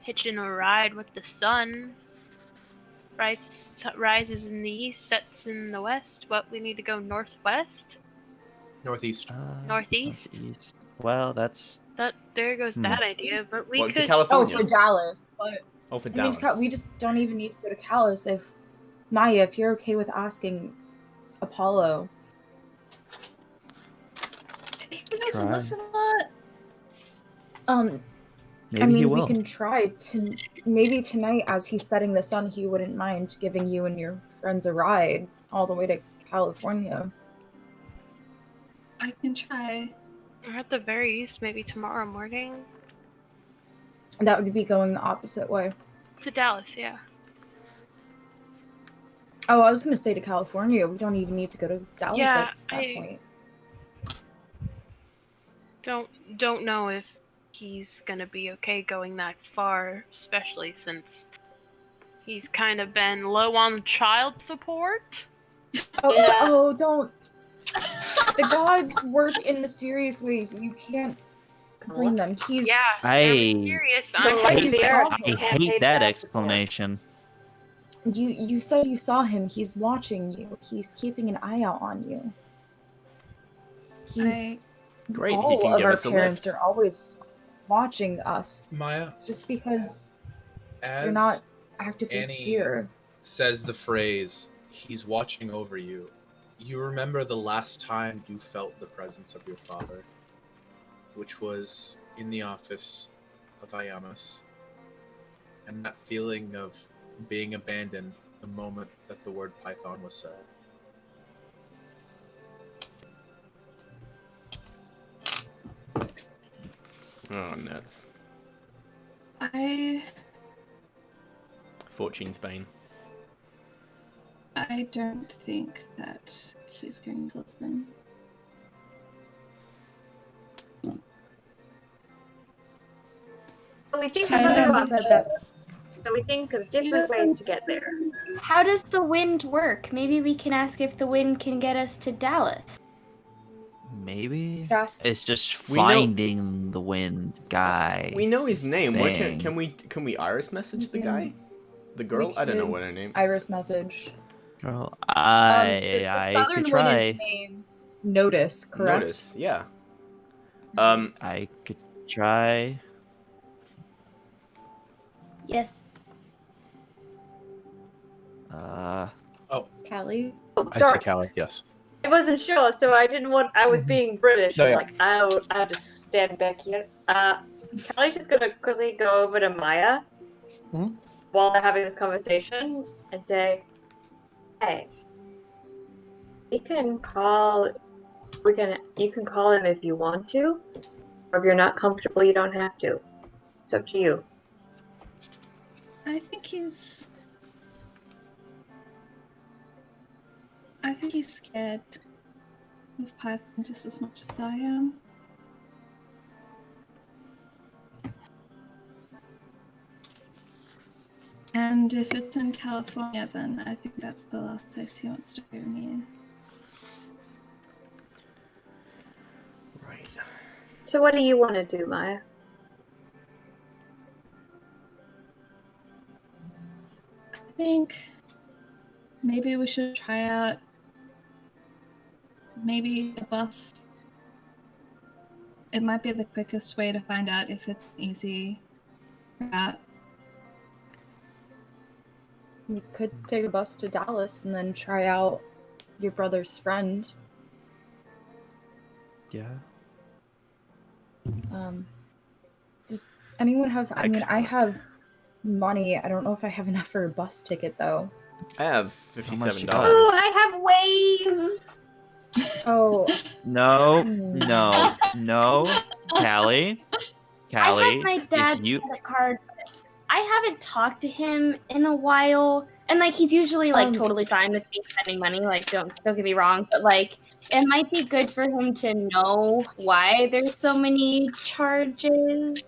hitching a ride with the sun. Rises in the east, sets in the west. What, we need to go northwest? Northeast. Northeast? Northeast. Well, that's... There goes that idea, but we What, to could... Oh, California? for Dallas. But Oh, for I mean, Dallas. we just don't even need to go to Calais. If Maya, if you're okay with asking Apollo. He doesn't Try. listen a lot. Maybe I he mean, will. we can try to maybe tonight, as he's setting the sun, he wouldn't mind giving you and your friends a ride all the way to California. I can try. Or at the very least, maybe tomorrow morning. And that would be going the opposite way. To Dallas, yeah. Oh, I was gonna say to California. We don't even need to go to Dallas Yeah, at that point. Don't know if he's gonna be okay going that far, especially since he's kind of been low on child support. Oh, don't. The gods work in mysterious ways. You can't blame them. He's Yeah, I- they're mysterious. The I'm light you of the saw earth I can't hate pay that child support. explanation. you said you saw him. He's watching you. He's keeping an eye out on you. He's Great, he all can of give our us a parents lift. are always watching us. Maya, Just because as you're not actively Annie here. says the phrase, "He's watching over you," you remember the last time you felt the presence of your father, which was in the office of Iamus, and that feeling of being abandoned the moment that the word Python was said. Oh, nuts. I Fortune's bane. don't think that he's going to listen. So we think of Kinda other said that. options. So we think of different ways to get there. How does the wind work? Maybe we can ask if the wind can get us to Dallas. Maybe Just it's just We know- finding the wind guy. We know his is the name. What thing. can we iris message the Yeah. guy? The girl? I don't know could what her name. Iris message. Girl, The I southern could one try. is named Notice, correct? Notice, yeah. I could try. Yes. Callie. Oh, I say sorry. Callie, yes. I wasn't sure, so I didn't want. I was being British. No, yeah. Like, I'll just stand back here. Callie's just gonna quickly go over to Maya Mhm. while they're having this conversation and say, "Hey, you can call. You can call him if you want to, or if you're not comfortable, you don't have to. It's up to you." I think he's scared of Python just as much as I am. And if it's in California, then I think that's the last place he wants to go near. Right. So what do you want to do, Maya? I think maybe we should try out maybe a bus. It might be the quickest way to find out if it's an easy route. You could take a bus to Dallas and then try out your brother's friend. Yeah. Does anyone have? I mean, I could. have money. I don't know if I have enough for a bus ticket though. I have How much $57. you got? Oh, I have ways. Oh, No, Hmm. no, Callie. I have my if dad's you credit card. But I haven't talked to him in a while, and like he's usually like totally fine with me spending money. Like don't get me wrong, but like it might be good for him to know why there's so many charges.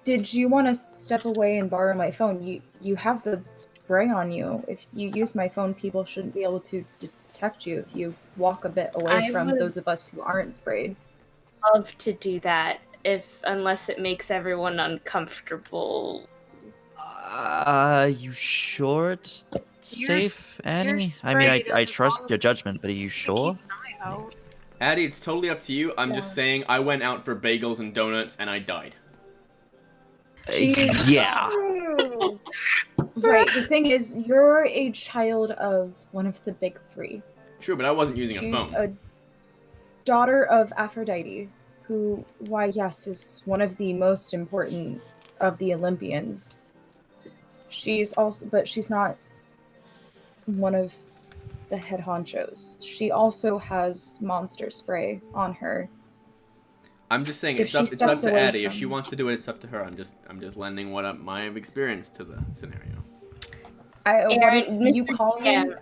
did you want to step away and borrow my phone? You have the spray on you. If you use my phone, people shouldn't be able to detect you if you walk a bit away I from would- those of us who aren't sprayed. Love to do that unless it makes everyone uncomfortable. you sure it's safe, Annie? I sprayed mean, I as trust long your as judgment, but are you sure? Keep an eye out. Addie, it's totally up to you. I'm just Yeah. saying I went out for bagels and donuts and I died. She's- Yeah. Right. The thing is, you're a child of one of the big three. True, but I wasn't using a She's phone. a daughter of Aphrodite, who, why, yes, is one of the most important of the Olympians. She's also, but she's not one of the head honchos. She also has monster spray on her. I'm just saying if it's she up to steps away Addie. If she from- wants to do it, it's up to her. I'm just lending my experience to the scenario. What if Aaron, you call him?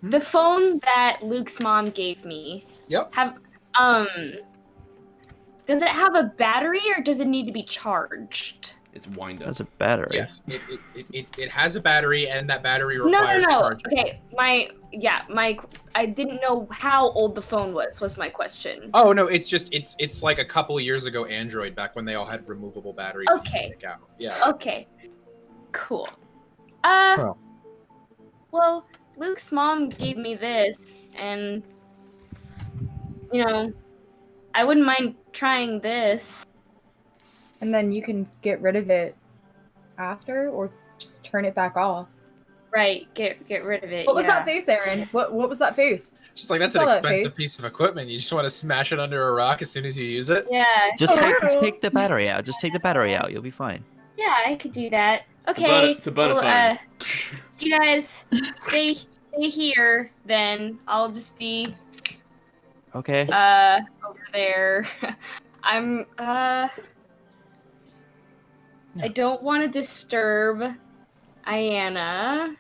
The phone that Luke's mom gave me. Yep. Does it have a battery or does it need to be charged? It's wind up. That's a battery. Yes, it has a battery, and that battery No. requires charging. Okay, I didn't know how old the phone was my question. Oh no, it's like a couple years ago Android, back when they all had removable batteries that you Okay. could take out. Yeah. Okay. Cool. Oh. Well, Luke's mom gave me this, and I wouldn't mind trying this. And then you can get rid of it after, or just turn it back off. Right, get rid of it. What was yeah. that face, Aaron? What was that face? Just like that's I an saw that expensive face. piece of equipment. You just want to smash it under a rock as soon as you use it. Yeah. Just Oh. take the battery out. Just take the battery out. You'll be fine. Yeah, I could do that. Okay. It's a bona fide. You guys stay here. Then I'll just be Okay. over there. I'm I don't want to disturb Ayanna.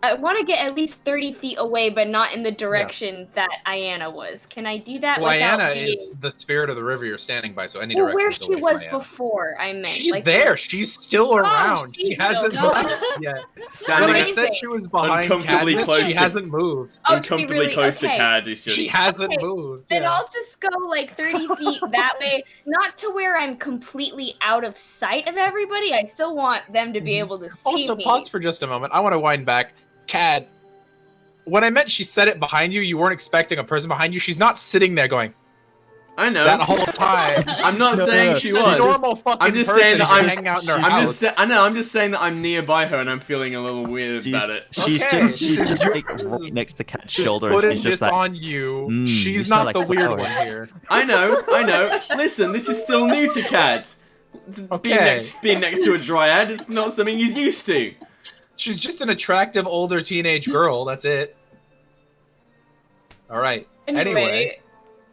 I want to get at least 30 feet away, but not in the direction that Iana was. Can I do that Well, without Iana being... is the spirit of the river you're standing by, so any Well, direction where is she away from was Iana. before, I meant. She's like, there. She's still around. She she's hasn't still left going. yet. Standing When I Amazing. said she was behind Uncomfortably Cadmus, close she to- hasn't moved. Oh, she Uncomfortably really- close to okay. Cad is just... She hasn't Okay, moved. Then yeah. I'll just go like 30 feet that way, not to where I'm completely out of sight of everybody. I still want them to be able to see Also, me. pause for just a moment. I want to wind back. Cad, when I meant she said it behind you, you weren't expecting a person behind you. She's not sitting there going I know. that whole time. I'm not saying she She's a was. normal fucking I'm just person saying that who's I'm- hanging out in her I'm house. just I know. I'm just saying that I'm nearby her and I'm feeling a little weird about it. She's Okay. she's just like right next to Cat's Just shoulder, and putting she's this just like, on you. you She's smell not like the weird one flowers. here. I know. Listen, this is still new to Cad. Okay. Being next to a dryad is not something he's used to. She's just an attractive older teenage girl. That's it. All right. Anyway.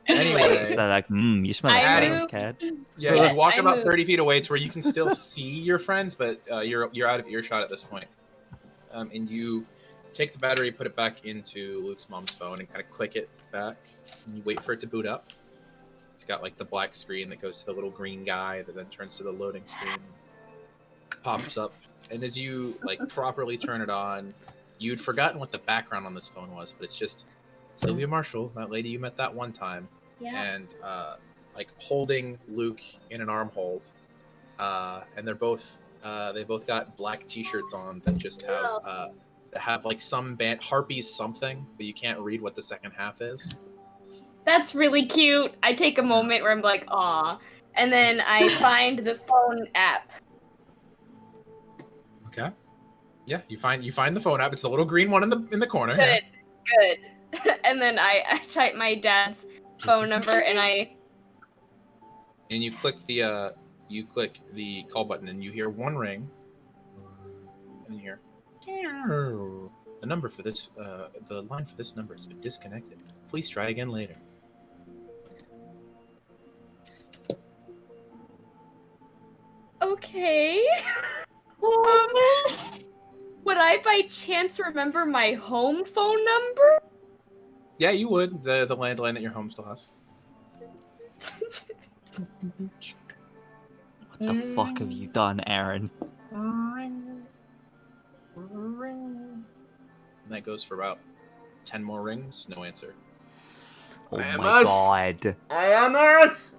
Is that like, you smell like I flowers, move- Cad? Yeah, Yeah, you walk I about move. 30 feet away to where you can still see your friends, but you're out of earshot at this point. And you take the battery, put it back into Luke's mom's phone, and kind of click it back. And you wait for it to boot up. It's got like the black screen that goes to the little green guy that then turns to the loading screen. Pops up, and as you like properly turn it on, you'd forgotten what the background on this phone was, but it's just Sylvia Marshall, that lady you met that one time, and like holding Luke in an arm hold, and they both got black T-shirts on that just have like some band Harpies something, but you can't read what the second half is. That's really cute. I take a moment where I'm like, aw. And then I find the phone app. Okay. Yeah, you find the phone app. It's the little green one in the corner. Good, good. And then I type my dad's phone number and you click the call button, and you hear one ring, and you hear the number for this the line for this number has been disconnected. Please try again later. Okay. Would I by chance remember my home phone number? Yeah, you would. The landline that your home still has. What the fuck have you done, Aaron? And that goes for about 10 more rings. No answer. Oh my Amos! god. Amos!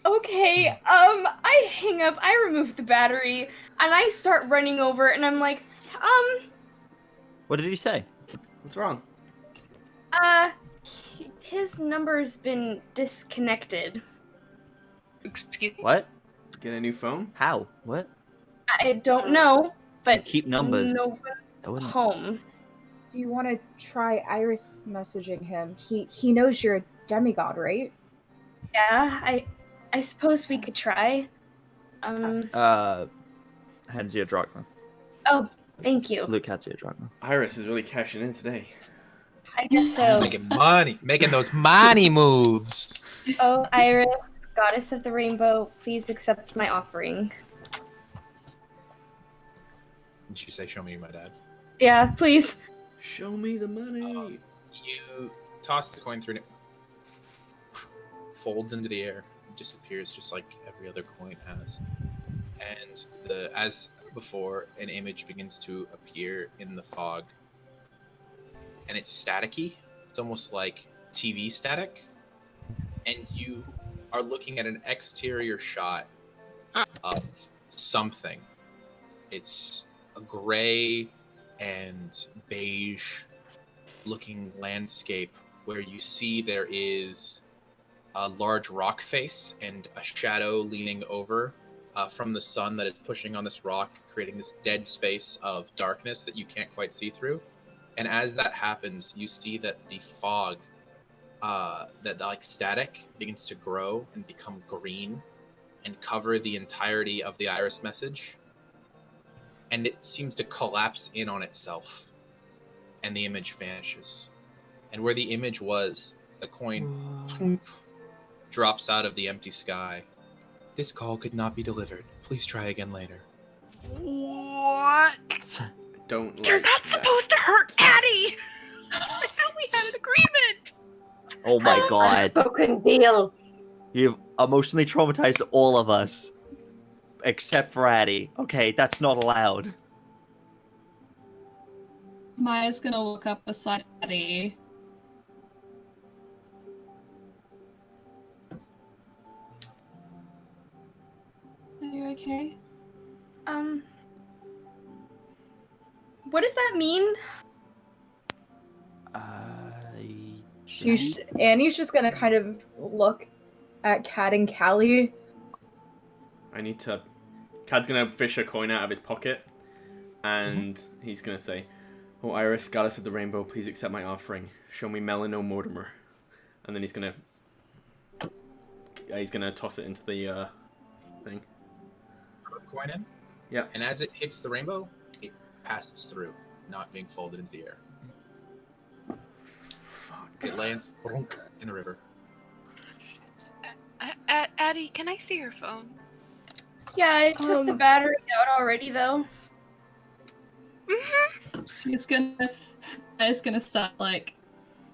Okay, I hang up, I remove the battery, and I start running over, and I'm like, What did he say? What's wrong? his number's been disconnected. Excuse me. What? Get a new phone? How? What? I don't know, but Keep numbers. no I one's wouldn't. home. Do you want to try Iris messaging him? He knows you're a demigod, right? Yeah, I suppose we could try. Hands you a drachma. Oh, thank you. Luke hands you a drachma. Iris is really cashing in today. I guess so. Making money, making those money moves. Oh, Iris, goddess of the rainbow, please accept my offering. Did she say, "Show me my dad"? Yeah, please. Show me the money. You toss the coin through, and it folds into the air. It disappears just like every other coin has. And as before, an image begins to appear in the fog. And it's staticky. It's almost like TV static. And you are looking at an exterior shot of something. It's a gray and beige looking landscape where you see there is a large rock face and a shadow leaning over from the sun that is pushing on this rock, creating this dead space of darkness that you can't quite see through. And as that happens, you see that the fog, that like static, begins to grow and become green and cover the entirety of the Iris message. And it seems to collapse in on itself. And the image vanishes. And where the image was, the coin drops out of the empty sky. This call could not be delivered. Please try again later. What? don't You're like not that. supposed to hurt Addie! I thought we had an agreement! Oh my god. Unspoken deal. You've emotionally traumatized all of us. Except for Addie. Okay, that's not allowed. Maya's gonna look up beside Addie. Are you okay? What does that mean? Annie's just gonna kind of look at Cat and Callie. I need to... Cad's gonna fish a coin out of his pocket, and he's gonna say, "Oh, Iris, goddess of the rainbow, please accept my offering. Show me Melano Mortimer." And then he's gonna toss it into the thing. Put a coin in. Yeah. And as it hits the rainbow, it passes through, not being folded into the air. Fuck. It lands in the river. Addie, can I see your phone? Yeah, I took the battery out already, though. She's gonna start like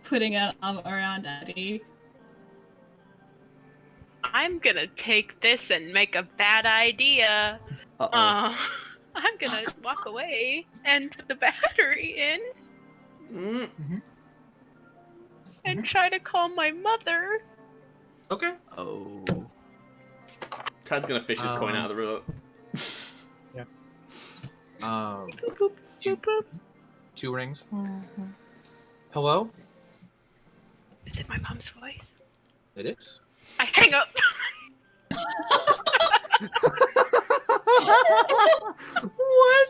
putting an arm around Addie. I'm gonna take this and make a bad idea. Uh-oh. I'm gonna walk away and put the battery in and try to call my mother. Okay. Oh. Cad's gonna fish his coin out of the river. Boop, boop, boop, boop. 2 rings. Hello? Is it my mom's voice? It is. I hang up. What?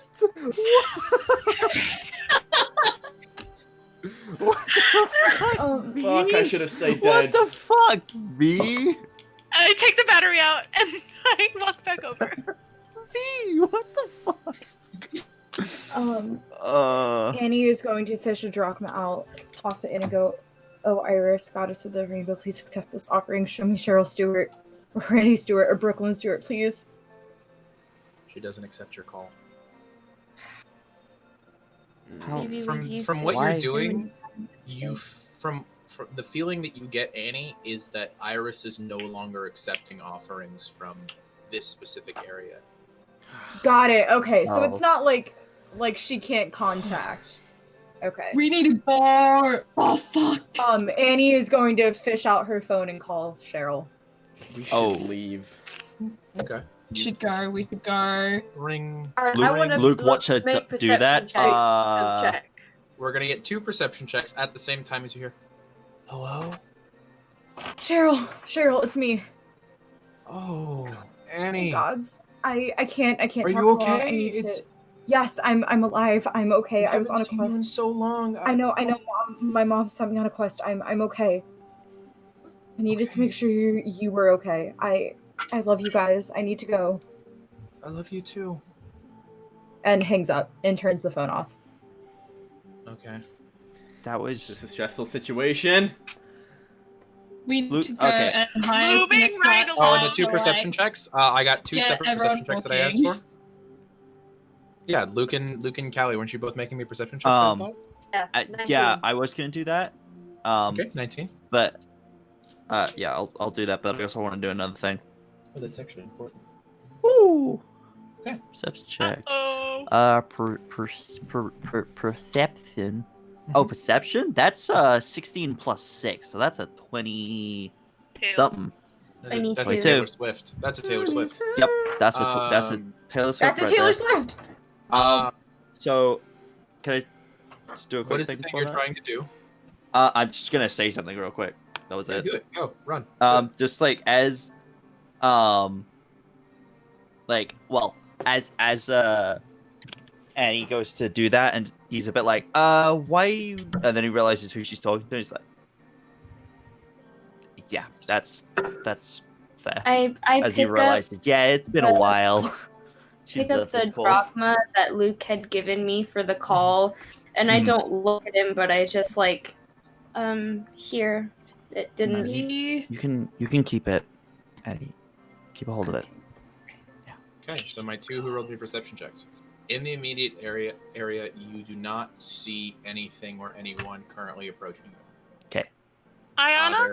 Fuck, I should have stayed What dead. the fuck, V? I take the battery out and I walk back over. V, what the fuck? Annie is going to fish a drachma out, toss it in, and go, "Oh, Iris, goddess of the rainbow, please accept this offering. Show me Cheryl Stewart, or Randy Stewart, or Brooklyn Stewart, please." She doesn't accept your call. Maybe From we've used what Why? you're doing, from the feeling that you get, Annie, is that Iris is no longer accepting offerings from this specific area. Got it. Okay, so Oh. it's not like she can't contact. Okay. We need a bar. Oh fuck. Annie is going to fish out her phone and call Cheryl. We should Oh. leave. Okay. We should go. We should go. Ring. Alright, Luke- I want to Luke, watch her do that. Check. We're gonna get 2 perception checks at the same time as you hear. Hello? Cheryl, it's me. Oh, Annie. Gods. I can't Are talk you for long. I okay? need It's to... Yes, I'm alive. I'm okay. I was on a haven't seen you in quest. so long. I know, Mom. My mom sent me on a quest. I'm okay. I needed to make sure you were okay. I love you guys. I need to go. I love you too. And hangs up and turns the phone off. Okay. That This was... is a stressful situation. We need Luke- to go okay. and hide. Moving in the right front Oh, along. and the 2 for, perception like, checks. I got 2 get separate everyone perception checks that I asked talking. for. Yeah, Luke and Callie, weren't you both making me perception checks? I thought? yeah, I was gonna do that. Okay, 19. But yeah, I'll do that. But I also want to do another thing. Oh, that's actually important. Ooh. Okay. Perception check. Oh. Perception. Oh, perception? That's 16 plus 6, so that's a 20 something. I need That's to- a Taylor Swift. That's a Taylor Swift. Yep, that's a Taylor Swift. That's a right Taylor there. Swift. So, can I just do a quick What is the thing thing before you're that? trying to do? I'm just gonna say something real quick. That was Yeah, it. do it. Go. Run. Just like as Annie goes to do that, and he's a bit like, why you... And then he realizes who she's talking to, and he's like, yeah, that's fair. I As he pick up realizes, yeah, it's been a the- while. She pick up deserves this the call. drachma that Luke had given me for the call, and I don't look at him, but I just like, here. It didn't. We You can keep it, Annie. Keep a hold of it. Okay, so my 2 who rolled me perception checks. In the immediate area, you do not see anything or anyone currently approaching you. Okay. Ayana?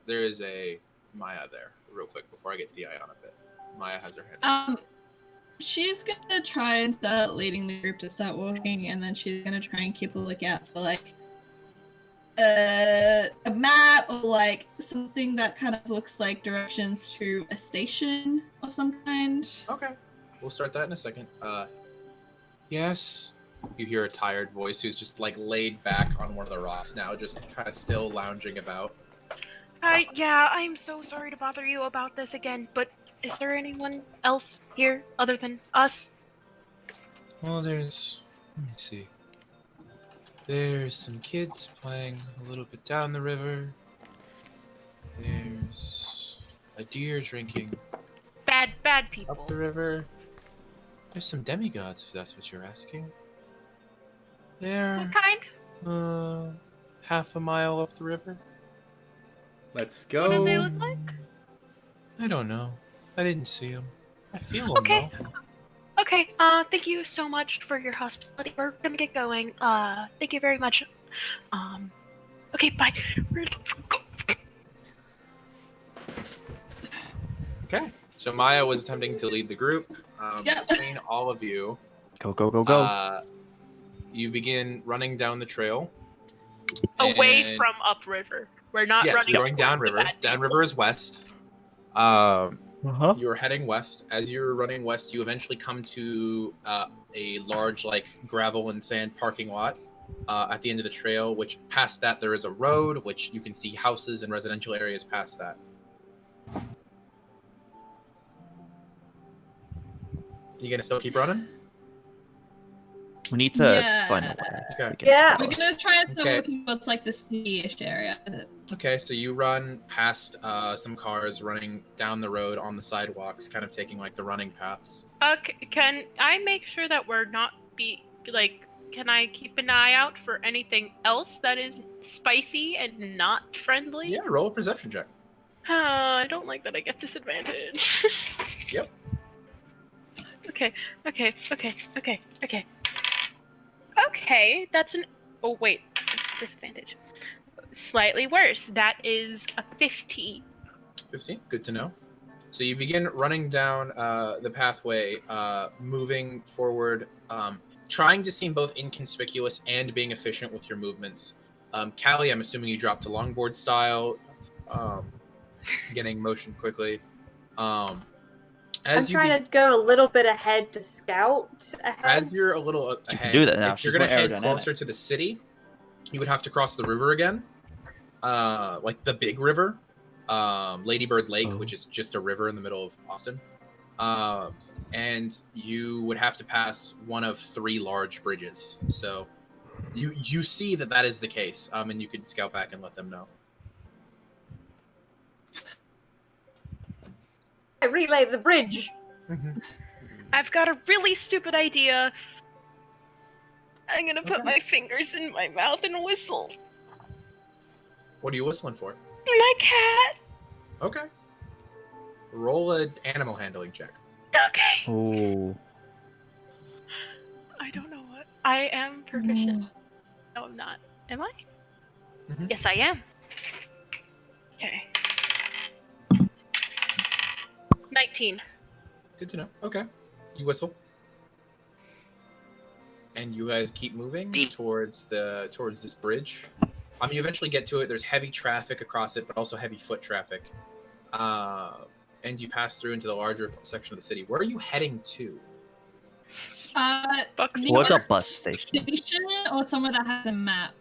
There is a Maya there, real quick, before I get to the Ayana bit. Maya has her hand up. She's gonna try and start leading the group to start walking, and then she's gonna try and keep a lookout for like a map or like something that kind of looks like directions to a station of some kind. Okay. We'll start that in a second. Yes. You hear a tired voice who's just like laid back on one of the rocks now, just kind of still lounging about. Yeah, I'm so sorry to bother you about this again, but is there anyone else here other than us? Well, let me see. There's some kids playing a little bit down the river. There's a deer drinking Bad people. up the river. There's some demigods, if that's what you're asking. They're What kind? half a mile up the river. Let's What do they go. look like? I don't know. I didn't see them. I feel them Okay. though. Okay, thank you so much for your hospitality. We're gonna get going. Thank you very much. Okay, bye. Let's go. Okay. So Maya was attempting to lead the group. Yep. Between all of you, Go. you begin running down the trail. Away and- from upriver. We're not Yes, running you're going towards the downriver. bad Downriver is west. Uh-huh. You're heading west. As you're running west, you eventually come to a large, like, gravel and sand parking lot at the end of the trail, which past that there is a road, which you can see houses and residential areas past that. You gonna still keep running? We need to Yeah. find a way. Okay. to get Yeah. to We're those. gonna try and start Okay. looking what's like the city-ish area. Okay, so you run past some cars running down the road on the sidewalks, kind of taking, like, the running paths. Can I make sure that we're not can I keep an eye out for anything else that is spicy and not friendly? Yeah, roll a perception check. I don't like that I get disadvantage. Yep. Okay, that's an... Oh, wait. Disadvantage. Slightly worse. That is a 15. 15, good to know. So you begin running down the pathway, moving forward, trying to seem both inconspicuous and being efficient with your movements. Callie, I'm assuming you dropped to longboard style, getting motion quickly. I'm As you trying to go a little bit ahead to scout ahead. As you're a little She ahead, can do that now. if you're She's gonna more head aerodynamic. closer to the city, you would have to cross the river again, like the big river, Ladybird Lake, Oh. which is just a river in the middle of Austin, and you would have to pass one of 3 large bridges. So you see that is the case, and you can scout back and let them know. I relay the bridge. I've got a really stupid idea. I'm gonna put my fingers in my mouth and whistle. What are you whistling for? My cat. Okay. Roll an animal handling check. Okay. Oh. I don't know what. I am proficient. No, I'm not. Am I? Mhm. Yes, I am. Okay. 19. Good to know. Okay. You whistle. And you guys keep moving towards this bridge. You eventually get to it. There's heavy traffic across it, but also heavy foot traffic. And you pass through into the larger section of the city. Where are you heading to? What's a bus station? Station or somewhere that has a map.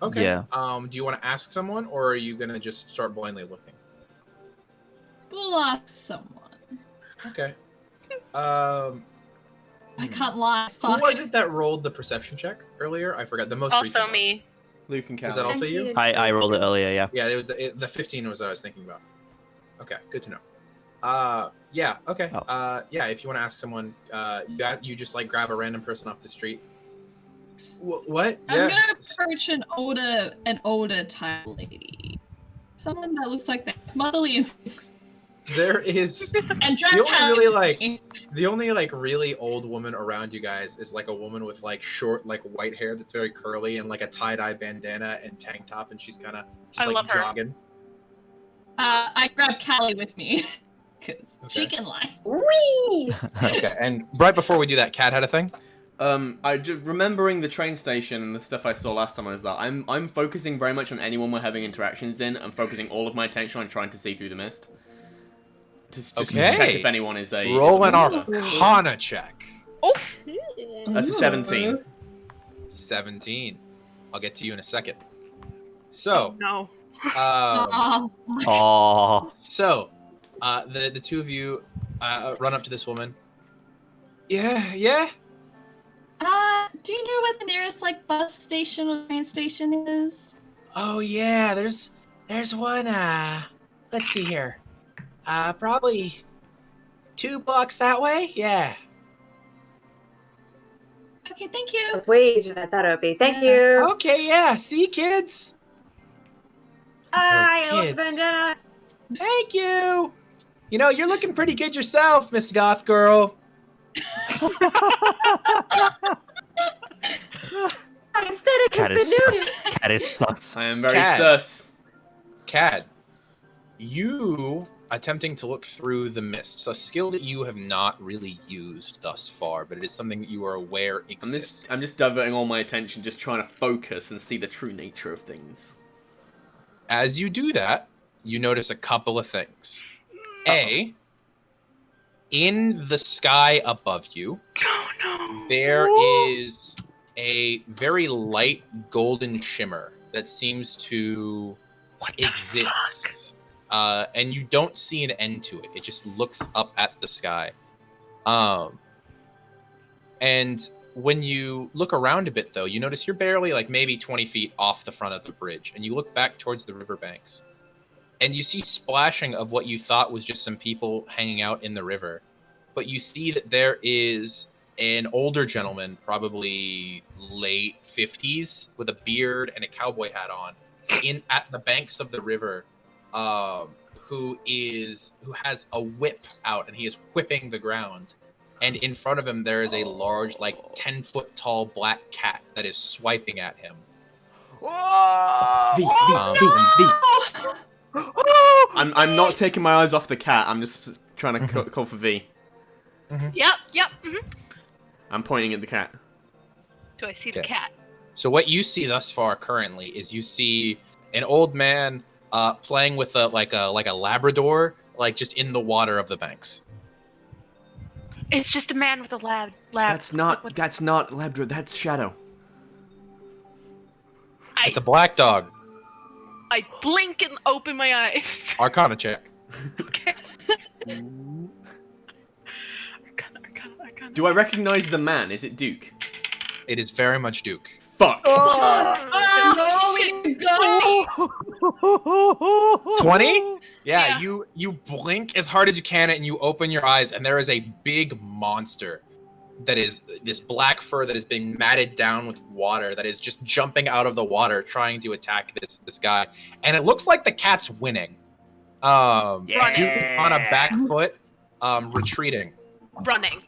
Okay. Yeah. Do you want to ask someone, or are you gonna just start blindly looking? We'll ask someone. Okay. I can't lie. Who Fuck. was it that rolled the perception check earlier? I forgot. The most recent Also one. me. Luke and Callie. Was that also you? I rolled it earlier, yeah. Yeah, it was the 15 was what I was thinking about. Okay, good to know. Yeah, okay. Oh. Yeah, if you want to ask someone, you just like grab a random person off the street. What? I'm Yeah. gonna approach an older type lady. Someone that looks like that. Motherly instincts. There is And the only really old woman around you guys is like a woman with like short like white hair that's very curly and like a tie-dye bandana and tank top, and she's I like love her. jogging. I grabbed Callie with me because she can lie. Whee! Okay, and right before we do that, Kat had a thing. I just remembering the train station and the stuff I saw last time I was there. I'm focusing very much on anyone we're having interactions in. I'm focusing all of my attention on trying to see through the mist. Just to check if anyone is a roll an monster. Arcana check. Oh, That's a 17. 17. I'll get to you in a second. So, no. So, the two of you run up to this woman. Yeah. Do you know where the nearest like bus station or train station is? Oh yeah, there's one. Let's see here. Probably 2 blocks that way. Yeah. Okay, thank you. That's way easier than I thought it would be. Thank you. Okay, yeah. See, kids. Hi, kids. Elfbender. Thank you. You know, you're looking pretty good yourself, Miss Goth Girl. Aesthetic Cat has is been sus. Cat is sus. I am very Cad. sus. Cad, you attempting to look through the mist. So a skill that you have not really used thus far, but it is something that you are aware exists. I'm just diverting all my attention, just trying to focus and see the true nature of things. As you do that, you notice a couple of things. A, in the sky above you, there is a very light golden shimmer that seems to exist. And you don't see an end to it. It just looks up at the sky. And when you look around a bit, though, you notice you're barely like maybe 20 feet off the front of the bridge. And you look back towards the riverbanks. And you see splashing of what you thought was just some people hanging out in the river. But you see that there is an older gentleman, probably late 50s, with a beard and a cowboy hat on, at the banks of the river, who has a whip out, and he is whipping the ground. And in front of him, there is a large, like 10-foot tall black cat that is swiping at him. I'm not taking my eyes off the cat. I'm just trying to call for V. Yep. Mm-hmm. I'm pointing at the cat. Do I see the cat? So what you see thus far currently is you see an old man playing with a Labrador, like just in the water of the banks. It's just a man with a lab. That's not Labrador. That's Shadow. It's a black dog. I blink and open my eyes. Arcana check. Okay. Arcana. Do I recognize the man? Is it Duke? It is very much Duke. Fuck. No, we go. 20? Yeah, you blink as hard as you can and you open your eyes, and there is a big monster that is this black fur that has been matted down with water that is just jumping out of the water trying to attack this guy. And it looks like the cat's winning. Duke is on a back foot, retreating. Running.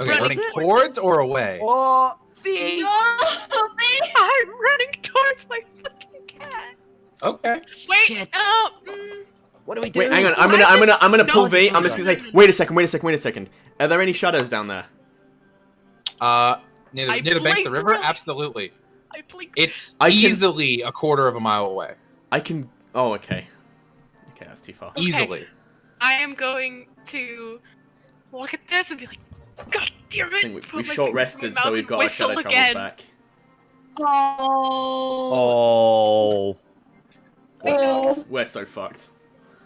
Okay, running towards or away? Oh, I'm running towards my fucking cat. Okay. Wait. Shit. What do we do? Wait, hang on. I'm gonna pull V. I'm just gonna say, wait a second. Are there any shadows down there? Near the banks of the river? Absolutely. I blinked. It's easily a quarter of a mile away. I can. Oh, okay. Okay, that's too far. Okay. Easily. I am going to look at this and be like, God damn it! We short rested, so we've got our shadow travels back. Oh. We're so fucked.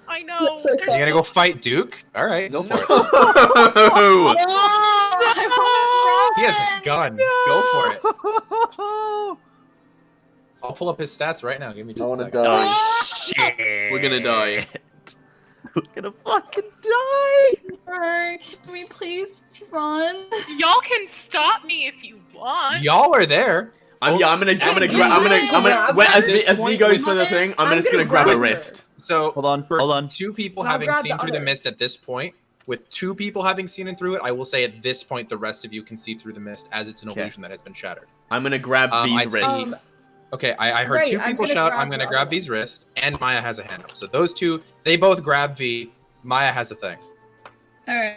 I know. So You're gonna go fight Duke? All right, go for it. No! He has a gun. Go for it. I'll pull up his stats right now. Give me just a second. Die. Shit. We're gonna die. We're gonna fucking die. Can we please run? Y'all can stop me if you want. Y'all are there. As V goes for the thing, I'm just gonna grab a wrist. So Hold on. two people Now having grab seen the through the other. mist at this point, with two people having seen it through it, I will say at this point the rest of you can see through the mist as it's an Okay. illusion that has been shattered. I'm gonna grab I'd V's see- wrist. Okay, I heard Right, two I'm people gonna shout, grab I'm gonna the grab other V's wrist, and Maya has a hand up. So those two, they both grab V. Maya has a thing. Alright.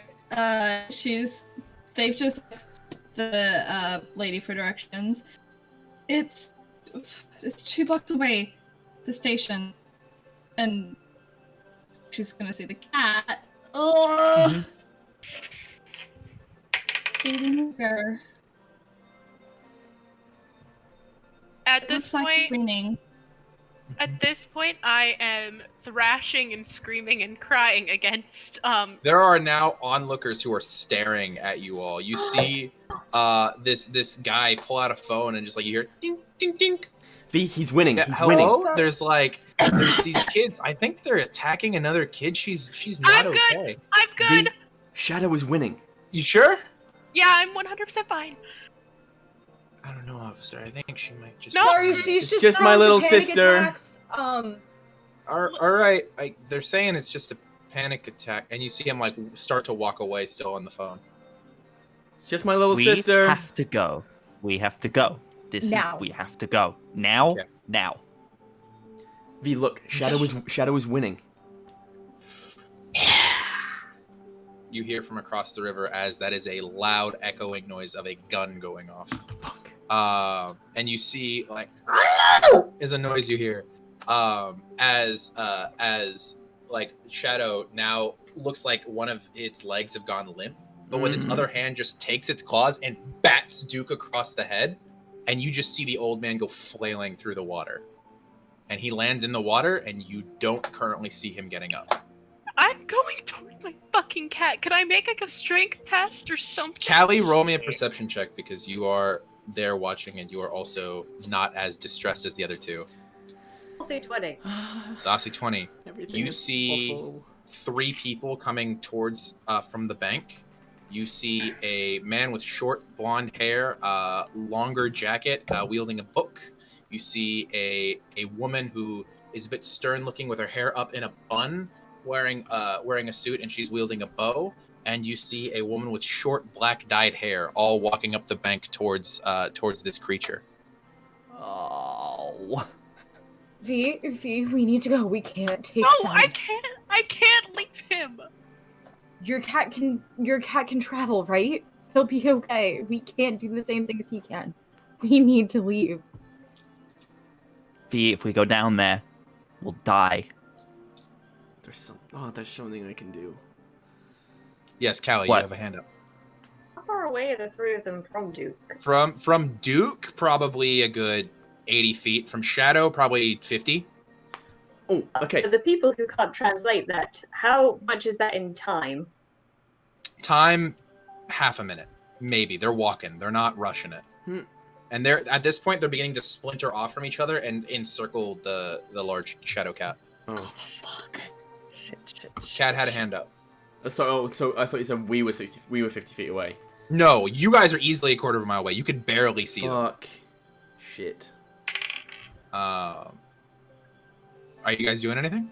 They've just asked the lady for directions. It's 2 blocks away, the station. And she's gonna see the cat. Oh, eating her. At this Looks like point, winning. At this point, I am thrashing and screaming and crying against There are now onlookers who are staring at you all. You see this guy pull out a phone and just like you hear ding ding ding. V, he's winning. Yeah, He's hello? winning. There's these kids. I think they're attacking another kid. She's not I'm good. okay. I'm good. V, Shadow is winning. You sure? Yeah, I'm 100% fine. I don't know, officer. I think she might just. No. Sorry, she's It's just just my prone to little panic sister. attacks. All right. They're saying it's just a panic attack, and you see him like start to walk away, still on the phone. It's just my little We sister. have to go. We have to go. Now. We have to go. Now? Okay. Now. V, look, Shadow is winning. You hear from across the river as that is a loud echoing noise of a gun going off. Fuck. And you see like is a noise you hear. As like Shadow now looks like one of its legs have gone limp, but with its other hand just takes its claws and bats Duke across the head, and you just see the old man go flailing through the water. And he lands in the water, and you don't currently see him getting up. I'm going toward my fucking cat. Could I make like a strength test or something? Callie, roll me a perception check because you are there watching, and you are also not as distressed as the other two. I'll say 20. Saucy 20. Everything You is see awful. 3 people coming towards from the bank. You see a man with short blonde hair, longer jacket, wielding a book. You see a woman who is a bit stern looking with her hair up in a bun, wearing a suit, and she's wielding a bow. And you see a woman with short black dyed hair, all walking up the bank towards this creature. Oh. V, we need to go. We can't take No, them. I can't leave him. Your cat can travel, right? He'll be okay. We can't do the same things he can. We need to leave. V, if we go down there, we'll die. There's something I can do. Yes, Callie, What? you have a hand up. How far away are the 3 of them from Duke? From Duke, probably a good 80 feet. From Shadow, probably 50. Oh, okay. For the people who can't translate that, how much is that in time? Time, half a minute, maybe. They're walking. They're not rushing it. And they're at this point they're beginning to splinter off from each other and encircle the large shadow cat. Oh. Fuck. Shit. Cat had a hand up. So I thought you said we were 50 feet away. No, you guys are easily a quarter of a mile away. You could barely see them. Fuck. Shit. Are you guys doing anything?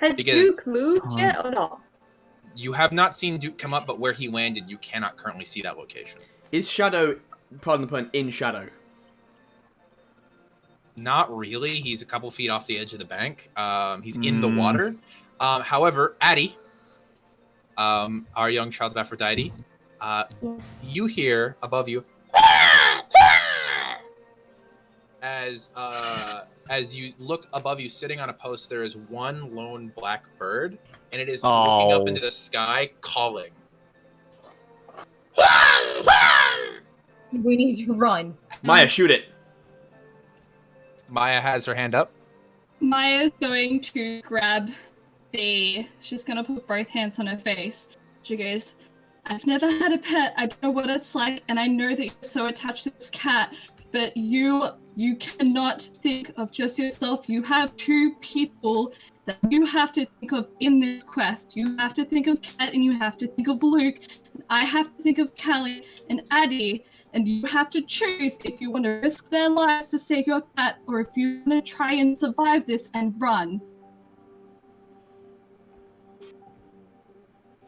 Has Because- Duke moved yet or not? You have not seen Duke come up, but where he landed, you cannot currently see that location. Is Shadow, pardon the pun, in Shadow? Not really. He's a couple feet off the edge of the bank. He's in the water. However, Addie, our young child of Aphrodite, Yes. you hear above you as you look above you, sitting on a post, there is one lone black bird, and it is looking up into the sky, calling. We need to run. Maya, shoot it. Maya has her hand up. Maya's going to grab she's gonna put both hands on her face. She goes, I've never had a pet, I don't know what it's like, and I know that you're so attached to this cat, but you cannot think of just yourself. You have 2 people that you have to think of in this quest. You have to think of Cat and you have to think of Luke. And I have to think of Callie and Addie. And you have to choose if you want to risk their lives to save your cat or if you want to try and survive this and run.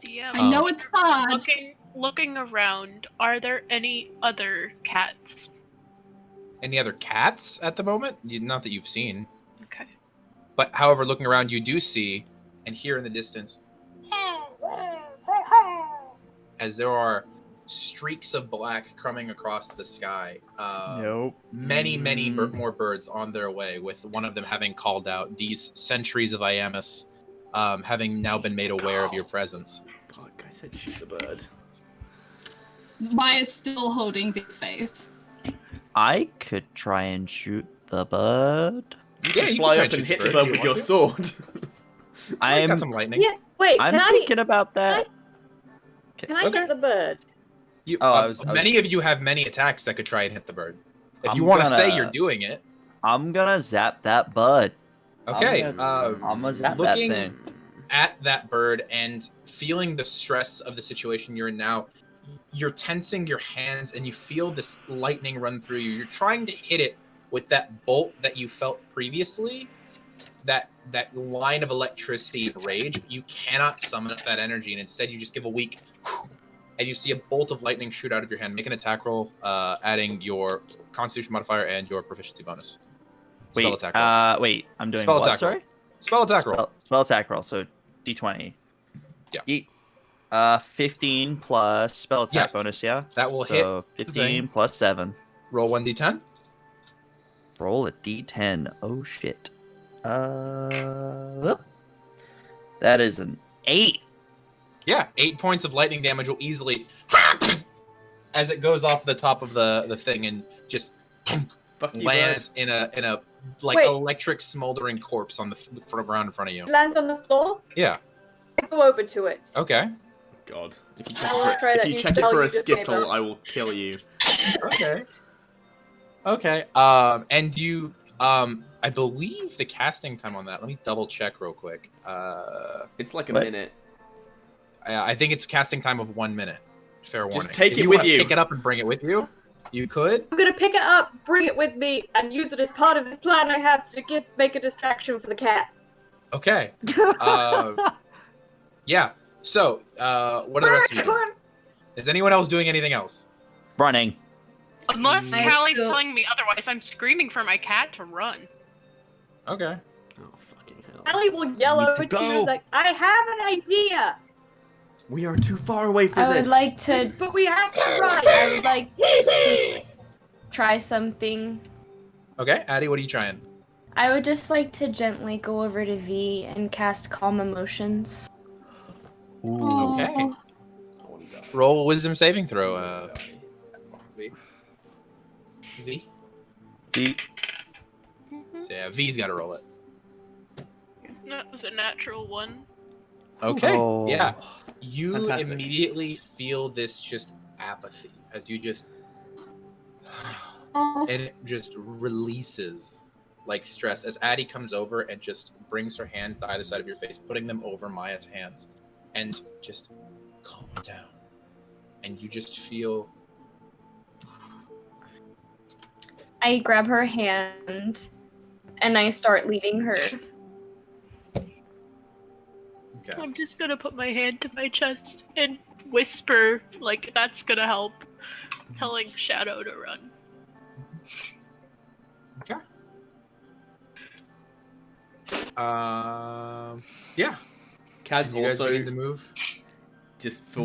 DM. I know it's hard. Looking around, are there any other cats? Any other cats at the moment? Not that you've seen. Okay. But however, looking around, you do see and hear in the distance as there are streaks of black coming across the sky. Nope. Many more birds on their way, with one of them having called out, these sentries of Iamus having now been made aware of your presence. Fuck, I said shoot the bird. Maya's still holding Vic's face. I could try and shoot the bird. You Yeah, can you fly can up try and and hit shoot the the bird bird with if your you sword. It's I'm got some lightning. Yeah, wait, I'm can thinking about that. I Okay. hit the bird? You, Oh, I was- many of you have many attacks that could try and hit the bird. If you I'm want to say gonna- you're doing it, I'm gonna zap that bird. okay. I'm gonna zap that looking thing. at that bird and feeling the stress of the situation you're in now, you're tensing your hands and you feel this lightning run through you. You're trying to hit it with that bolt that you felt previously, that line of electricity and rage. But you cannot summon up that energy, and instead you just give a weak, and you see a bolt of lightning shoot out of your hand. Make an attack roll, adding your Constitution modifier and your proficiency bonus. Spell attack roll. Wait, I'm doing Spell what? attack roll. Sorry. Spell attack roll. Spell attack roll. So D20. Yeah. 15 plus spell attack Yes. bonus. Yeah. That will so hit. 15 plus 7. Roll 1d10. Roll a D10. Oh shit. That is an 8. Yeah, 8 points of lightning damage will easily, as it goes off the top of the thing and just Fuck you, lands in a like Wait. electric smoldering corpse on the ground in front of you. It lands on the floor. Yeah. I go over to it. Okay. bird. God. If you I will try that new check it spell for you a just gave skittle, us. I will kill you. Okay. Okay. And you I believe the casting time on that. Let me double check real quick. It's like a What? minute. I think it's casting time of 1 minute. Fair warning. take If it you with wanna you. Pick it up and bring it with you. You could. I'm gonna pick it up, bring it with me, and use it as part of this plan I have to make a distraction for the cat. Okay. Yeah. So, what are the rest of you doing? Is anyone else doing anything else? Running. Unless I Callie's still- telling me otherwise, I'm screaming for my cat to run. Okay. Oh, fucking hell. Ellie will yell Need to over to go. you like, I have an idea, We are too far away for I this. would like to. but we have to run. I would like to try something. Okay, Addie, what are you trying? I would just like to gently go over to V and cast Calm Emotions. Okay. I wanna die. Roll wisdom saving throw, V. V? D- So yeah, V's gotta roll it. That was a natural one. Okay. Oh. Yeah. You Fantastic. immediately feel this just apathy as you just and it just releases like stress as Addie comes over and just brings her hand to either side of your face, putting them over Maya's hands, and just calm down. And you just feel I grab her hand and I start leading her. okay. I'm just gonna put my hand to my chest and whisper, like that's gonna help, telling Shadow to run. Okay. Yeah. Cad's You guys also begin to move. just for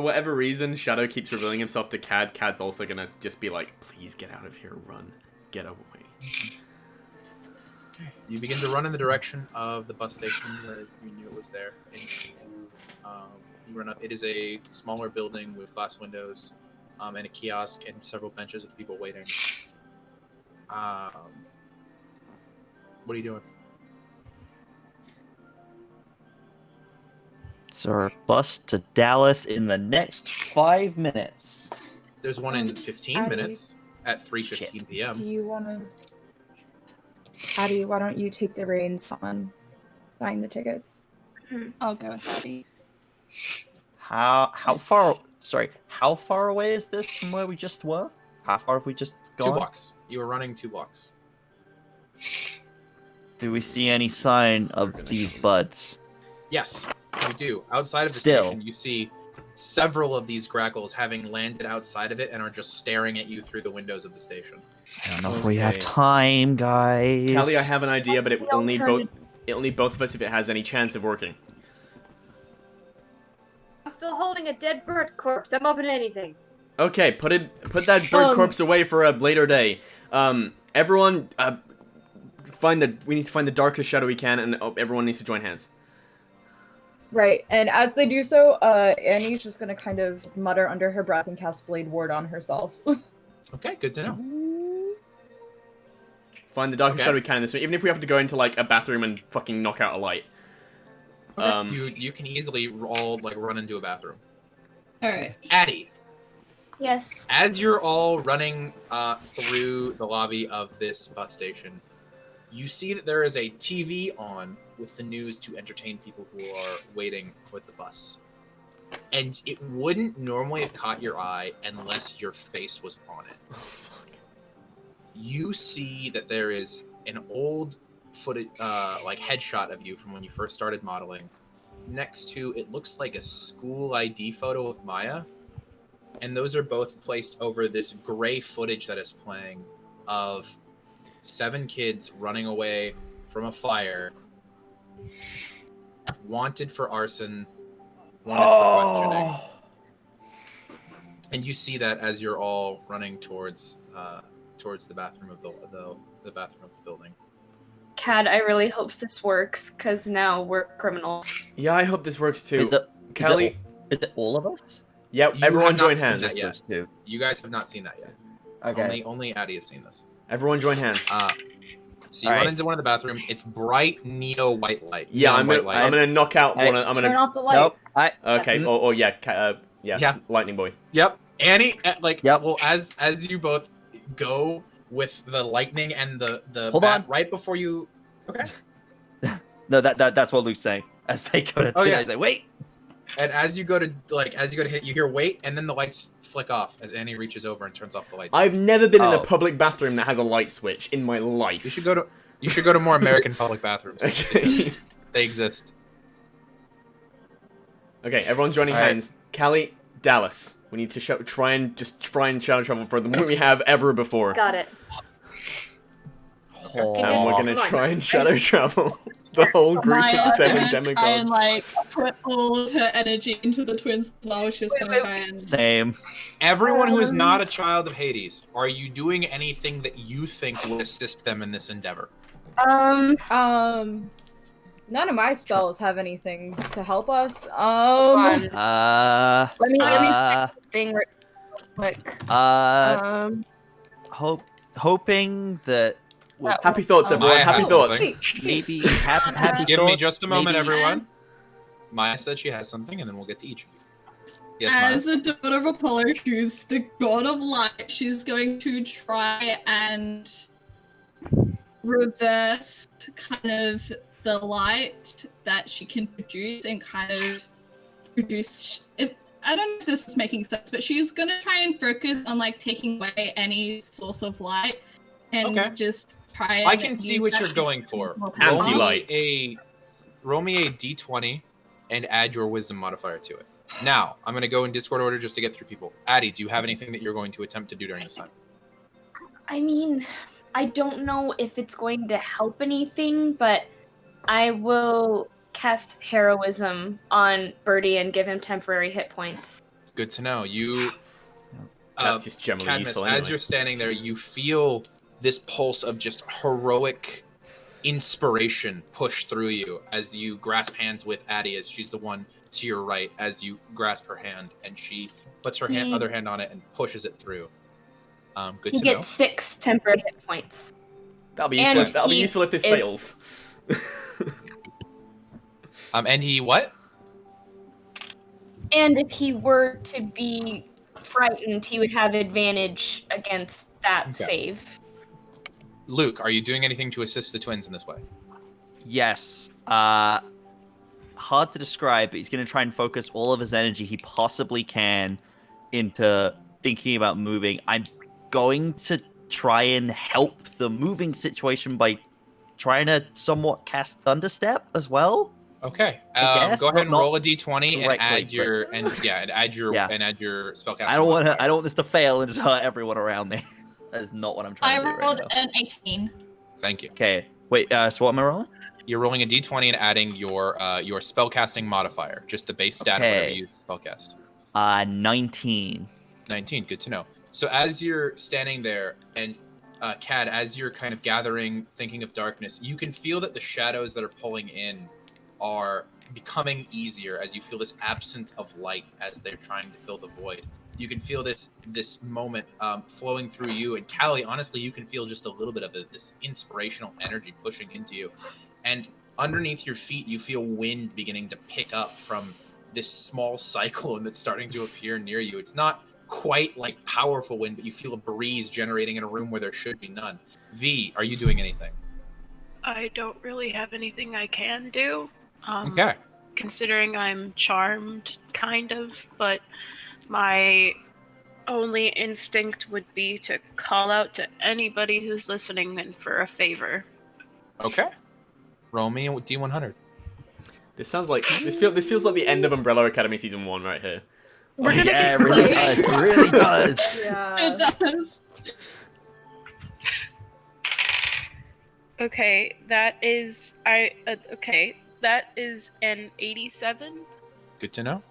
whatever reason, Shadow keeps revealing himself to Cad. Cad's also gonna just be like, "Please get out of here, run, get away." Okay. You begin to run in the direction of the bus station where you knew it was there. And you run up. It is a smaller building with glass windows, and a kiosk and several benches with people waiting. What are you doing? So our bus to Dallas in the next 5 minutes. There's one in 15 Addie. minutes at 3:15 p.m. Do you want to... Addie, why don't you take the reins on buying the tickets? I'll go with Addie. How far away is this from where we just were? How far have we just 2 gone? blocks. You were running 2 blocks. Do we see any sign of these buds? Yes. You do. Outside of the Still. station, you see several of these grackles having landed outside of it and are just staring at you through the windows of the station. I don't know if we have Okay. time, guys. Callie, I have an idea, but What's the it'll need both of us if it has any chance of working. I'm still holding a dead bird corpse. I'm open to anything. Okay, put that bird corpse away for a later day. Everyone, we need to find the darkest shadow we can, and everyone needs to join hands. Right, and as they do so, Annie's just gonna kind of mutter under her breath and cast Blade Ward on herself. Okay, good to know. Find the darkest shadow we can this way, even if we have to go into like a bathroom and fucking knock out a light. Okay. You can easily all like run into a bathroom. All right. Addie, Yes. as you're all running through the lobby of this bus station, you see that there is a TV on with the news to entertain people who are waiting for the bus. And it wouldn't normally have caught your eye unless your face was on it. You see that there is an old footage, like headshot of you from when you first started modeling. Next to it looks like a school ID photo of Maya. And those are both placed over this gray footage that is playing of 7 kids running away from a fire, wanted for arson, wanted for questioning. And you see that as you're all running towards the bathroom of the bathroom of the building. Cad, I really hope this works, because now we're criminals. Yeah, I hope this works too. Is Callie, it all of us? yep, You everyone have not join seen hands. that yet. Those two. You guys have not seen that yet. Okay. Only Addie has seen this. Everyone join hands. So you All run right. into one of the bathrooms. It's bright neo white light. Yeah, Neon I'm white light. gonna knock out Hey, one. I'm Turn gonna. off the light. Nope. Okay. Oh yeah. Yeah. Lightning boy. Yep. Annie, Yep. well, as you both go with the lightning and the Hold bat on. right before you. Okay. No, that's what Luke's saying. As they go to Oh, do yeah. that, he's like, wait. And as you go to hit, you hear wait, and then the lights flick off as Annie reaches over and turns off the lights. I've never been in a Oh. public bathroom that has a light switch in my life. You should go to more American public bathrooms. Okay. They exist. Okay, everyone's joining All right. hands. Callie, Dallas. We need to try and shadow travel further than we have ever before. Got it. And we're gonna Come on. try and shadow travel the whole group Maya's of 7 gonna demigods. try and like put all of her energy into the twins as well. She's gonna try and. Same. Everyone who is not a child of Hades, are you doing anything that you think will assist them in this endeavor? None of my spells have anything to help us. Come on. Let me check the thing real quick. Hoping that Happy thoughts, everyone. Maya Happy has thoughts. something. maybe happy Give me thoughts, just a moment, maybe- everyone. Maya said she has something, and then we'll get to each of you. Yes, Maya. As the daughter of Apollo, who's the god of light, she's going to try and reverse kind of the light that she can produce and kind of produce. I don't know if this is making sense, but she's going to try and focus on like taking away any source of light and Okay. just try and I can see use what that you're to going make for. more Anti-light. powerful. Roll me a d20 and add your wisdom modifier to it. Now, I'm going to go in Discord order just to get through people. Addie, do you have anything that you're going to attempt to do during this time? I mean, I don't know if it's going to help anything, but I will cast Heroism on Birdie and give him temporary hit points. Good to know. You, That's just generally Cadmus, useful as anyway. you're standing there, you feel this pulse of just heroic inspiration push through you as you grasp hands with Addie, as she's the one to your right, as you grasp her hand, and she puts her Me. other hand on it and pushes it through. Good He to know. gets 6 temporary hit points. That'll be And useful. That'll be he useful if this is- fails. And he what? And if he were to be frightened, he would have advantage against that Okay. save. Luke, are you doing anything to assist the twins in this way? Yes. Hard to describe, but he's going to try and focus all of his energy he possibly can into thinking about moving. I'm going to try and help the moving situation by trying to somewhat cast Thunderstep as well. Okay. I guess, Go ahead and not roll a d20 and directly, add but- your Yeah. add your spellcasting. I don't want modifier. this to fail and just hurt everyone around me. That is not what I'm trying I to do right rolled now. an 18. Thank you. Okay. Wait. So what am I rolling? You're rolling a d20 and adding your spellcasting modifier, just the base stat of whatever Okay. you spellcast. 19. 19. Good to know. So as you're standing there, and Cad, as you're kind of gathering, thinking of darkness, you can feel that the shadows that are pulling in are becoming easier as you feel this absence of light as they're trying to fill the void. You can feel this moment flowing through you, and Callie, honestly, you can feel just a little bit of this inspirational energy pushing into you. And underneath your feet, you feel wind beginning to pick up from this small cyclone that's starting to appear near you. It's not quite like powerful wind, but you feel a breeze generating in a room where there should be none. V, are you doing anything? I don't really have anything I can do. Okay. Considering I'm charmed, kind of, but my only instinct would be to call out to anybody who's listening and for a favor. Okay. Roll me a D100. This sounds like this feels like the end of Umbrella Academy season 1 right here. We're gonna Yeah, get it really played. does. It really does. Yeah. It does. Okay, that is that is an 87. Good to know.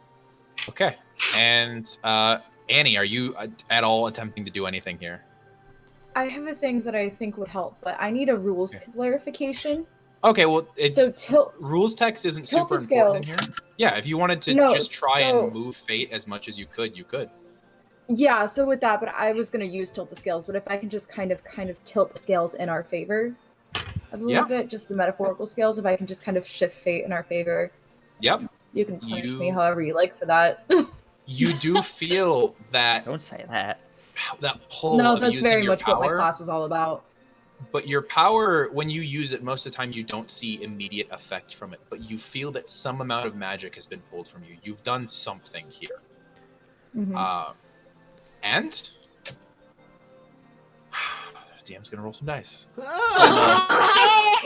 Okay. And Annie, are you at all attempting to do anything here? I have a thing that I think would help, but I need a rules clarification. Okay, well, So tilt. rules text isn't tilt super the important scales. in here. Yeah, if you wanted to No, just try so- and move fate as much as you could, you could. Yeah, so with that, but I was gonna use tilt the scales, but if I can just kind of tilt the scales in our favor a little Yeah. bit, just the metaphorical scales, if I can just kind of shift fate in our favor, Yep. you can punish me You- however you like for that. You do feel that Don't say that. pull No, of that's using very your much power, what my class is all about. but your power, when you use it, most of the time you don't see immediate effect from it, but you feel that some amount of magic has been pulled from you. You've done something here. Mhm. And DM's gonna roll some dice.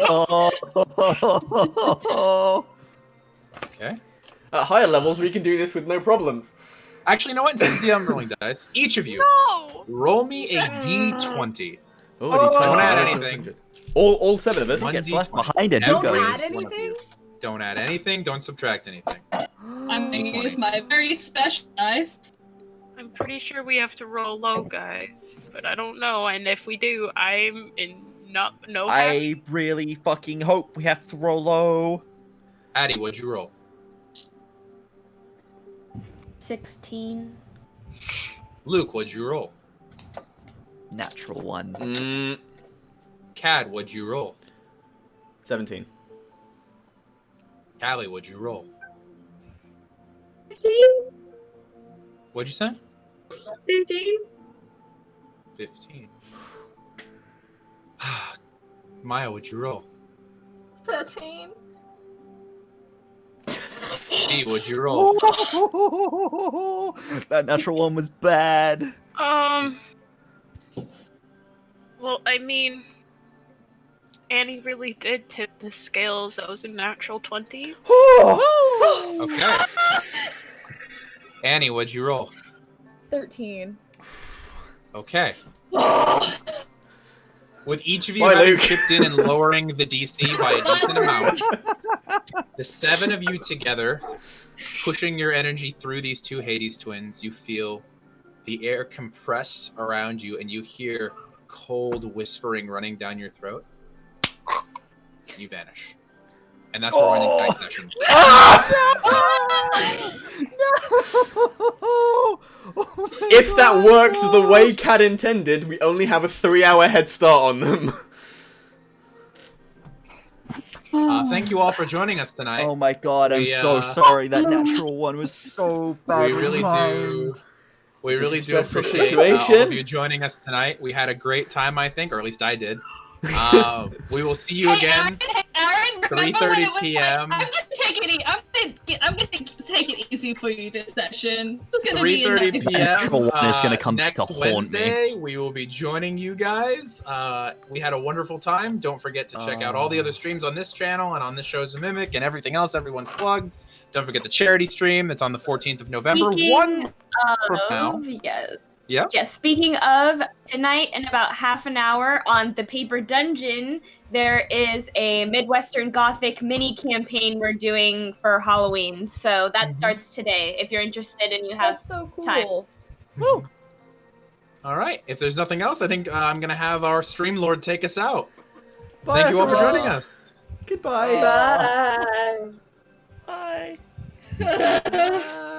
Oh. Okay. At higher levels, we can do this with no problems. Actually, you know what? Instead of DM rolling dice, each of you No! roll me a d20. Oh, Don't add anything. All 7 of us. Who One gets D20. left behind and Don't who Every goes? add one of you. anything? Don't add anything. Don't subtract anything. I'm going to use my very special dice. I'm pretty sure we have to roll low, guys, but I don't know. And if we do, I'm in no. I really fucking hope we have to roll low. Addie, what'd you roll? 16. Luke, what'd you roll? Natural one. Cad, what'd you roll? 17. Callie, what'd you roll? 15? What'd you say? 15? 15. Maya, what'd you roll? 13. Steve, what'd you roll? That natural one was bad. Well, I mean, Annie really did tip the scales. That was a natural 20. Okay. Annie, what'd you roll? 13. Okay. With each of you Bye, having Luke. chipped in and lowering the DC by a decent amount, the 7 of you together, pushing your energy through these 2 Hades twins, you feel the air compress around you and you hear cold whispering running down your throat. You vanish. And that's where we're ending tonight's session. If that worked the way Cad intended, we only have a 3-hour head start on them. Thank you all for joining us tonight. Oh my god, I'm We, so sorry. That natural one was so bad. We really do. We This is really a do stressful appreciate all situation. of you joining us tonight. We had a great time, I think, or at least I did. We will see you again. Aaron, remember when 3:30 it was p.m. Like, I'm gonna take it easy. I'm gonna take it easy for you this session. It's gonna be a 3:30 nice p.m. Central One is gonna come next to haunt me. Wednesday, we will be joining you guys. We had a wonderful time. Don't forget to check out all the other streams on this channel and on this show's a Mimic and everything else everyone's plugged. Don't forget the charity stream that's on the 14th of November. Speaking from now. yes. Yeah. Yes, speaking of, tonight in about half an hour on the Paper Dungeon, there is a Midwestern Gothic mini campaign we're doing for Halloween. So that starts today if you're interested and you have That's so cool. time. Woo. All right. If there's nothing else, I think I'm going to have our stream lord take us out. Bye, Thank you all for everyone. joining us. Goodbye. Bye. Bye. Bye.